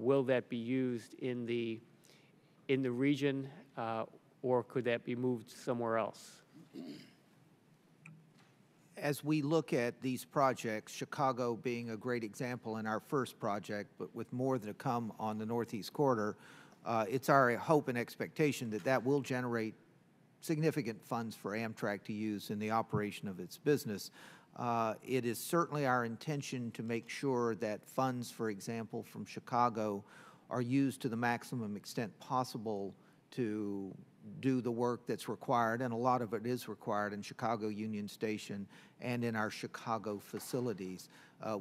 will that be used in the region, or could that be moved somewhere else? As we look at these projects, Chicago being a great example in our first project, but with more to come on the Northeast Corridor, it's our hope and expectation that that will generate significant funds for Amtrak to use in the operation of its business. It is certainly our intention to make sure that funds, for example, from Chicago are used to the maximum extent possible to do the work that's required, and a lot of it is required in Chicago Union Station and in our Chicago facilities.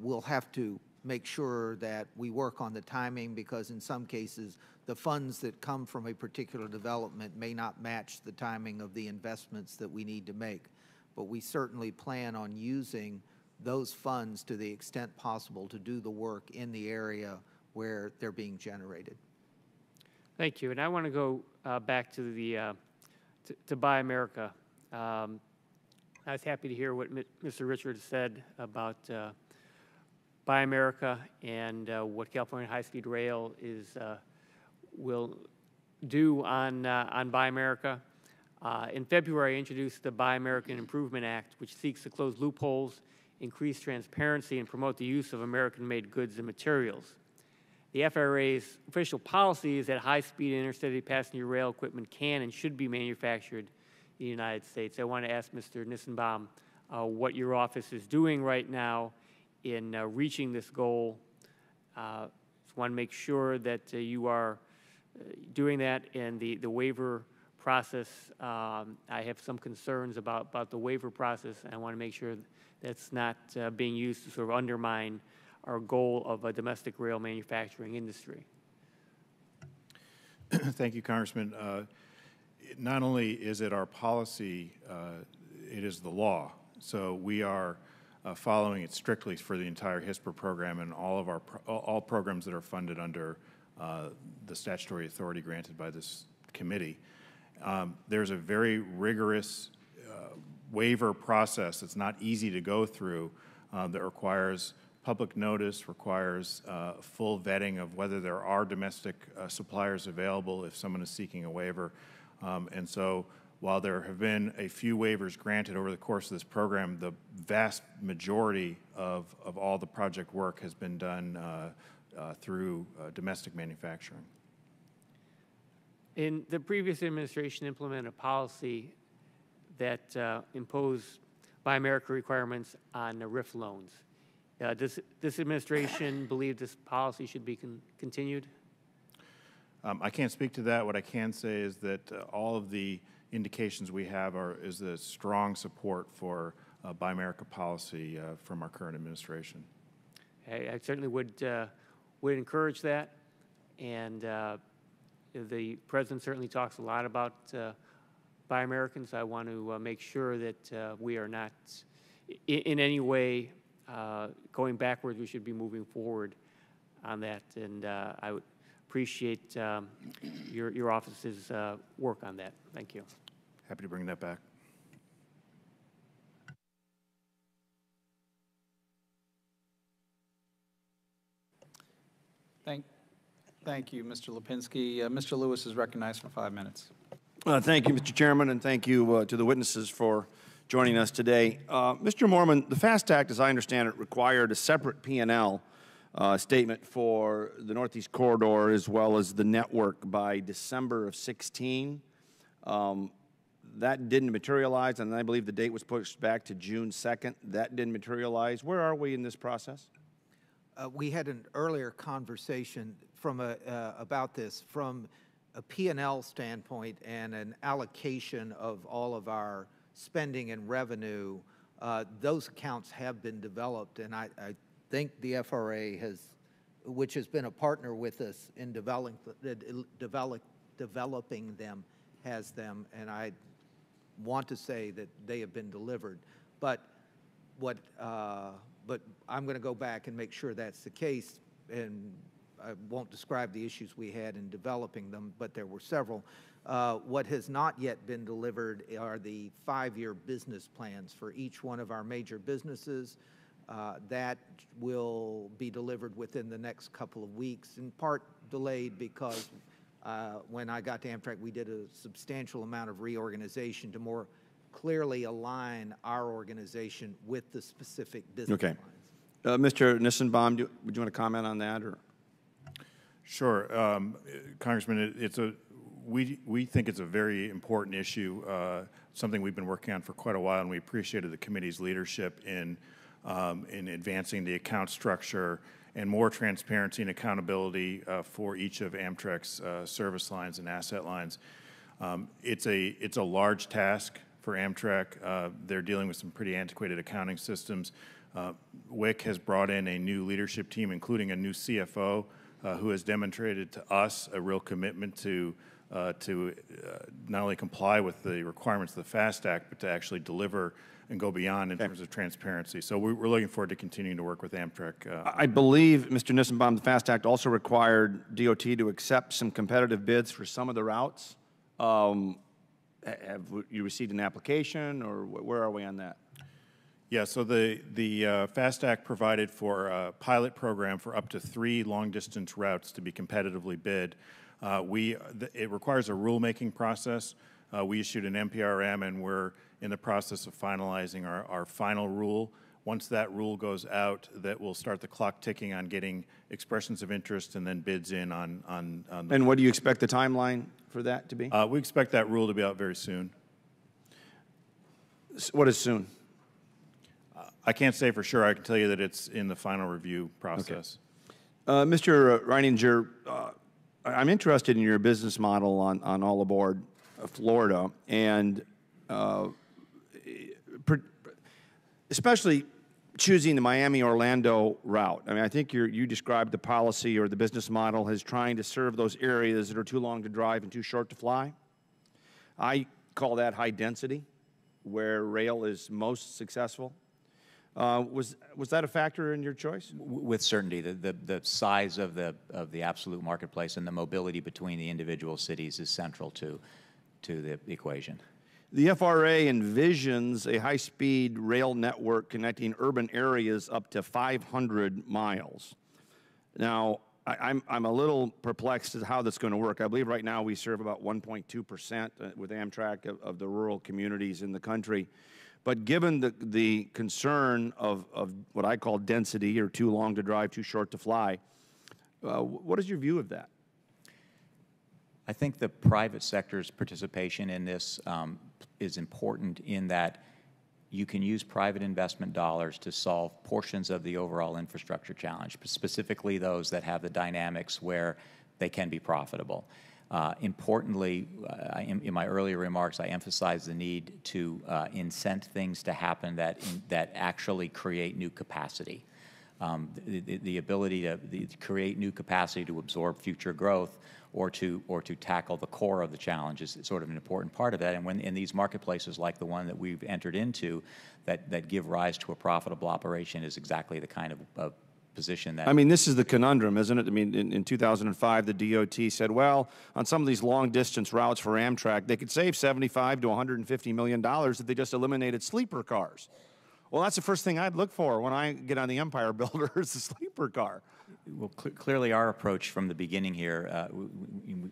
We'll have to make sure that we work on the timing, because in some cases the funds that come from a particular development may not match the timing of the investments that we need to make. But we certainly plan on using those funds to the extent possible to do the work in the area where they're being generated. Thank you. And I want to go back to the to Buy America. I was happy to hear what Mr. Richards said about Buy America and what California High-Speed Rail will do on Buy America. In February, I introduced the Buy American Improvement Act, which seeks to close loopholes increase transparency, and promote the use of American-made goods and materials. The FRA's official policy is that high-speed intercity passenger rail equipment can and should be manufactured in the United States. I want to ask Mr. Nissenbaum what your office is doing right now in reaching this goal. Just want to make sure that you are doing that in the waiver process. I have some concerns about the waiver process, and I want to make sure that's not being used to sort of undermine our goal of a domestic rail manufacturing industry. Thank you, Congressman. Not only is it our policy, it is the law. So we are following it strictly for the entire HISPR program and all of our all programs that are funded under the statutory authority granted by this committee. There's a very rigorous waiver process. It's not easy to go through that requires public notice, requires full vetting of whether there are domestic suppliers available if someone is seeking a waiver. And so while there have been a few waivers granted over the course of this program, the vast majority of all the project work has been done through domestic manufacturing. In the previous administration implemented a policy that imposed Buy America requirements on the RIF loans. Does this administration believe this policy should be continued? I can't speak to that. What I can say is that all of the indications we have is a strong support for Buy America policy from our current administration. I certainly would encourage that, and the President certainly talks a lot about Buy Americans. I want to make sure that we are not in any way going backwards. We should be moving forward on that, and I would appreciate your office's work on that. Thank you. Happy to bring that back. Thank you, Mr. Lipinski. Mr. Lewis is recognized for 5 minutes. Thank you, Mr. Chairman, and thank you to the witnesses for joining us today. Mr. Moorman, the FAST Act, as I understand it, required a separate P&L statement for the Northeast Corridor as well as the network by December of 16. That didn't materialize, and I believe the date was pushed back to June 2nd. That didn't materialize. Where are we in this process? We had an earlier conversation about this from a P&L standpoint and an allocation of all of our spending and revenue. Those accounts have been developed, and I think the FRA which has been a partner with us in developing them, has them, and I want to say that they have been delivered. But I'm going to go back and make sure that's the case, and I won't describe the issues we had in developing them, but there were several. What has not yet been delivered are the 5-year business plans for each one of our major businesses. That will be delivered within the next couple of weeks, in part delayed because when I got to Amtrak, we did a substantial amount of reorganization to more clearly align our organization with the specific business lines. Mr. Nissenbaum, would you want to comment on that? Or? Sure. Congressman, we think it's a very important issue, something we've been working on for quite a while, and we appreciated the committee's leadership in advancing the account structure and more transparency and accountability for each of Amtrak's service lines and asset lines. It's a large task for Amtrak. They're dealing with some pretty antiquated accounting systems. WIC has brought in a new leadership team, including a new CFO, who has demonstrated to us a real commitment to not only comply with the requirements of the FAST Act, but to actually deliver and go beyond in terms of transparency. So we're looking forward to continuing to work with Amtrak. I believe, Mr. Nissenbaum, the FAST Act also required DOT to accept some competitive bids for some of the routes. Have you received an application, or where are we on that? Yeah, so the FAST Act provided for a pilot program for up to 3 long-distance routes to be competitively bid. It requires a rulemaking process. We issued an NPRM, and we're in the process of finalizing our final rule. Once that rule goes out, that will start the clock ticking on getting expressions of interest and then bids in on And what do you expect the timeline for that to be? we expect that rule to be out very soon. What is soon? I can't say for sure. I can tell you that it's in the final review process. Mr. Reininger, I'm interested in your business model on All Aboard Florida, and especially choosing the Miami-Orlando route. I mean, I think you described the policy or the business model as trying to serve those areas that are too long to drive and too short to fly. I call that high density, where rail is most successful. Was that a factor in your choice? With certainty, the size of the absolute marketplace and the mobility between the individual cities is central to the equation. The FRA envisions a high-speed rail network connecting urban areas up to 500 miles. Now, I'm a little perplexed as to how that's going to work. I believe right now we serve about 1.2% with Amtrak of the rural communities in the country. But given the concern of what I call density, or too long to drive, too short to fly, what is your view of that? I think the private sector's participation in this is important in that you can use private investment dollars to solve portions of the overall infrastructure challenge, specifically those that have the dynamics where they can be profitable. Importantly, in my earlier remarks, I emphasized the need to incent things to happen that actually create new capacity. The ability to create new capacity to absorb future growth or to tackle the core of the challenge is sort of an important part of that. And when in these marketplaces like the one that we've entered into that give rise to a profitable operation is exactly the kind of position that... I mean, this is the conundrum, isn't it? I mean, in 2005, the DOT said, well, on some of these long-distance routes for Amtrak, they could save $75 to $150 million if they just eliminated sleeper cars. Well, that's the first thing I'd look for when I get on the Empire Builder is the sleeper car. Well, clearly our approach from the beginning here,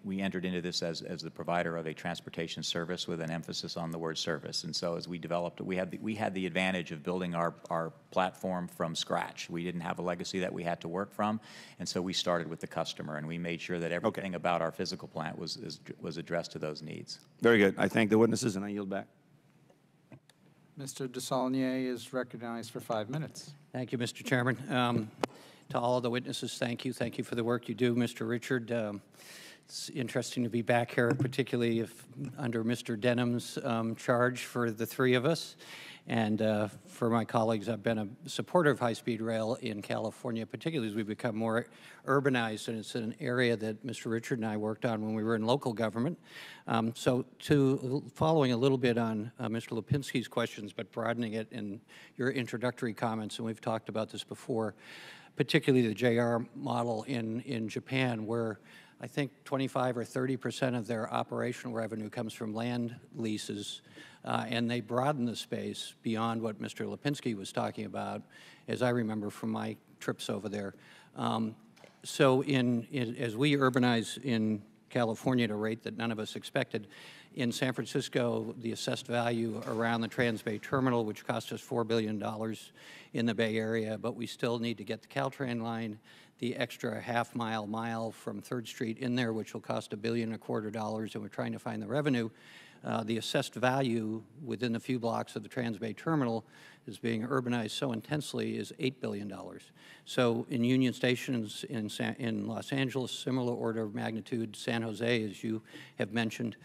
we entered into this as the provider of a transportation service with an emphasis on the word service. And so as we developed, we had the advantage of building our platform from scratch. We didn't have a legacy that we had to work from, and so we started with the customer, and we made sure that everything about our physical plant was addressed to those needs. Very good. I thank the witnesses, and I yield back. Mr. Desaulnier is recognized for 5 minutes. Thank you, Mr. Chairman. To all of the witnesses, thank you. Thank you for the work you do, Mr. Richard. It's interesting to be back here, particularly if under Mr. Denham's charge for the three of us. And for my colleagues, I've been a supporter of high-speed rail in California, particularly as we become more urbanized, and it's an area that Mr. Richard and I worked on when we were in local government. So following a little bit on Mr. Lipinski's questions, but broadening it in your introductory comments, and we've talked about this before, particularly the JR model in Japan, where I think 25 or 30% of their operational revenue comes from land leases, and they broaden the space beyond what Mr. Lipinski was talking about, as I remember from my trips over there. So as we urbanize in California at a rate that none of us expected, in San Francisco, the assessed value around the Transbay Terminal, which cost us $4 billion in the Bay Area, but we still need to get the Caltrain line, the extra half-mile from 3rd Street in there, which will cost $1.25 billion, and we're trying to find the revenue. The assessed value within a few blocks of the Transbay Terminal is being urbanized so intensely is $8 billion. So in Union Stations in Los Angeles, similar order of magnitude, San Jose, as you have mentioned.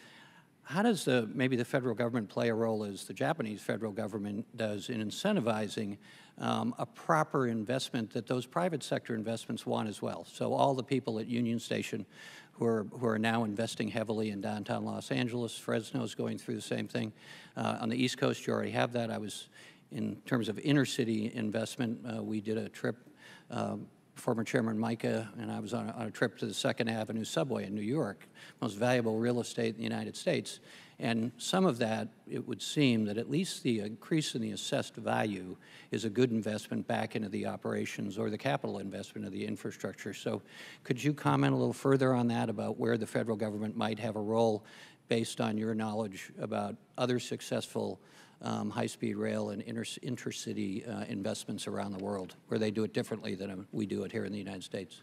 How does maybe the federal government play a role as the Japanese federal government does in incentivizing a proper investment that those private sector investments want as well? So all the people at Union Station who are now investing heavily in downtown Los Angeles, Fresno's going through the same thing. On the East Coast, you already have that. In terms of intercity investment, we did a trip, former Chairman Micah and I was on a trip to the 2nd Avenue subway in New York, most valuable real estate in the United States. And some of that, it would seem that at least the increase in the assessed value is a good investment back into the operations or the capital investment of the infrastructure. So could you comment a little further on that about where the federal government might have a role based on your knowledge about other successful high-speed rail and intercity investments around the world, where they do it differently than we do it here in the United States.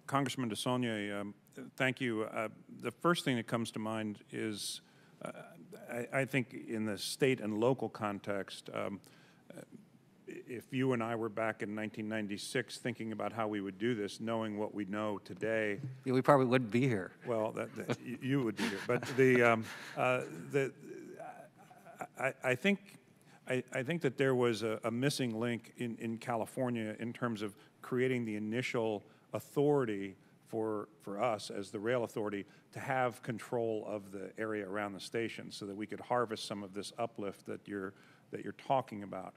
Congressman DeSaulnier, thank you. The first thing that comes to mind is, I think in the state and local context, if you and I were back in 1996 thinking about how we would do this, knowing what we know today, yeah, we probably wouldn't be here. Well, you would be here, but I think that there was a missing link in California in terms of creating the initial authority for us as the rail authority to have control of the area around the station, so that we could harvest some of this uplift that you're talking about.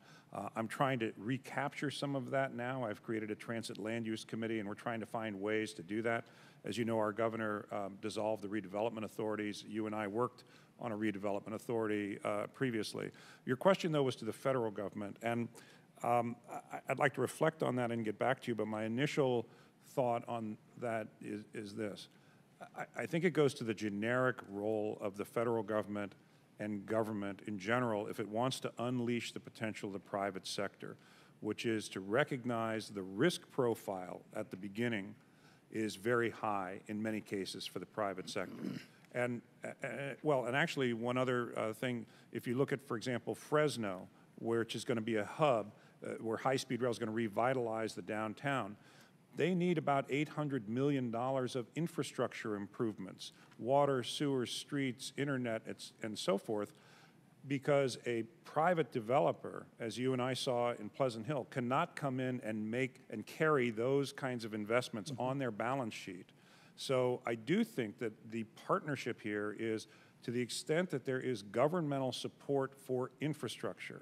I'm trying to recapture some of that now. I've created a transit land use committee, and we're trying to find ways to do that. As you know, our governor dissolved the redevelopment authorities. You and I worked on a redevelopment authority previously. Your question, though, was to the federal government, and I'd like to reflect on that and get back to you, but my initial thought on that is this. I think it goes to the generic role of the federal government and government in general if it wants to unleash the potential of the private sector, which is to recognize the risk profile at the beginning is very high in many cases for the private sector. And, well, and actually one other thing, if you look at, for example, Fresno, which is going to be a hub where high-speed rail is going to revitalize the downtown, they need about $800 million of infrastructure improvements, water, sewers, streets, internet, and so forth, because a private developer, as you and I saw in Pleasant Hill, cannot come in and make and carry those kinds of investments on their balance sheet. So I do think that the partnership here is, to the extent that there is governmental support for infrastructure,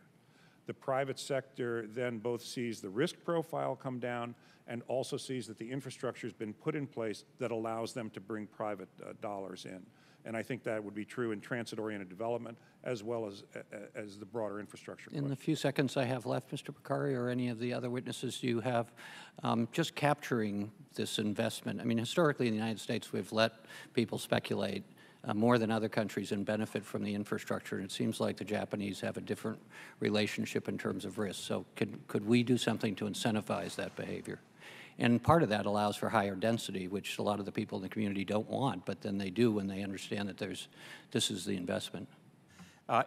the private sector then both sees the risk profile come down and also sees that the infrastructure has been put in place that allows them to bring private dollars in. And I think that would be true in transit-oriented development as well as the broader infrastructure In the few seconds I have left, Mr. Picari, or any of the other witnesses you have, just capturing this investment. I mean, historically in the United States, we've let people speculate more than other countries and benefit from the infrastructure. And it seems like the Japanese have a different relationship in terms of risk. So could we do something to incentivize that behavior? And part of that allows for higher density, which a lot of the people in the community don't want, but then they do when they understand that this is the investment.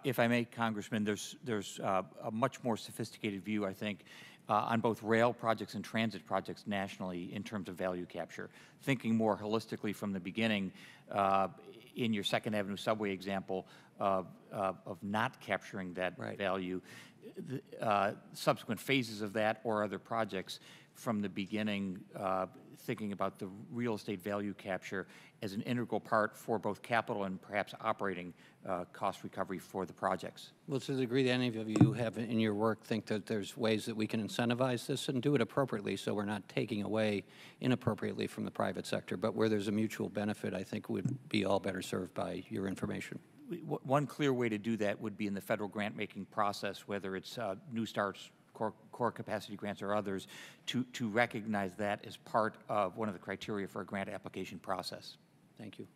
If I may, Congressman, there's a much more sophisticated view, I think, on both rail projects and transit projects nationally in terms of value capture. Thinking more holistically from the beginning, in your Second Avenue subway example of not capturing that value, subsequent phases of that or other projects from the beginning, thinking about the real estate value capture as an integral part for both capital and perhaps operating cost recovery for the projects. Well, to the degree that any of you have in your work think that there's ways that we can incentivize this and do it appropriately so we're not taking away inappropriately from the private sector, but where there's a mutual benefit, I think would be all better served by your information. One clear way to do that would be in the federal grant-making process, whether it's New Start's core capacity grants or others, to recognize that as part of one of the criteria for a grant application process. Thank you.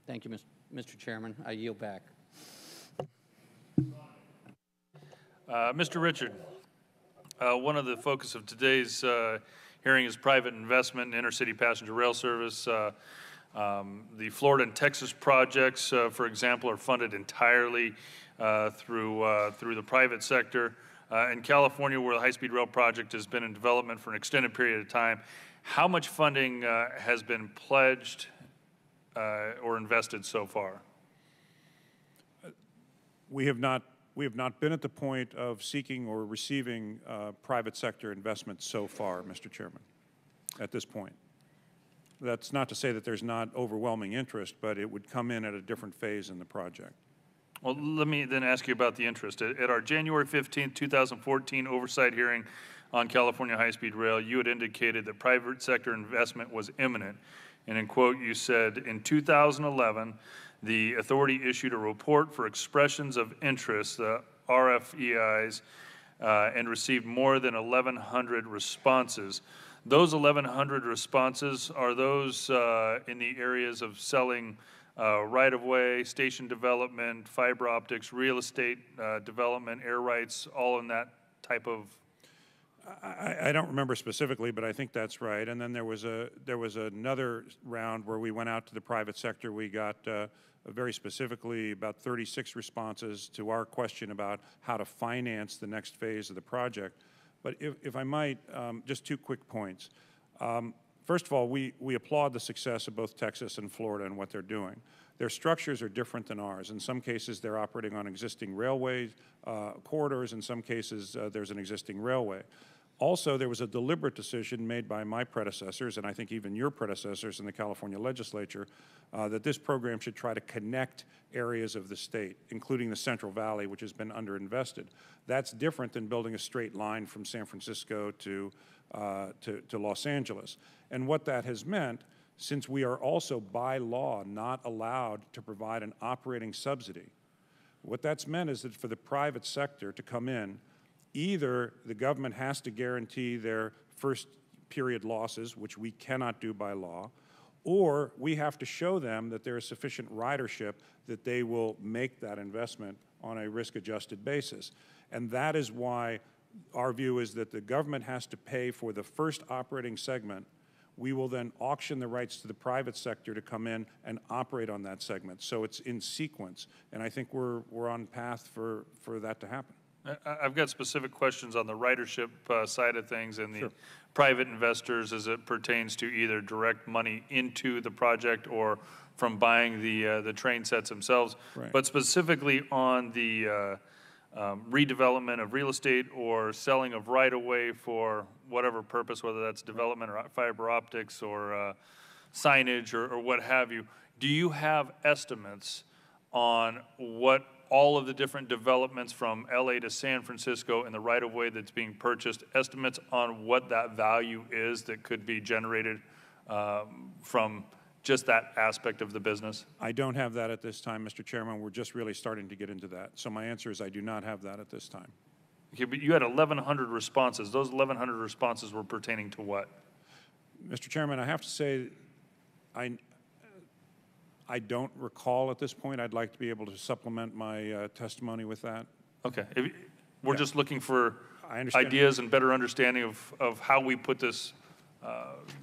Thank you, Mr. Chairman. I yield back. Mr. Richard, one of the focus of today's hearing is private investment in intercity passenger rail service. The Florida and Texas projects, for example, are funded entirely through the private sector. In California, where the high-speed rail project has been in development for an extended period of time, how much funding has been pledged or invested so far? We have not been at the point of seeking or receiving private sector investment so far, Mr. Chairman, at this point. That's not to say that there's not overwhelming interest, but it would come in at a different phase in the project. Well, let me then ask you about the interest. At our January 15, 2014 oversight hearing on California high-speed rail, you had indicated that private sector investment was imminent. And in quote, you said, in 2011, the authority issued a report for expressions of interest, the RFEIs, and received more than 1,100 responses. Those 1,100 responses, are those in the areas of selling right-of-way, station development, fiber optics, real estate development, air rights, all in that type of? I don't remember specifically, but I think that's right. And then there was another round where we went out to the private sector. We got very specifically about 36 responses to our question about how to finance the next phase of the project. But if I might, just 2 quick points. First of all, we applaud the success of both Texas and Florida and what they're doing. Their structures are different than ours. In some cases, they're operating on existing railway corridors. In some cases, there's an existing railway. Also, there was a deliberate decision made by my predecessors, and I think even your predecessors in the California legislature, that this program should try to connect areas of the state, including the Central Valley, which has been underinvested. That's different than building a straight line from San Francisco to Los Angeles. And what that has meant, since we are also by law not allowed to provide an operating subsidy, what that's meant is that for the private sector to come in, either the government has to guarantee their first period losses, which we cannot do by law, or we have to show them that there is sufficient ridership that they will make that investment on a risk-adjusted basis. And that is why our view is that the government has to pay for the first operating segment. We will then auction the rights to the private sector to come in and operate on that segment. So it's in sequence, and I think we're on path for that to happen. I've got specific questions on the ridership side of things and the private investors as it pertains to either direct money into the project or from buying the train sets themselves. Right. But specifically on the redevelopment of real estate or selling of right-of-way for whatever purpose, whether that's development or fiber optics or signage or what have you, do you have estimates on what all of the different developments from LA to San Francisco and the right-of-way that's being purchased, estimates on what that value is that could be generated from just that aspect of the business? I don't have that at this time, Mr. Chairman. We're just really starting to get into that. So my answer is I do not have that at this time. Okay, but you had 1,100 responses. Those 1,100 responses were pertaining to what? Mr. Chairman, I have to say I don't recall at this point. I'd like to be able to supplement my testimony with that. Okay. We're just looking for I understand. ideas and better understanding of how we put this,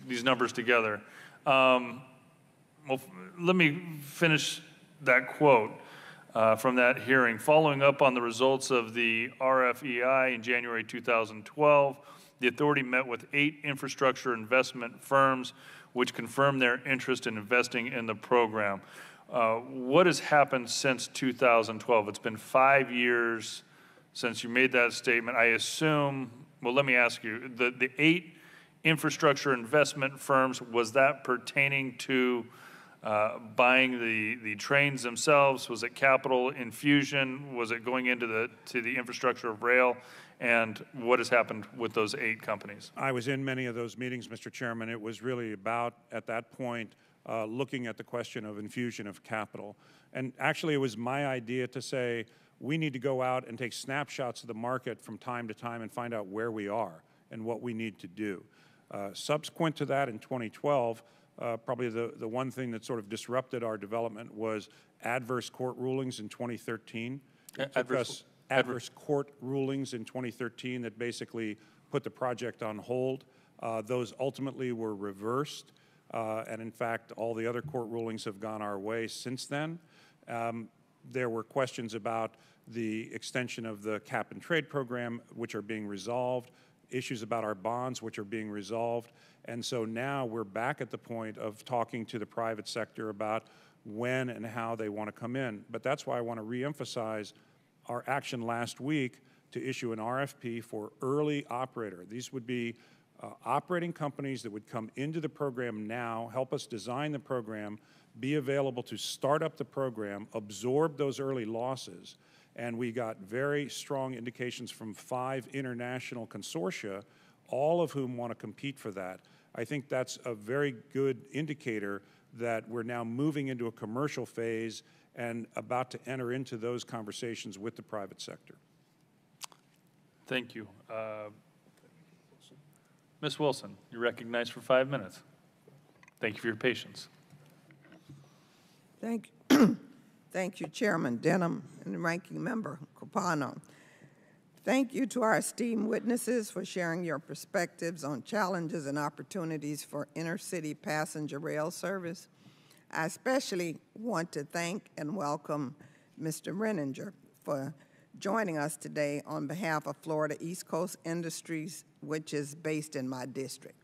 these numbers together. Well, let me finish that quote from that hearing. Following up on the results of the RFEI in January 2012, the authority met with 8 infrastructure investment firms which confirmed their interest in investing in the program. What has happened since 2012? It's been 5 years since you made that statement. I assume, well, let me ask you, the 8 infrastructure investment firms, was that pertaining to buying the trains themselves? Was it capital infusion? Was it going into the infrastructure of rail? And what has happened with those 8 companies? I was in many of those meetings, Mr. Chairman. It was really about, at that point, looking at the question of infusion of capital. And actually, it was my idea to say, we need to go out and take snapshots of the market from time to time and find out where we are and what we need to do. Subsequent to that, in 2012, probably the one thing that sort of disrupted our development was adverse court rulings in 2013. Adverse court rulings in 2013 that basically put the project on hold. Those ultimately were reversed, and in fact, all the other court rulings have gone our way since then. There were questions about the extension of the cap and trade program, which are being resolved, issues about our bonds, which are being resolved, and so now we're back at the point of talking to the private sector about when and how they want to come in. But that's why I want to reemphasize our action last week to issue an RFP for early operator. These would be operating companies that would come into the program now, help us design the program, be available to start up the program, absorb those early losses, and we got very strong indications from 5 international consortia, all of whom want to compete for that. I think that's a very good indicator that we're now moving into a commercial phase and about to enter into those conversations with the private sector. Thank you. Ms. Wilson, you're recognized for 5 minutes. Thank you for your patience. Thank Thank you, Chairman Denham and Ranking Member Capano. Thank you to our esteemed witnesses for sharing your perspectives on challenges and opportunities for intercity passenger rail service. I especially want to thank and welcome Mr. Renninger for joining us today on behalf of Florida East Coast Industries, which is based in my district.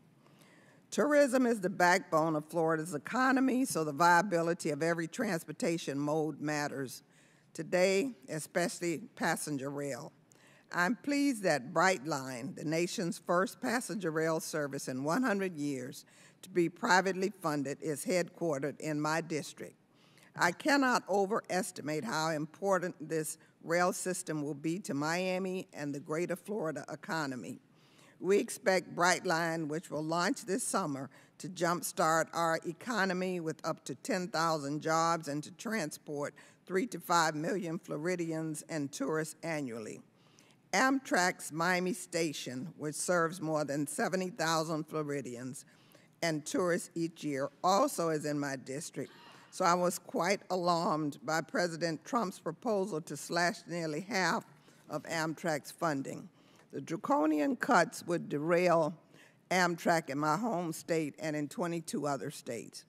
Tourism is the backbone of Florida's economy, so the viability of every transportation mode matters. Today, especially passenger rail. I'm pleased that Brightline, the nation's first passenger rail service in 100 years to be privately funded, is headquartered in my district. I cannot overestimate how important this rail system will be to Miami and the greater Florida economy. We expect Brightline, which will launch this summer, to jumpstart our economy with up to 10,000 jobs and to transport 3 to 5 million Floridians and tourists annually. Amtrak's Miami station, which serves more than 70,000 Floridians and tourists each year, also is in my district. So I was quite alarmed by President Trump's proposal to slash nearly half of Amtrak's funding. The draconian cuts would derail Amtrak in my home state and in 22 other states.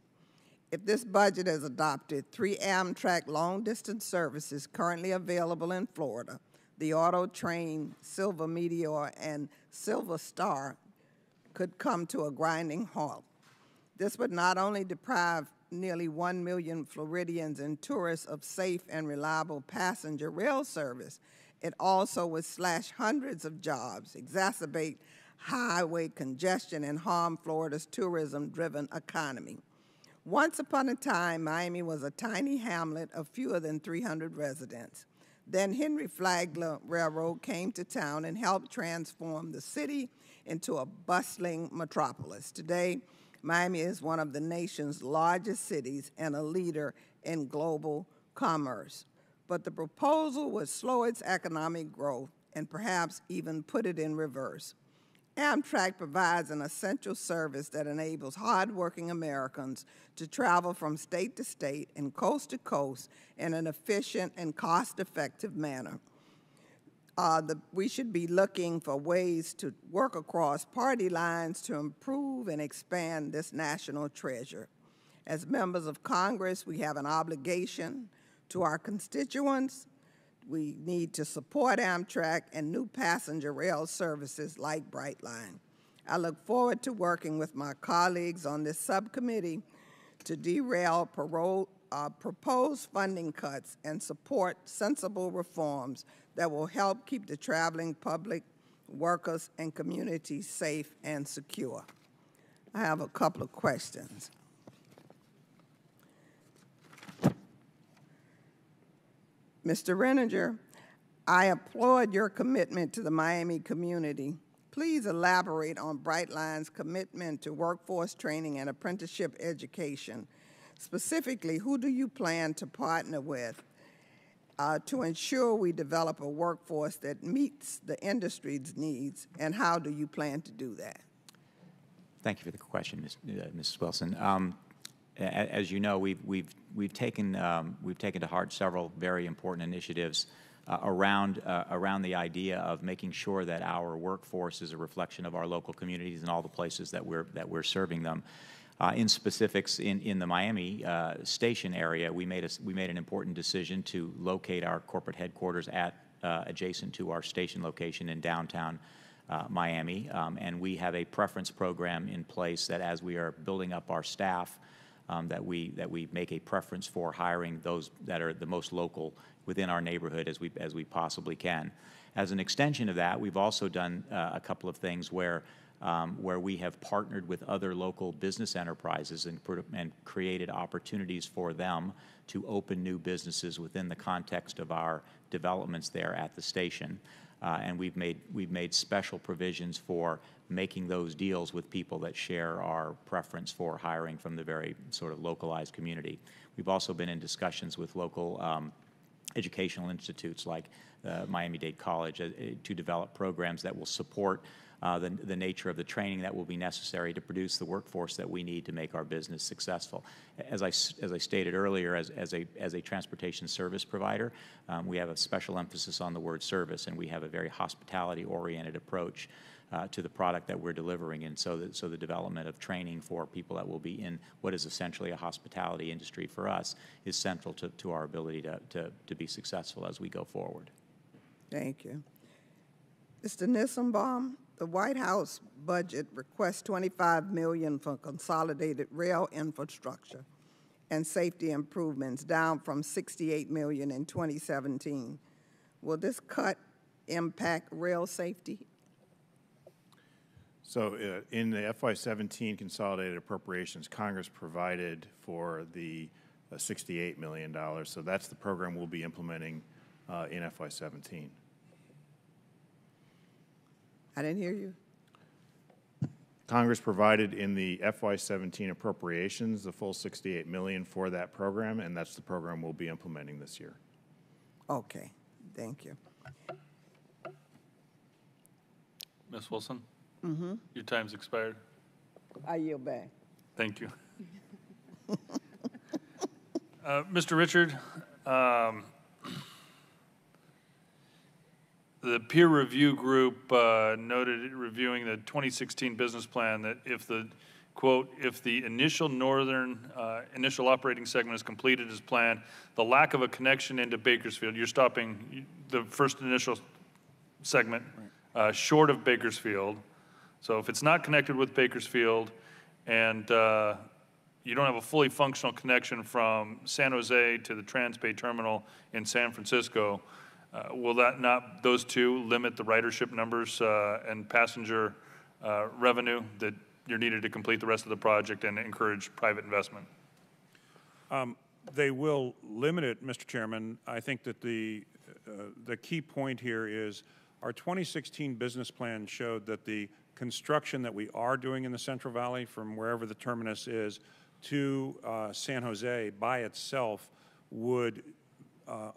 If this budget is adopted, 3 Amtrak long-distance services currently available in Florida, the Auto Train, Silver Meteor, and Silver Star, could come to a grinding halt. This would not only deprive nearly 1 million Floridians and tourists of safe and reliable passenger rail service, it also would slash hundreds of jobs, exacerbate highway congestion, and harm Florida's tourism-driven economy. Once upon a time, Miami was a tiny hamlet of fewer than 300 residents. Then Henry Flagler Railroad came to town and helped transform the city into a bustling metropolis. Today, Miami is one of the nation's largest cities and a leader in global commerce. But the proposal would slow its economic growth and perhaps even put it in reverse. Amtrak provides an essential service that enables hardworking Americans to travel from state to state and coast to coast in an efficient and cost-effective manner. We should be looking for ways to work across party lines to improve and expand this national treasure. As members of Congress, we have an obligation to our constituents. We need to support Amtrak and new passenger rail services like Brightline. I look forward to working with my colleagues on this subcommittee to derail proposed funding cuts and support sensible reforms that will help keep the traveling public, workers, and communities safe and secure. I have a couple of questions. Mr. Renninger, I applaud your commitment to the Miami community. Please elaborate on Brightline's commitment to workforce training and apprenticeship education. Specifically, who do you plan to partner with to ensure we develop a workforce that meets the industry's needs, and how do you plan to do that? Thank you for the question, Mrs. Wilson. As you know, we've taken to heart several very important initiatives around the idea of making sure that our workforce is a reflection of our local communities and all the places that we're serving them. In specifics, in the Miami station area, we made an important decision to locate our corporate headquarters adjacent to our station location in downtown Miami, and we have a preference program in place that as we are building up our staff, that we make a preference for hiring those that are the most local within our neighborhood as we possibly can. As an extension of that, we've also done a couple of things where we have partnered with other local business enterprises and created opportunities for them to open new businesses within the context of our developments there at the station. And we've made special provisions for making those deals with people that share our preference for hiring from the very sort of localized community. We've also been in discussions with local educational institutes like Miami-Dade College to develop programs that will support the nature of the training that will be necessary to produce the workforce that we need to make our business successful. As I stated earlier, as a transportation service provider, we have a special emphasis on the word service, and we have a very hospitality-oriented approach to the product that we're delivering. And so the development of training for people that will be in what is essentially a hospitality industry for us is central to our ability to be successful as we go forward. Thank you. Mr. Nissenbaum, the White House budget requests $25 million for consolidated rail infrastructure and safety improvements, down from $68 million in 2017. Will this cut impact rail safety? So in the FY17 consolidated appropriations, Congress provided for the $68 million. So that's the program we'll be implementing in FY17. I didn't hear you. Congress provided in the FY17 appropriations the full $68 million for that program, and that's the program we'll be implementing this year. Okay, thank you. Ms. Wilson? Mm-hmm. Your time's expired. I yield back. Thank you. Mr. Richard, the peer review group noted reviewing the 2016 business plan that if the, quote, if the initial initial operating segment is completed as planned, the lack of a connection into Bakersfield, you're stopping the first initial segment short of Bakersfield. So if it's not connected with Bakersfield and you don't have a fully functional connection from San Jose to the Transbay Terminal in San Francisco, will that not, those two, limit the ridership numbers and passenger revenue that you're needed to complete the rest of the project and encourage private investment? They will limit it, Mr. Chairman. I think that the key point here is our 2016 business plan showed that the construction that we are doing in the Central Valley from wherever the terminus is to San Jose by itself would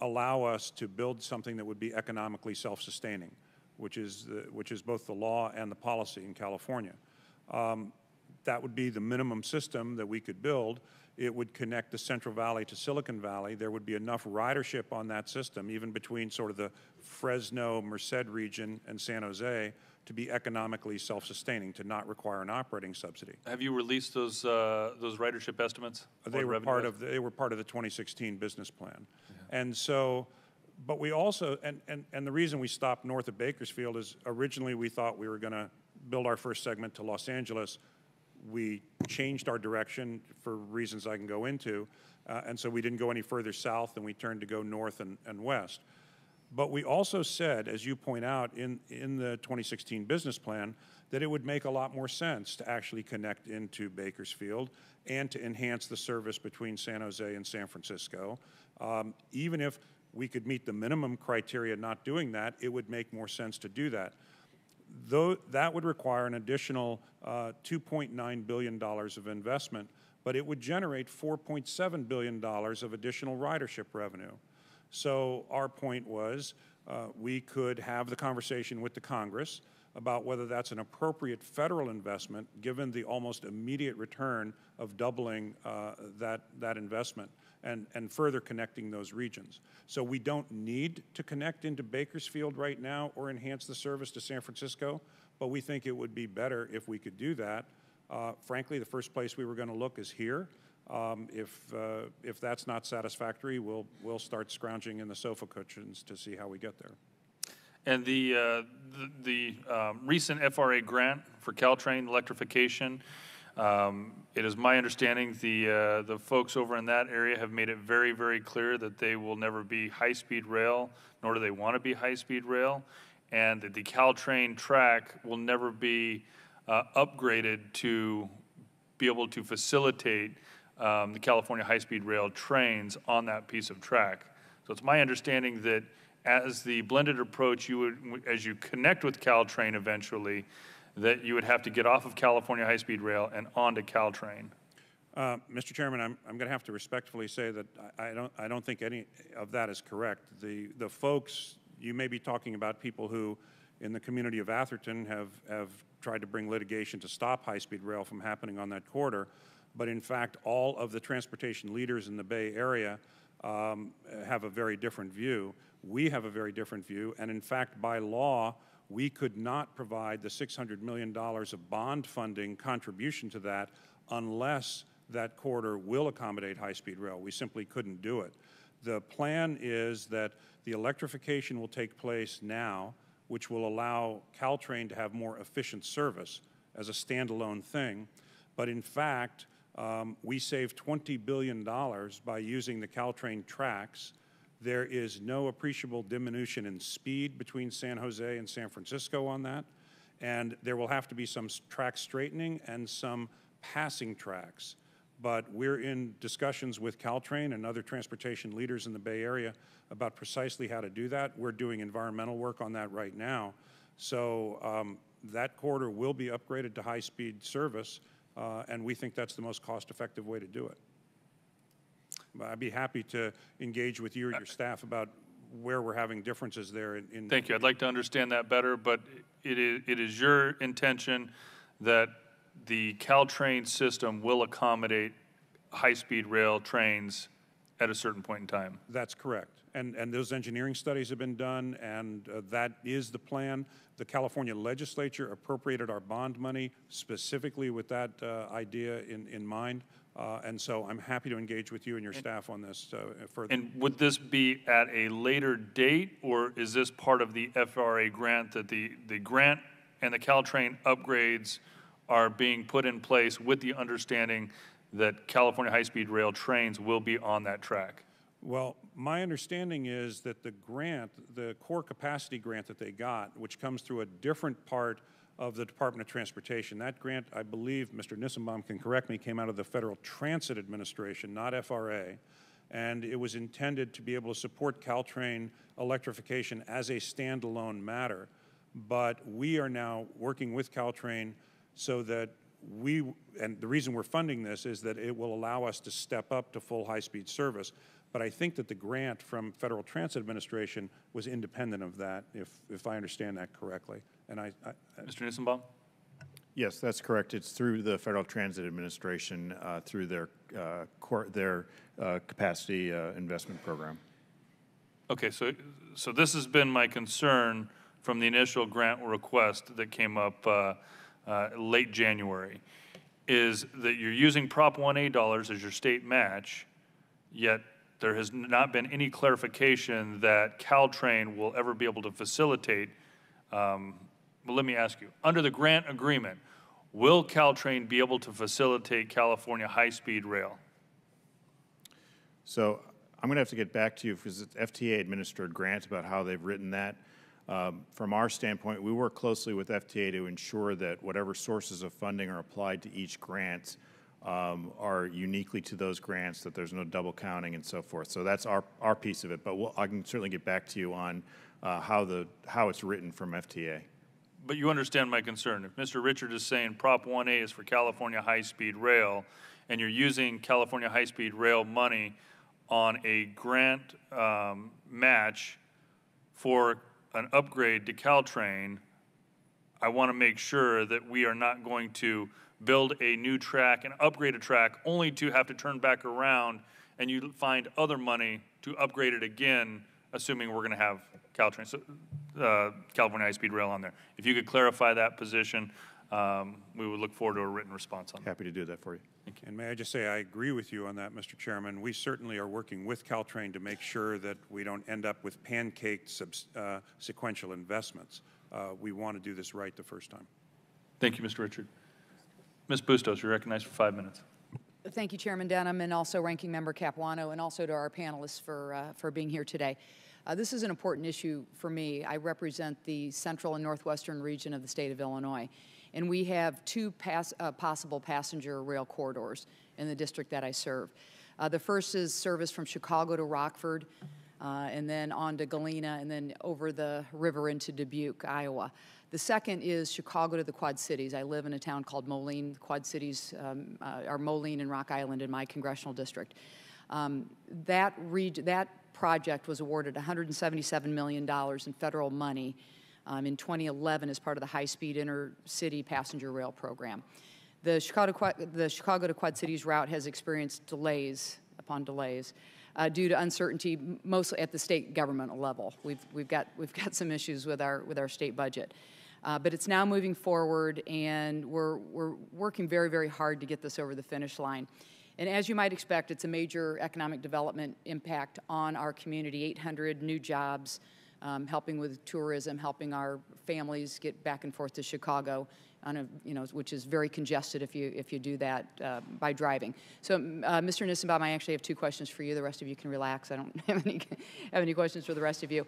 allow us to build something that would be economically self-sustaining, which is both the law and the policy in California. That would be the minimum system that we could build. It would connect the Central Valley to Silicon Valley. There would be enough ridership on that system, even between sort of the Fresno, Merced region and San Jose, to be economically self-sustaining, to not require an operating subsidy. Have you released those ridership estimates? They were part of the 2016 business plan. Yeah. And so, but we also, and the reason we stopped north of Bakersfield is originally we thought we were going to build our first segment to Los Angeles. We changed our direction for reasons I can go into, and so we didn't go any further south, and we turned to go north and west. But we also said, as you point out in the 2016 business plan, that it would make a lot more sense to actually connect into Bakersfield and to enhance the service between San Jose and San Francisco. Even if we could meet the minimum criteria not doing that, it would make more sense to do that. Though that would require an additional $2.9 billion of investment, but it would generate $4.7 billion of additional ridership revenue. So our point was we could have the conversation with the Congress about whether that's an appropriate federal investment given the almost immediate return of doubling that investment and further connecting those regions. So we don't need to connect into Bakersfield right now or enhance the service to San Francisco, but we think it would be better if we could do that. Frankly, the first place we were going to look is here. If that's not satisfactory, we'll start scrounging in the sofa cushions to see how we get there. And the recent FRA grant for Caltrain electrification, it is my understanding the folks over in that area have made it very, very clear that they will never be high-speed rail, nor do they want to be high-speed rail, and that the Caltrain track will never be upgraded to be able to facilitate the California high-speed rail trains on that piece of track. So it's my understanding that as the blended approach, you would, as you connect with Caltrain eventually, that you would have to get off of California high-speed rail and onto Caltrain. Mr. Chairman, I'm going to have to respectfully say that I don't think any of that is correct. The folks, you may be talking about people who in the community of Atherton have tried to bring litigation to stop high-speed rail from happening on that corridor, but in fact all of the transportation leaders in the Bay Area have a very different view. We have a very different view, and in fact by law we could not provide the $600 million of bond funding contribution to that unless that corridor will accommodate high-speed rail. We simply couldn't do it. The plan is that the electrification will take place now, which will allow Caltrain to have more efficient service as a standalone thing. But in fact, we save $20 billion by using the Caltrain tracks. There is no appreciable diminution in speed between San Jose and San Francisco on that. And there will have to be some track straightening and some passing tracks. But we're in discussions with Caltrain and other transportation leaders in the Bay Area about precisely how to do that. We're doing environmental work on that right now. So that corridor will be upgraded to high-speed service, and we think that's the most cost-effective way to do it. But I'd be happy to engage with you or your staff about where we're having differences there. Thank you. I'd like to understand that better, but it is your intention that the Caltrain system will accommodate high-speed rail trains at a certain point in time. That's correct. And those engineering studies have been done, and that is the plan. The California legislature appropriated our bond money specifically with that idea in mind. And so I'm happy to engage with you and your staff on this further. And would this be at a later date, or is this part of the FRA grant, that the grant and the Caltrain upgrades are being put in place with the understanding that California high-speed rail trains will be on that track? Well, my understanding is that the grant, the core capacity grant that they got, which comes through a different part of the Department of Transportation, that grant, I believe, Mr. Nissenbaum can correct me, came out of the Federal Transit Administration, not FRA, and it was intended to be able to support Caltrain electrification as a standalone matter. But we are now working with Caltrain so that and the reason we're funding this is that it will allow us to step up to full high-speed service. But I think that the grant from Federal Transit Administration was independent of that, if I understand that correctly. And Mr. Nissenbaum? Yes, that's correct. It's through the Federal Transit Administration, through their capacity investment program. Okay, so this has been my concern from the initial grant request that came up late January, is that you're using Prop 1A dollars as your state match, yet there has not been any clarification that Caltrain will ever be able to facilitate. Well, let me ask you, under the grant agreement, will Caltrain be able to facilitate California high-speed rail? So I'm going to have to get back to you because it's FTA-administered grants about how they've written that. From our standpoint, we work closely with FTA to ensure that whatever sources of funding are applied to each grant are uniquely to those grants, that there's no double counting and so forth. So that's our piece of it. But I can certainly get back to you on how it's written from FTA. But you understand my concern. If Mr. Richard is saying Prop 1A is for California high-speed rail, and you're using California high-speed rail money on a grant match for an upgrade to Caltrain, I want to make sure that we are not going to build a new track and upgrade a track only to have to turn back around and you find other money to upgrade it again, assuming we're going to have Caltrain, California high-speed rail on there. If you could clarify that position, we would look forward to a written response on that. Happy to do that for you. Thank you. And may I just say I agree with you on that, Mr. Chairman. We certainly are working with Caltrain to make sure that we don't end up with pancaked sequential investments. We want to do this right the first time. Thank you, Mr. Richard. Ms. Bustos, you're recognized for 5 minutes. Thank you, Chairman Denham, and also Ranking Member Capuano, and also to our panelists for being here today. This is an important issue for me. I represent the central and northwestern region of the state of Illinois, and we have two possible passenger rail corridors in the district that I serve. The first is service from Chicago to Rockford, and then on to Galena, and then over the river into Dubuque, Iowa. The second is Chicago to the Quad Cities. I live in a town called Moline. The Quad Cities are Moline and Rock Island in my congressional district. That project was awarded $177 million in federal money in 2011 as part of the high-speed InterCity Passenger Rail program. The Chicago to Quad Cities route has experienced delays upon delays due to uncertainty, mostly at the state government level. We've got some issues with our state budget. But it's now moving forward, and we're working very, very hard to get this over the finish line. And as you might expect, it's a major economic development impact on our community, 800 new jobs, helping with tourism, helping our families get back and forth to Chicago, which is very congested if you do that by driving. So, Mr. Nissenbaum, I actually have two questions for you. The rest of you can relax. I don't have any questions for the rest of you.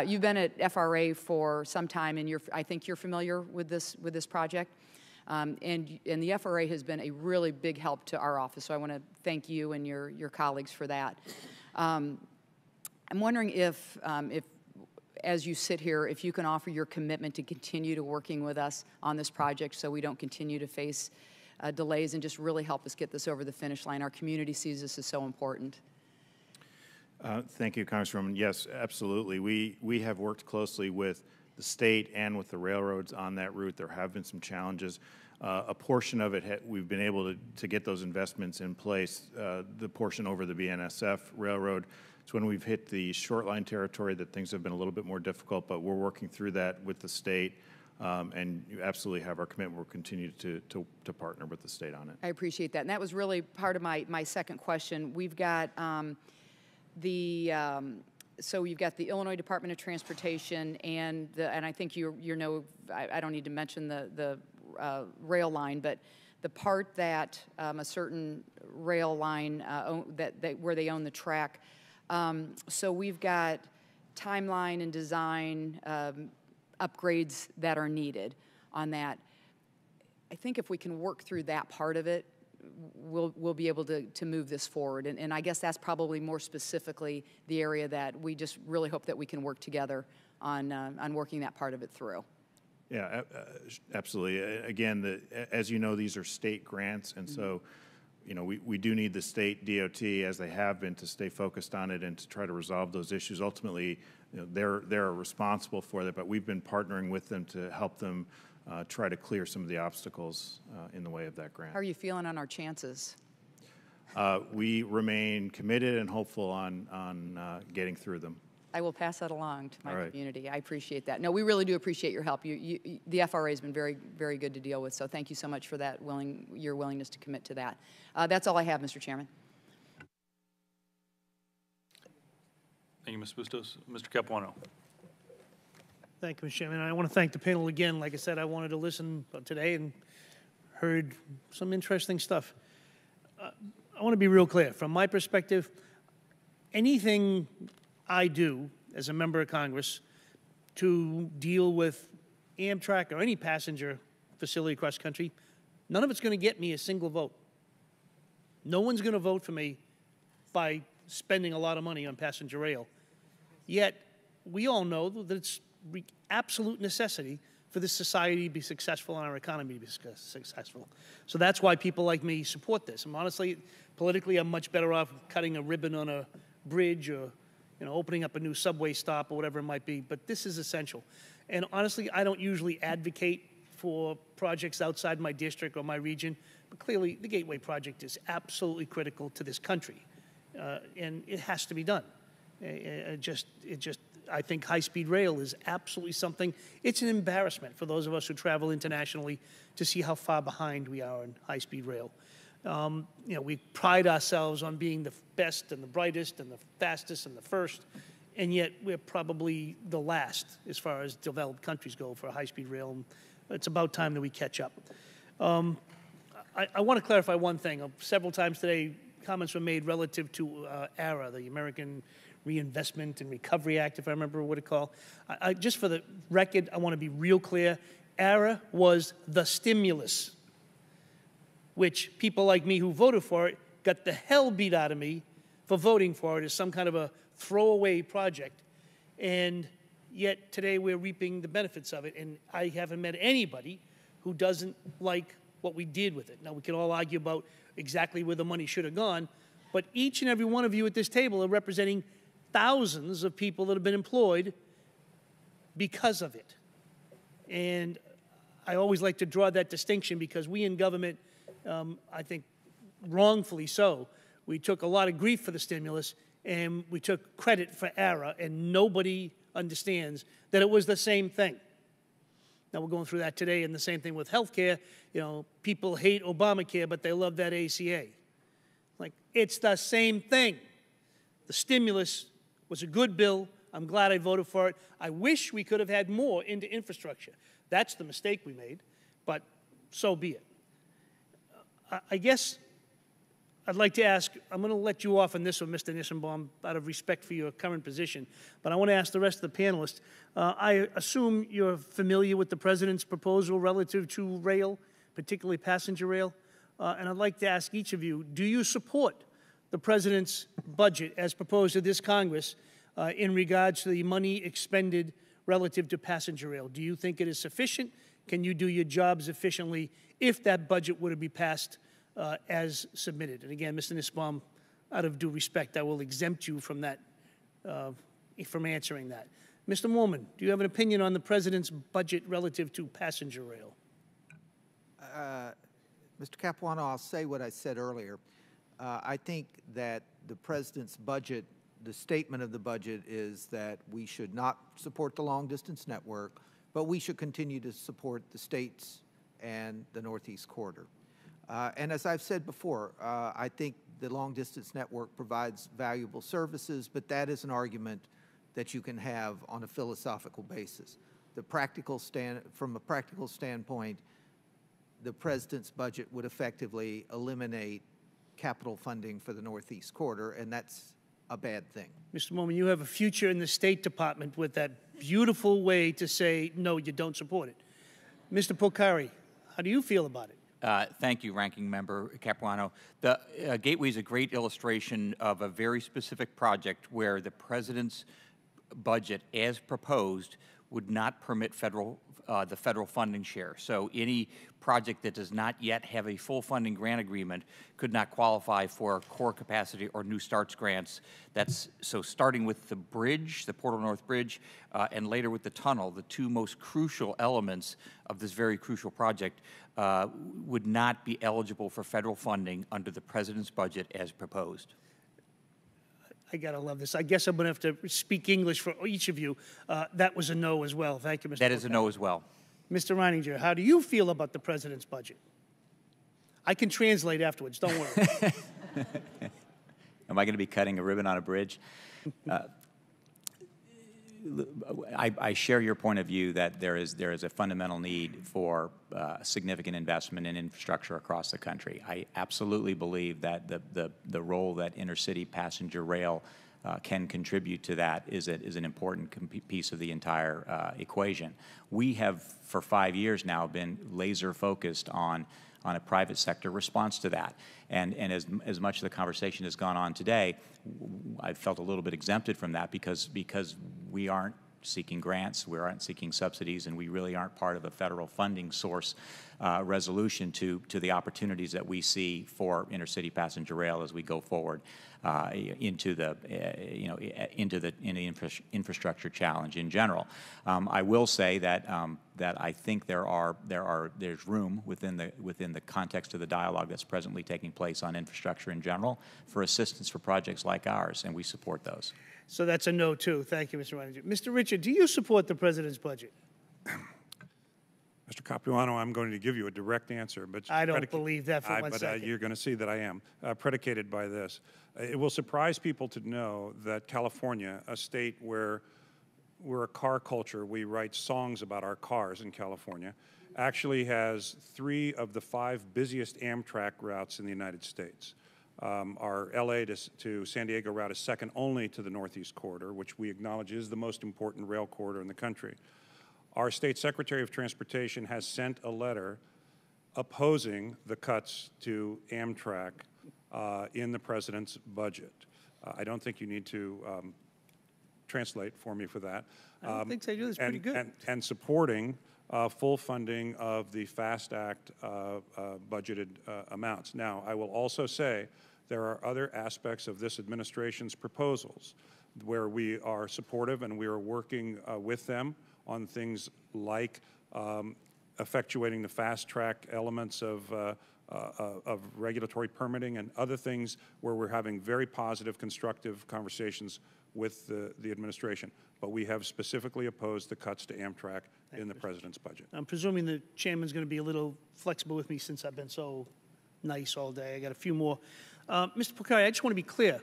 You've been at FRA for some time, and I think you're familiar with this project. And the FRA has been a really big help to our office. So I want to thank you and your colleagues for that. I'm wondering if as you sit here, if you can offer your commitment to continue to working with us on this project so we don't continue to face delays, and just really help us get this over the finish line. Our community sees this as so important. Thank you, Congresswoman. Yes, absolutely. We have worked closely with the state and with the railroads on that route. There have been some challenges. A portion of it, we've been able to get those investments in place. The portion over the BNSF railroad, it's when we've hit the short line territory that things have been a little bit more difficult, but we're working through that with the state, and you absolutely have our commitment. We'll continue to partner with the state on it. I appreciate that. And that was really part of my second question. We've got so you've got the Illinois Department of Transportation and I think I don't need to mention the rail line, but the part that a certain rail line where they own the track. So we've got timeline and design upgrades that are needed on that. I think if we can work through that part of it, we'll be able to move this forward. And I guess that's probably more specifically the area that we just really hope that we can work together on working that part of it through. Yeah, absolutely. Again, as you know, these are state grants, and so we do need the state DOT, as they have been, to stay focused on it and to try to resolve those issues. Ultimately, they're responsible for that, but we've been partnering with them to help them try to clear some of the obstacles in the way of that grant. How are you feeling on our chances? We remain committed and hopeful on getting through them. I will pass that along to my community. I appreciate that. No, we really do appreciate your help. The FRA has been very, very good to deal with, so thank you so much for that, your willingness to commit to that. That's all I have, Mr. Chairman. Thank you, Ms. Bustos. Mr. Capuano. Thank you, Mr. Chairman. I want to thank the panel again. Like I said, I wanted to listen today and heard some interesting stuff. I want to be real clear. From my perspective, anything I do as a member of Congress to deal with Amtrak or any passenger facility across the country, none of it's going to get me a single vote. No one's going to vote for me by spending a lot of money on passenger rail. Yet, we all know that it's absolute necessity for this society to be successful and our economy to be successful. So that's why people like me support this. And honestly, politically, I'm much better off cutting a ribbon on a bridge or opening up a new subway stop or whatever it might be. But this is essential. And honestly, I don't usually advocate for projects outside my district or my region, but clearly the Gateway project is absolutely critical to this country, and it has to be done. I think high-speed rail is absolutely something. It's an embarrassment for those of us who travel internationally to see how far behind we are in high-speed rail. We pride ourselves on being the best and the brightest and the fastest and the first, and yet we're probably the last as far as developed countries go for high-speed rail. It's about time that we catch up. I want to clarify one thing. Several times today, comments were made relative to ARA, the American Reinvestment and Recovery Act, if I remember what it's called. Just for the record, I want to be real clear. ARA was the stimulus, which people like me who voted for it got the hell beat out of me for voting for it as some kind of a throwaway project, and yet today we're reaping the benefits of it, and I haven't met anybody who doesn't like what we did with it. Now, we can all argue about exactly where the money should have gone, but each and every one of you at this table are representing thousands of people that have been employed because of it. And I always like to draw that distinction because we in government, I think wrongfully so, we took a lot of grief for the stimulus and we took credit for error, and nobody understands that it was the same thing. Now, we're going through that today, and the same thing with health care. You know, people hate Obamacare, but they love that ACA. Like, it's the same thing. The stimulus was a good bill. I'm glad I voted for it. I wish we could have had more into infrastructure. That's the mistake we made, but so be it. I guess I'd like to ask, I'm going to let you off on this one, Mr. Nissenbaum, out of respect for your current position, but I want to ask the rest of the panelists. I assume you're familiar with the President's proposal relative to rail, particularly passenger rail, and I'd like to ask each of you, do you support the President's budget as proposed to this Congress in regards to the money expended relative to passenger rail? Do you think it is sufficient? Can you do your jobs efficiently if that budget were to be passed as submitted? And again, Mr. Nissenbaum, out of due respect, I will exempt you from that, from answering that. Mr. Moorman, do you have an opinion on the President's budget relative to passenger rail? Mr. Capuano, I'll say what I said earlier. I think that the President's budget, the statement of the budget is that we should not support the long-distance network, but we should continue to support the states and the Northeast Corridor. And as I've said before, I think the long-distance network provides valuable services, but that is an argument that you can have on a philosophical basis. From a practical standpoint, the President's budget would effectively eliminate capital funding for the Northeast Corridor, and that's a bad thing. Mr. Moorman, you have a future in the State Department with that beautiful way to say, no, you don't support it. Mr. Polcari, how do you feel about it? Thank you, Ranking Member Capuano. The Gateway is a great illustration of a very specific project where the President's budget, as proposed, would not permit the federal funding share. So any project that does not yet have a full funding grant agreement could not qualify for core capacity or new starts grants. So starting with the bridge, the Portal North Bridge, and later with the tunnel, the two most crucial elements of this very crucial project would not be eligible for federal funding under the President's budget as proposed. I gotta love this. I guess I'm gonna have to speak English for each of you. That was a no as well. Thank you, Mr. That is a no as well. Mr. Reininger, how do you feel about the President's budget? I can translate afterwards, don't worry. Am I going to be cutting a ribbon on a bridge? I share your point of view that there is a fundamental need for significant investment in infrastructure across the country. I absolutely believe that the role that intercity passenger rail can contribute to that is an important piece of the entire equation. We have, for 5 years now, been laser focused on a private sector response to that. And as much of the conversation has gone on today, I felt a little bit exempted from that because we aren't seeking grants, we aren't seeking subsidies, and we really aren't part of a federal funding source resolution to the opportunities that we see for intercity passenger rail as we go forward into the infrastructure challenge in general. I will say that that I think there's room within the context of the dialogue that's presently taking place on infrastructure in general for assistance for projects like ours, and we support those. So that's a no, too. Thank you, Mr. Reininger. Mr. Richard, do you support the President's budget? Mr. Capuano, I'm going to give you a direct answer, but I don't believe that for 1 second. You're going to see that I am, predicated by this. It will surprise people to know that California, a state where we're a car culture, we write songs about our cars in California, actually has 3 of the 5 busiest Amtrak routes in the United States. Our LA to San Diego route is second only to the Northeast Corridor, which we acknowledge is the most important rail corridor in the country. Our State Secretary of Transportation has sent a letter opposing the cuts to Amtrak in the President's budget. I don't think you need to translate for me for that. I don't think so. That's pretty good. And supporting full funding of the FAST Act budgeted amounts. Now, I will also say there are other aspects of this administration's proposals where we are supportive and we are working with them on things like effectuating the fast track elements of regulatory permitting and other things where we're having very positive, constructive conversations with the administration. But we have specifically opposed the cuts to Amtrak in the President's budget. I'm presuming the chairman's going to be a little flexible with me since I've been so nice all day. I got a few more. Mr. Porcari, I just want to be clear.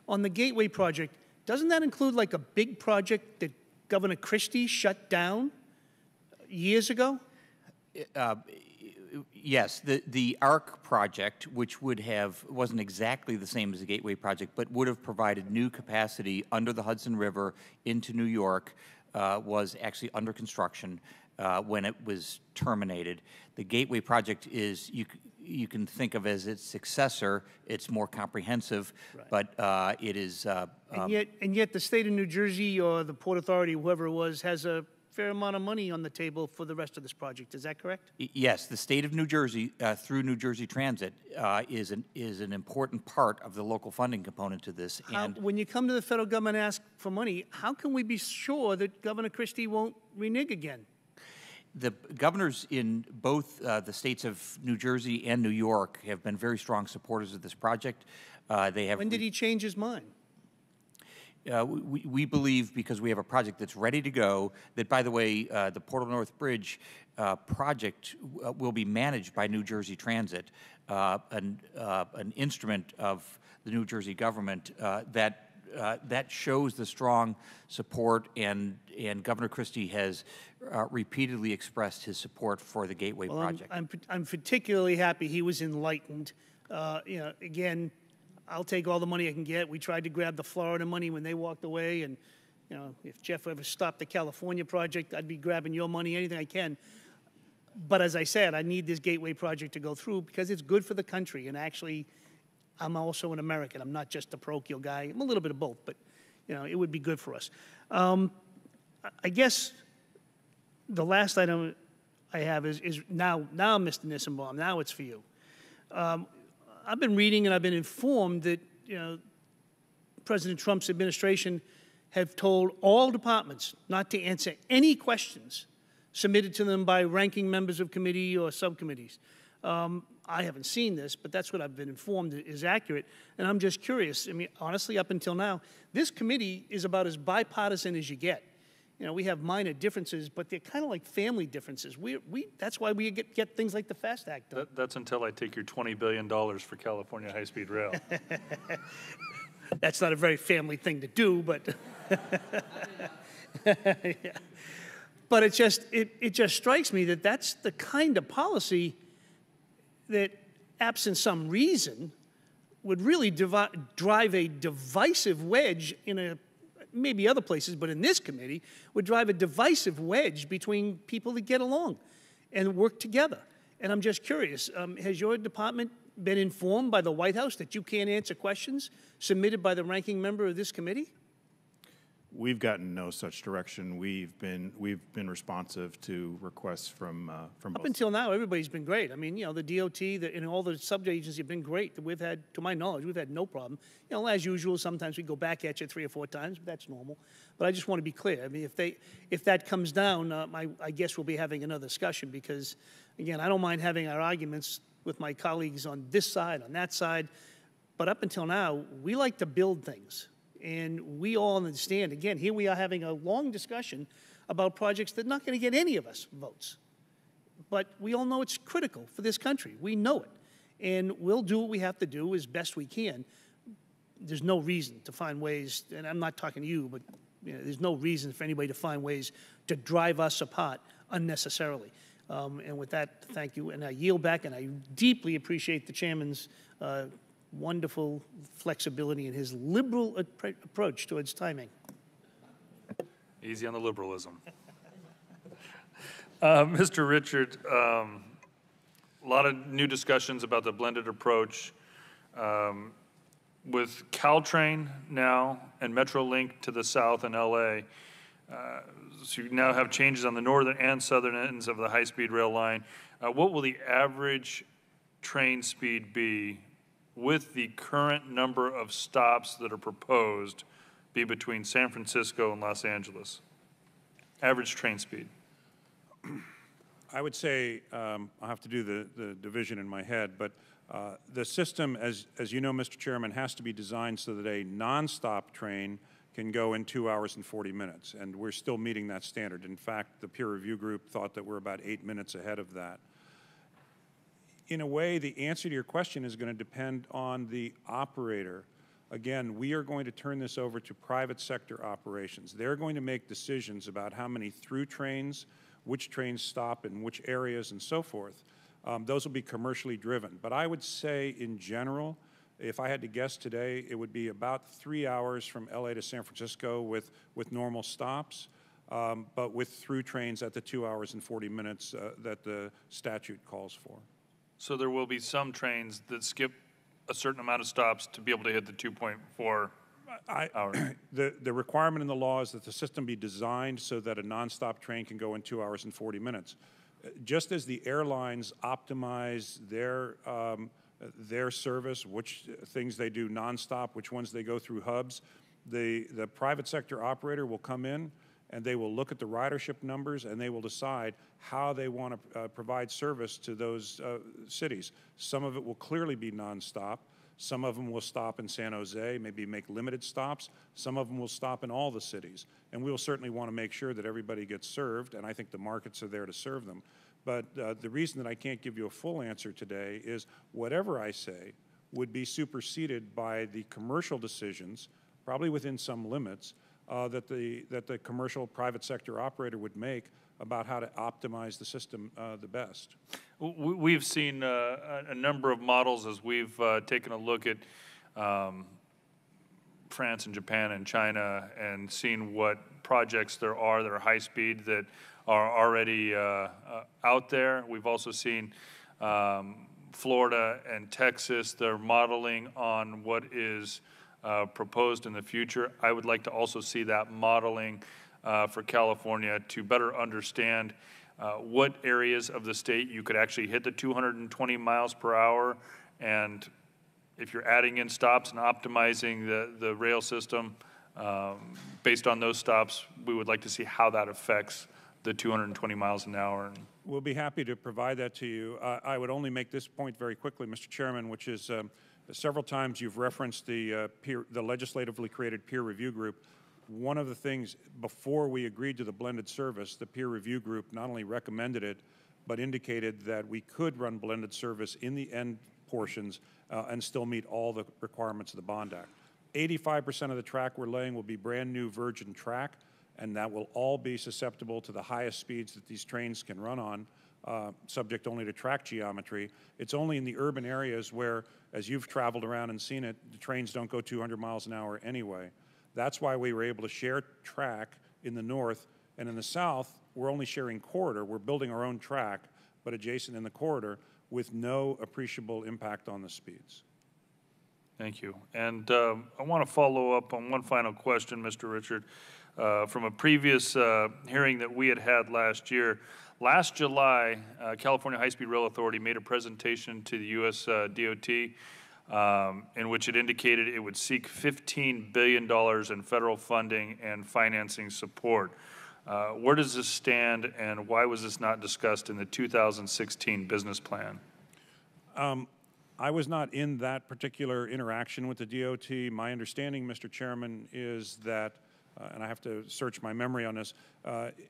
On the Gateway project, doesn't that include like a big project that Governor Christie shut down years ago? Yes, the ARC project, which wasn't exactly the same as the Gateway project, but would have provided new capacity under the Hudson River into New York, was actually under construction when it was terminated. The Gateway project is, you can think of as its successor. It's more comprehensive, right. But it is... and yet the state of New Jersey or the Port Authority, whoever it was, has a fair amount of money on the table for the rest of this project. Is that correct? Yes, the state of New Jersey, through New Jersey Transit, is an important part of the local funding component to this. And when you come to the federal government and ask for money, how can we be sure that Governor Christie won't renege again? The governors in both the states of New Jersey and New York have been very strong supporters of this project. They have. When did he change his mind? We believe, because we have a project that's ready to go, that, by the way, the Portal North Bridge project will be managed by New Jersey Transit, an instrument of the New Jersey government that shows the strong support, and Governor Christie has repeatedly expressed his support for the Gateway project. I'm particularly happy he was enlightened. Again, I'll take all the money I can get. We tried to grab the Florida money when they walked away, and if Jeff ever stopped the California project, I'd be grabbing your money, anything I can. But as I said, I need this Gateway project to go through because it's good for the country. And actually, I'm also an American. I'm not just a parochial guy. I'm a little bit of both, but it would be good for us. I guess the last item I have is now, Mr. Nissenbaum, now it's for you. I've been reading and I've been informed that President Trump's administration have told all departments not to answer any questions submitted to them by ranking members of committee or subcommittees. I haven't seen this, but that's what I've been informed is accurate, and I'm just curious. I mean, honestly, up until now, this committee is about as bipartisan as you get. We have minor differences, but they're kind of like family differences. That's why we get things like the FAST Act done. That's until I take your $20 billion for California high-speed rail. That's not a very family thing to do, but yeah. But it just strikes me that that's the kind of policy that, absent some reason, would really drive a divisive wedge in maybe other places, but in this committee, would drive a divisive wedge between people that get along and work together. And I'm just curious, has your department been informed by the White House that you can't answer questions submitted by the ranking member of this committee? We've gotten no such direction. We've been responsive to requests from both. Up until now, everybody's been great. I mean, the DOT and all the sub-agencies have been great. We've had, to my knowledge, we've had no problem. As usual, sometimes we go back at you 3 or 4 times, but that's normal. But I just want to be clear. I mean, if that comes down, I guess we'll be having another discussion because, again, I don't mind having our arguments with my colleagues on this side, on that side. But up until now, we like to build things. And we all understand, again, here we are having a long discussion about projects that are not going to get any of us votes. But we all know it's critical for this country. We know it. And we'll do what we have to do as best we can. There's no reason to find ways, and I'm not talking to you, but there's no reason for anybody to find ways to drive us apart unnecessarily. And with that, thank you. And I yield back, and I deeply appreciate the chairman's wonderful flexibility and his liberal approach towards timing. Easy on the liberalism. Mr. Richard, a lot of new discussions about the blended approach. with Caltrain now and Metrolink to the south in LA, so you now have changes on the northern and southern ends of the high-speed rail line. What will the average train speed be with the current number of stops that are proposed be between San Francisco and Los Angeles? Average train speed. I would say, I'll have to do the division in my head, but the system, as you know, Mr. Chairman, has to be designed so that a nonstop train can go in 2 hours and 40 minutes, and we're still meeting that standard. In fact, the peer review group thought that we're about 8 minutes ahead of that. In a way, the answer to your question is going to depend on the operator. Again, we are going to turn this over to private sector operations. They're going to make decisions about how many through trains, which trains stop in which areas, and so forth. Those will be commercially driven. But I would say, in general, if I had to guess today, it would be about 3 hours from LA to San Francisco with normal stops, but with through trains at the 2 hours and 40 minutes that the statute calls for. So there will be some trains that skip a certain amount of stops to be able to hit the 2.4 hours. The requirement in the law is that the system be designed so that a nonstop train can go in 2 hours and 40 minutes. Just as the airlines optimize their service, which things they do nonstop, which ones they go through hubs, the private sector operator will come in and they will look at the ridership numbers and they will decide how they want to provide service to those cities. Some of it will clearly be nonstop. Some of them will stop in San Jose, maybe make limited stops. Some of them will stop in all the cities. And we will certainly want to make sure that everybody gets served, and I think the markets are there to serve them. But the reason that I can't give you a full answer today is whatever I say would be superseded by the commercial decisions, probably within some limits, that the commercial private sector operator would make about how to optimize the system the best. We've seen a number of models as we've taken a look at France and Japan and China and seen what projects there are that are high speed that are already out there. We've also seen Florida and Texas. They're modeling on what is proposed in the future. I would like to also see that modeling for California to better understand what areas of the state you could actually hit the 220 miles per hour, and if you're adding in stops and optimizing the rail system based on those stops, we would like to see how that affects the 220 miles an hour. We'll be happy to provide that to you. I would only make this point very quickly, Mr. Chairman, which is several times you've referenced the legislatively created peer review group. One of the things, before we agreed to the blended service, the peer review group not only recommended it, but indicated that we could run blended service in the end portions and still meet all the requirements of the Bond Act. 85% of the track we're laying will be brand new virgin track, and that will all be susceptible to the highest speeds that these trains can run on, subject only to track geometry. It's only in the urban areas where, as you've traveled around and seen it, the trains don't go 200 miles an hour anyway. That's why we were able to share track in the north, and in the south, we're only sharing corridor. We're building our own track, but adjacent in the corridor with no appreciable impact on the speeds. Thank you. And I want to follow up on one final question, Mr. Richard. From a previous hearing that we had last year. Last July, California High-Speed Rail Authority made a presentation to the U.S. DOT in which it indicated it would seek $15 billion in federal funding and financing support. Where does this stand, and why was this not discussed in the 2016 business plan? I was not in that particular interaction with the DOT. My understanding, Mr. Chairman, is that and I have to search my memory on this,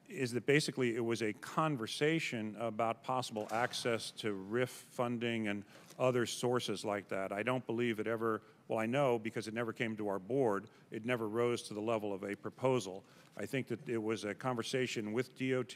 is that basically it was a conversation about possible access to RIF funding and other sources like that. I don't believe it ever, well, I know because it never came to our board, it never rose to the level of a proposal. I think that it was a conversation with DOT.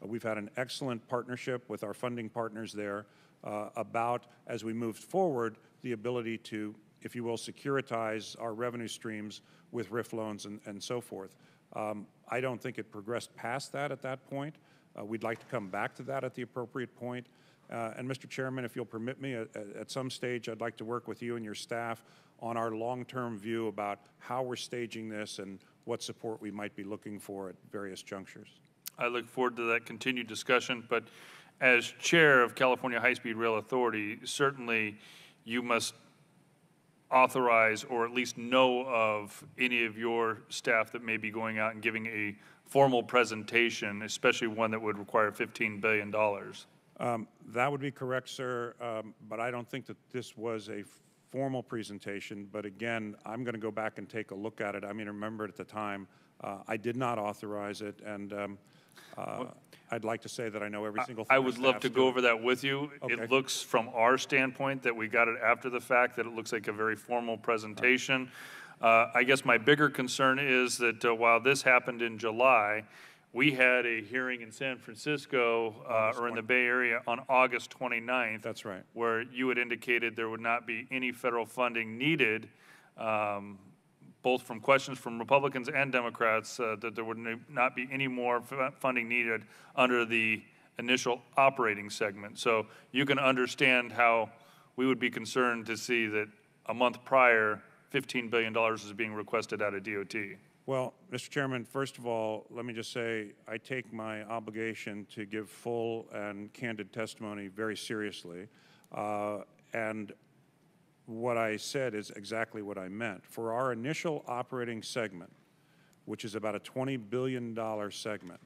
We've had an excellent partnership with our funding partners there about, as we moved forward, the ability to, if you will, securitize our revenue streams with RIF loans and so forth. I don't think it progressed past that at that point. We'd like to come back to that at the appropriate point. And Mr. Chairman, if you'll permit me, at some stage, I'd like to work with you and your staff on our long-term view about how we're staging this and what support we might be looking for at various junctures. I look forward to that continued discussion, but as chair of California High-Speed Rail Authority, certainly you must authorize or at least know of any of your staff that may be going out and giving a formal presentation, especially one that would require $15 billion. That would be correct, sir, but I don't think that this was a formal presentation. But again, I'm going to go back and take a look at it. I mean, remember at the time, I did not authorize it, and I'd like to say that I know every single thing. I would love to go over that with you. Okay. It looks, from our standpoint, that we got it after the fact, that it looks like a very formal presentation. I guess my bigger concern is that while this happened in July, we had a hearing in San Francisco or in the Bay Area on August 29th. That's right. Where you had indicated there would not be any federal funding needed, both from questions from Republicans and Democrats, that there would not be any more funding needed under the initial operating segment. So you can understand how we would be concerned to see that a month prior, $15 billion is being requested out of DOT. Well, Mr. Chairman, first of all, let me just say I take my obligation to give full and candid testimony very seriously. And what I said is exactly what I meant. For our initial operating segment, which is about a $20 billion segment,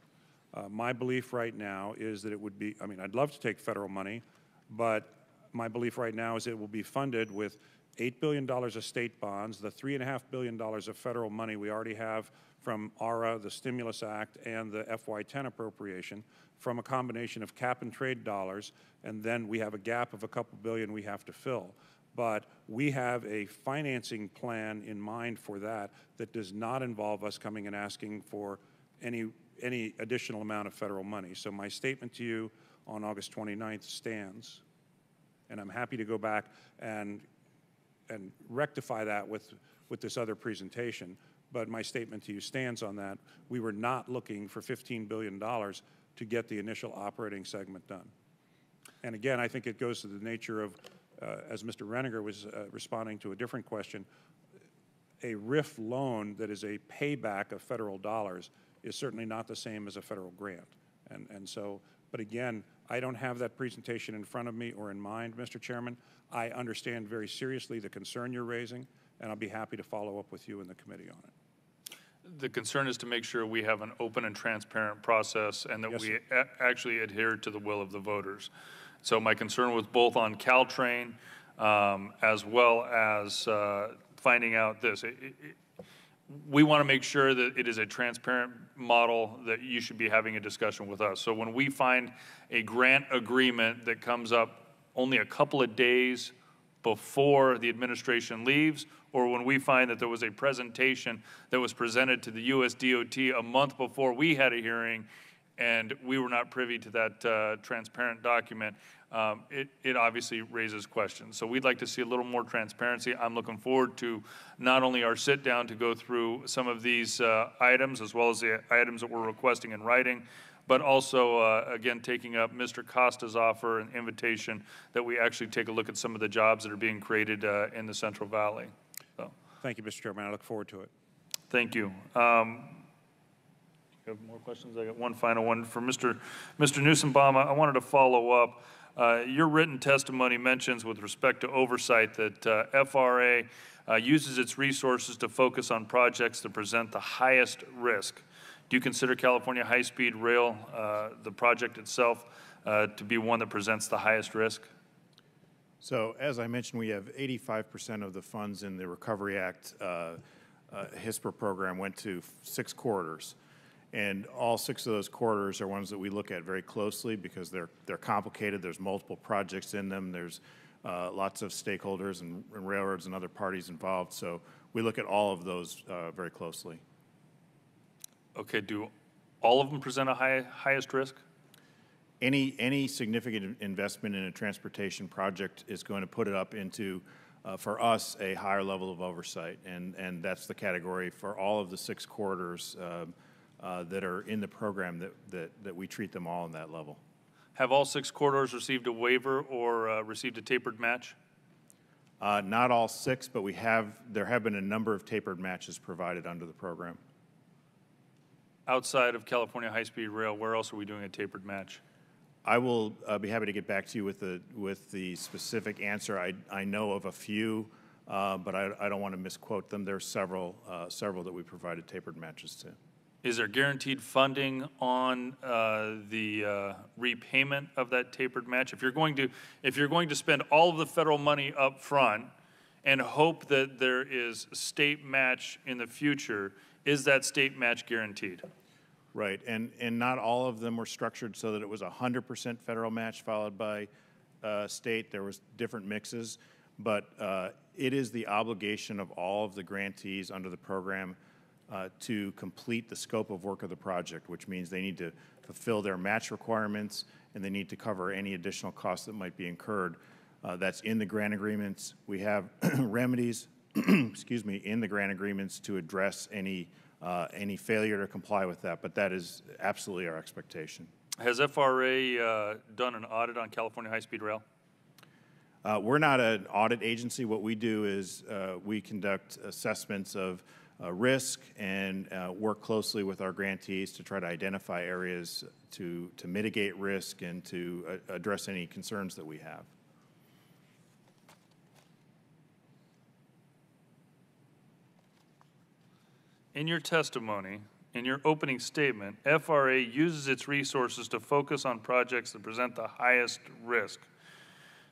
my belief right now is that it would be, I mean, I'd love to take federal money, but my belief right now is it will be funded with $8 billion of state bonds, the $3.5 billion of federal money we already have from ARA, the Stimulus Act, and the FY10 appropriation, from a combination of cap and trade dollars, and then we have a gap of a couple billion we have to fill. But we have a financing plan in mind for that that does not involve us coming and asking for any additional amount of federal money. So my statement to you on August 29th stands, and I'm happy to go back and rectify that with this other presentation. But my statement to you stands on that. We were not looking for $15 billion to get the initial operating segment done. And again, I think it goes to the nature of, as Mr. Renninger was responding to a different question, a RIF loan that is a payback of federal dollars is certainly not the same as a federal grant. And so, but again, I don't have that presentation in front of me or in mind, Mr. Chairman. I understand very seriously the concern you're raising, and I'll be happy to follow up with you in the committee on it. The concern is to make sure we have an open and transparent process and that Yes, we actually adhere to the will of the voters. So my concern was both on Caltrain as well as finding out this. We want to make sure that it is a transparent model that you should be having a discussion with us. So when we find a grant agreement that comes up only a couple of days before the administration leaves, or when we find that there was a presentation that was presented to the US DOT a month before we had a hearing and we were not privy to that transparent document, it obviously raises questions. So we'd like to see a little more transparency. I'm looking forward to not only our sit down to go through some of these items as well as the items that we're requesting in writing, but also, again, taking up Mr. Costa's offer and invitation that we actually take a look at some of the jobs that are being created in the Central Valley. So, thank you, Mr. Chairman. I look forward to it. Thank you. You have more questions? I got one final one for Mr. Newsombaum. I wanted to follow up. Your written testimony mentions with respect to oversight that FRA uses its resources to focus on projects that present the highest risk. Do you consider California High-Speed Rail, the project itself, to be one that presents the highest risk? So as I mentioned, we have 85% of the funds in the Recovery Act HISPR program went to 6 corridors. And all 6 of those corridors are ones that we look at very closely because they're complicated. There's multiple projects in them. There's lots of stakeholders and railroads and other parties involved. So we look at all of those very closely. Okay, do all of them present a highest risk? Any significant investment in a transportation project is going to put it up into, for us, a higher level of oversight. And that's the category for all of the 6 corridors. that are in the program that we treat them all on that level. Have all 6 corridors received a waiver or received a tapered match? Not all 6, but there have been a number of tapered matches provided under the program. Outside of California High-Speed Rail, where else are we doing a tapered match? I will be happy to get back to you with the specific answer. I know of a few, but I don't want to misquote them. There are several that we provided tapered matches to. Is there guaranteed funding on the repayment of that tapered match? If you're going to spend all of the federal money up front and hope that there is state match in the future, is that state match guaranteed? Right, and not all of them were structured so that it was 100% federal match followed by state. There was different mixes, but it is the obligation of all of the grantees under the program to complete the scope of work of the project, which means they need to fulfill their match requirements and they need to cover any additional costs that might be incurred. That's in the grant agreements. We have remedies, excuse me, in the grant agreements to address any failure to comply with that, but that is absolutely our expectation. Has FRA done an audit on California High-Speed Rail? We're not an audit agency. What we do is we conduct assessments of risk and work closely with our grantees to try to identify areas to mitigate risk and to address any concerns that we have. In your testimony, in your opening statement, FRA uses its resources to focus on projects that present the highest risk.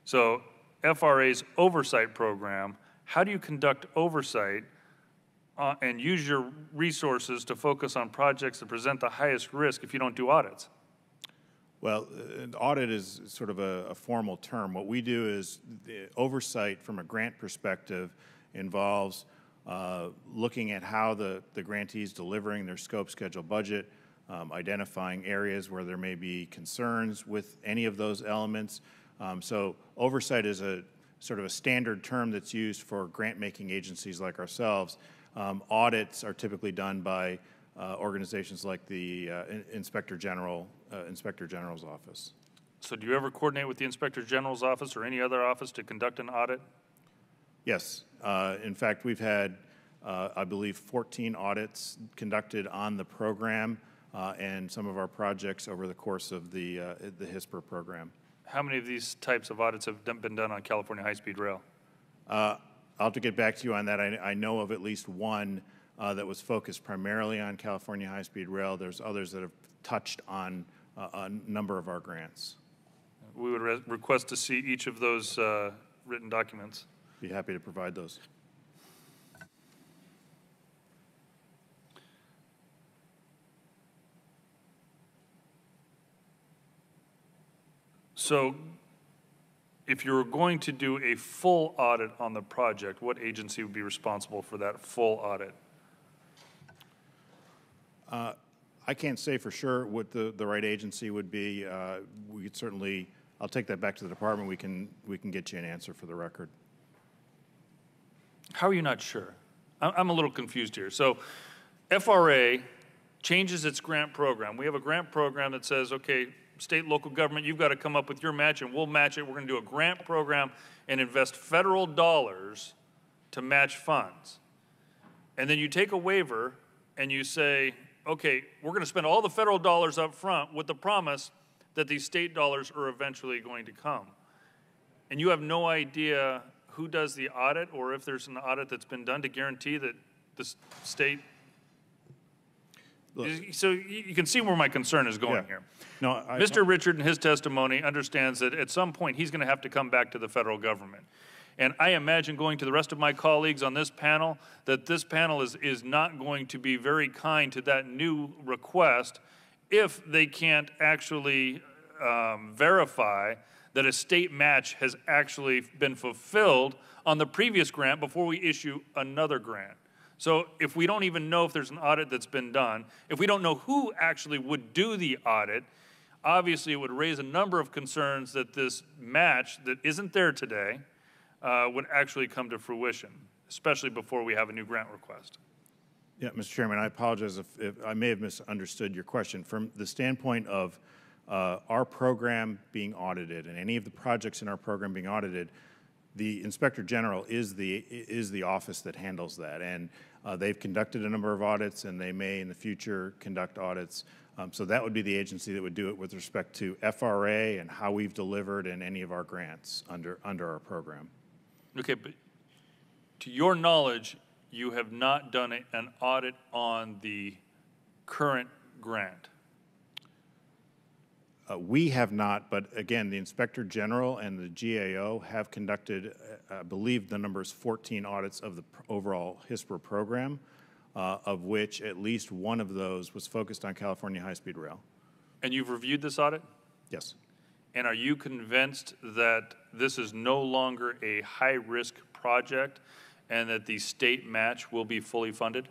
So FRA's oversight program, how do you conduct oversight and use your resources to focus on projects that present the highest risk if you don't do audits? Well, an audit is sort of a formal term. What we do is the oversight from a grant perspective involves looking at how the grantee is delivering their scope, schedule, budget, identifying areas where there may be concerns with any of those elements. So oversight is a sort of a standard term that's used for grant-making agencies like ourselves. Audits are typically done by organizations like the Inspector General's office. So do you ever coordinate with the Inspector General's office or any other office to conduct an audit? Yes. In fact, we've had, I believe, 14 audits conducted on the program and some of our projects over the course of the HISPR program. How many of these types of audits have been done on California High-Speed Rail? I'll have to get back to you on that. I know of at least one that was focused primarily on California High-Speed Rail. There's others that have touched on a number of our grants. We would request to see each of those written documents. Be happy to provide those. So if you were going to do a full audit on the project, what agency would be responsible for that full audit? I can't say for sure what the right agency would be. We could certainly, I'll take that back to the department. We can get you an answer for the record. How are you not sure? I'm a little confused here. So FRA changes its grant program. We have a grant program that says, okay, state, local government, you've got to come up with your match and we'll match it. We're going to do a grant program and invest federal dollars to match funds. And then you take a waiver and you say, okay, we're going to spend all the federal dollars up front with the promise that these state dollars are eventually going to come. And you have no idea who does the audit or if there's an audit that's been done to guarantee that the state. Look, so you can see where my concern is going here. No, Mr. Richard in his testimony understands that at some point he's going to have to come back to the federal government. And I imagine going to the rest of my colleagues on this panel that this panel is not going to be very kind to that new request if they can't actually verify that a state match has actually been fulfilled on the previous grant before we issue another grant. So if we don't even know if there's an audit that's been done, if we don't know who actually would do the audit, obviously it would raise a number of concerns that this match that isn't there today would actually come to fruition, especially before we have a new grant request. Yeah, Mr. Chairman, I apologize if I may have misunderstood your question. From the standpoint of our program being audited and any of the projects in our program being audited, the Inspector General is the office that handles that, and they've conducted a number of audits, and they may in the future conduct audits. So that would be the agency that would do it with respect to FRA and how we've delivered in any of our grants under our program. Okay, but to your knowledge, you have not done an audit on the current grant. We have not, but again, the Inspector General and the GAO have conducted, I believe the number is 14 audits of the overall HISPR program, of which at least one of those was focused on California high-speed rail. And you've reviewed this audit? Yes. And are you convinced that this is no longer a high-risk project and that the state match will be fully funded?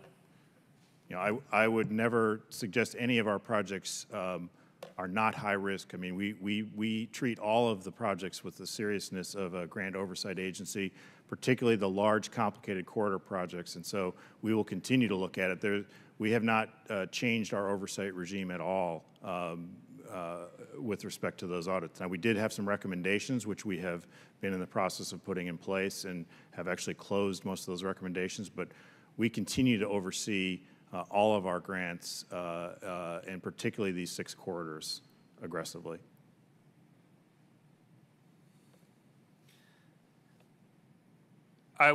You know, I would never suggest any of our projects are not high risk. I mean, we treat all of the projects with the seriousness of a grant oversight agency, particularly the large, complicated corridor projects, and so we will continue to look at it. We have not changed our oversight regime at all with respect to those audits. Now, we did have some recommendations, which we have been in the process of putting in place and have actually closed most of those recommendations, but we continue to oversee all of our grants, and particularly these 6 corridors, aggressively. I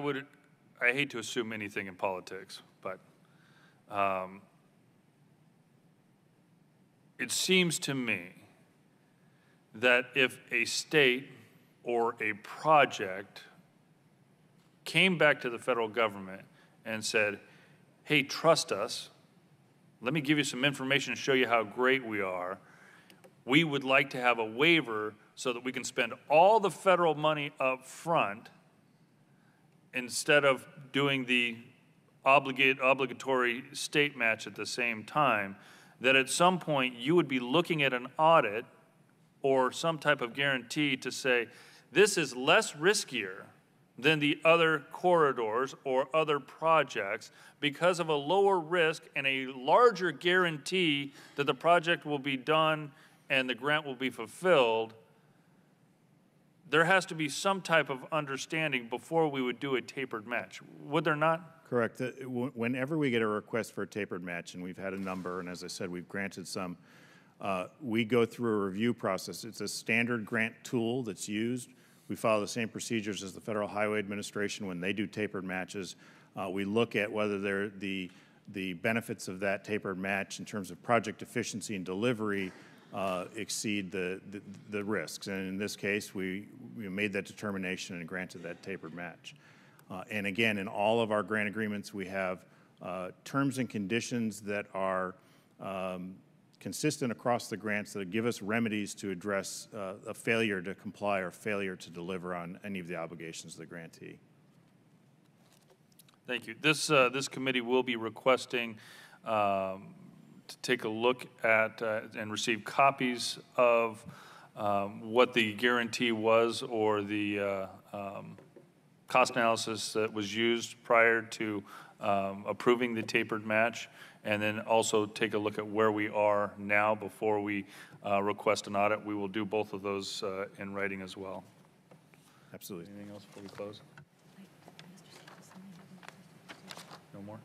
hate to assume anything in politics, but it seems to me that if a state or a project came back to the federal government and said, hey, trust us, let me give you some information to show you how great we are, we would like to have a waiver so that we can spend all the federal money up front instead of doing the obligatory state match at the same time, that at some point you would be looking at an audit or some type of guarantee to say, this is less riskier than the other corridors or other projects because of a lower risk and a larger guarantee that the project will be done and the grant will be fulfilled. There has to be some type of understanding before we would do a tapered match. Would there not? Correct. Whenever we get a request for a tapered match, and we've had a number, and as I said, we've granted some, we go through a review process. It's a standard grant tool that's used. We follow the same procedures as the Federal Highway Administration when they do tapered matches. We look at whether the benefits of that tapered match in terms of project efficiency and delivery exceed the risks. And in this case, we made that determination and granted that tapered match. And again, in all of our grant agreements, we have terms and conditions that are consistent across the grants that give us remedies to address a failure to comply or failure to deliver on any of the obligations of the grantee. Thank you. This committee will be requesting to take a look at and receive copies of what the guarantee was or the cost analysis that was used prior to approving the tapered match, and then also take a look at where we are now before we request an audit. We will do both of those in writing as well. Absolutely. Anything else before we close? No more?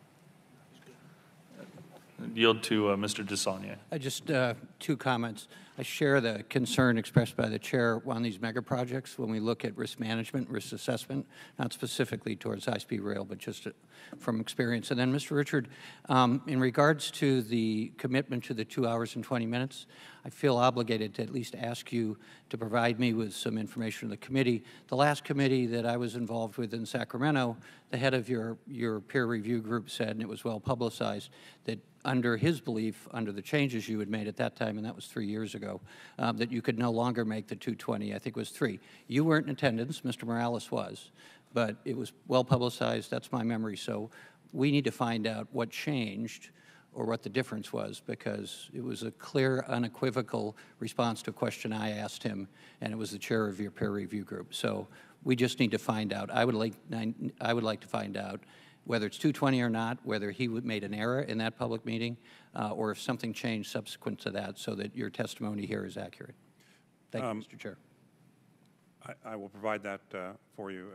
Yield to Mr. DeSaulnier. Just 2 comments. I share the concern expressed by the chair on these mega projects when we look at risk management, risk assessment, not specifically towards high-speed rail, but just from experience. And then, Mr. Richard, in regards to the commitment to the 2 hours and 20 minutes, I feel obligated to at least ask you to provide me with some information on the committee. The last committee that I was involved with in Sacramento, the head of your peer review group said, and it was well publicized, that under his belief, under the changes you had made at that time, and that was 3 years ago, that you could no longer make the 220. I think it was 3. You weren't in attendance. Mr. Morales was. But it was well publicized. That's my memory. So we need to find out what changed or what the difference was, because it was a clear, unequivocal response to a question I asked him, and it was the chair of your peer review group. So we just need to find out. I would like to find out, whether it's 220 or not, whether he made an error in that public meeting, or if something changed subsequent to that, so that your testimony here is accurate. Thank you, Mr. Chair. I will provide that for you.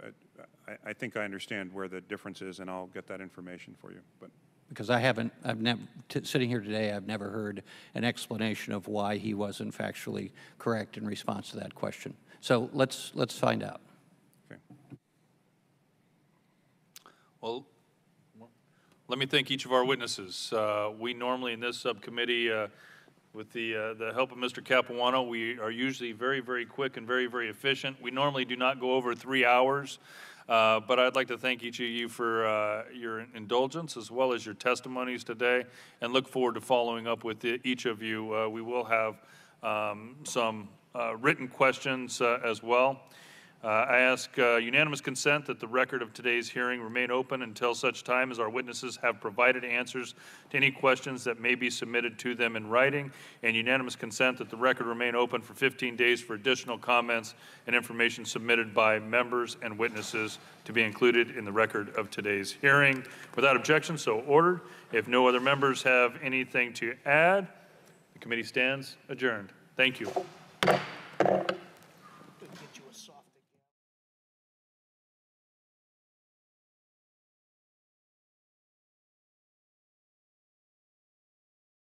I think I understand where the difference is, and I'll get that information for you. But because sitting here today, I've never heard an explanation of why he wasn't factually correct in response to that question. So let's find out. Okay. Well, let me thank each of our witnesses. We normally in this subcommittee, with the help of Mr. Capuano, we are usually very, very quick and very, very efficient. We normally do not go over 3 hours. But I'd like to thank each of you for your indulgence as well as your testimonies today, and look forward to following up with each of you. We will have some written questions as well. I ask unanimous consent that the record of today's hearing remain open until such time as our witnesses have provided answers to any questions that may be submitted to them in writing, and unanimous consent that the record remain open for 15 days for additional comments and information submitted by members and witnesses to be included in the record of today's hearing. Without objection, so ordered. If no other members have anything to add, the committee stands adjourned. Thank you.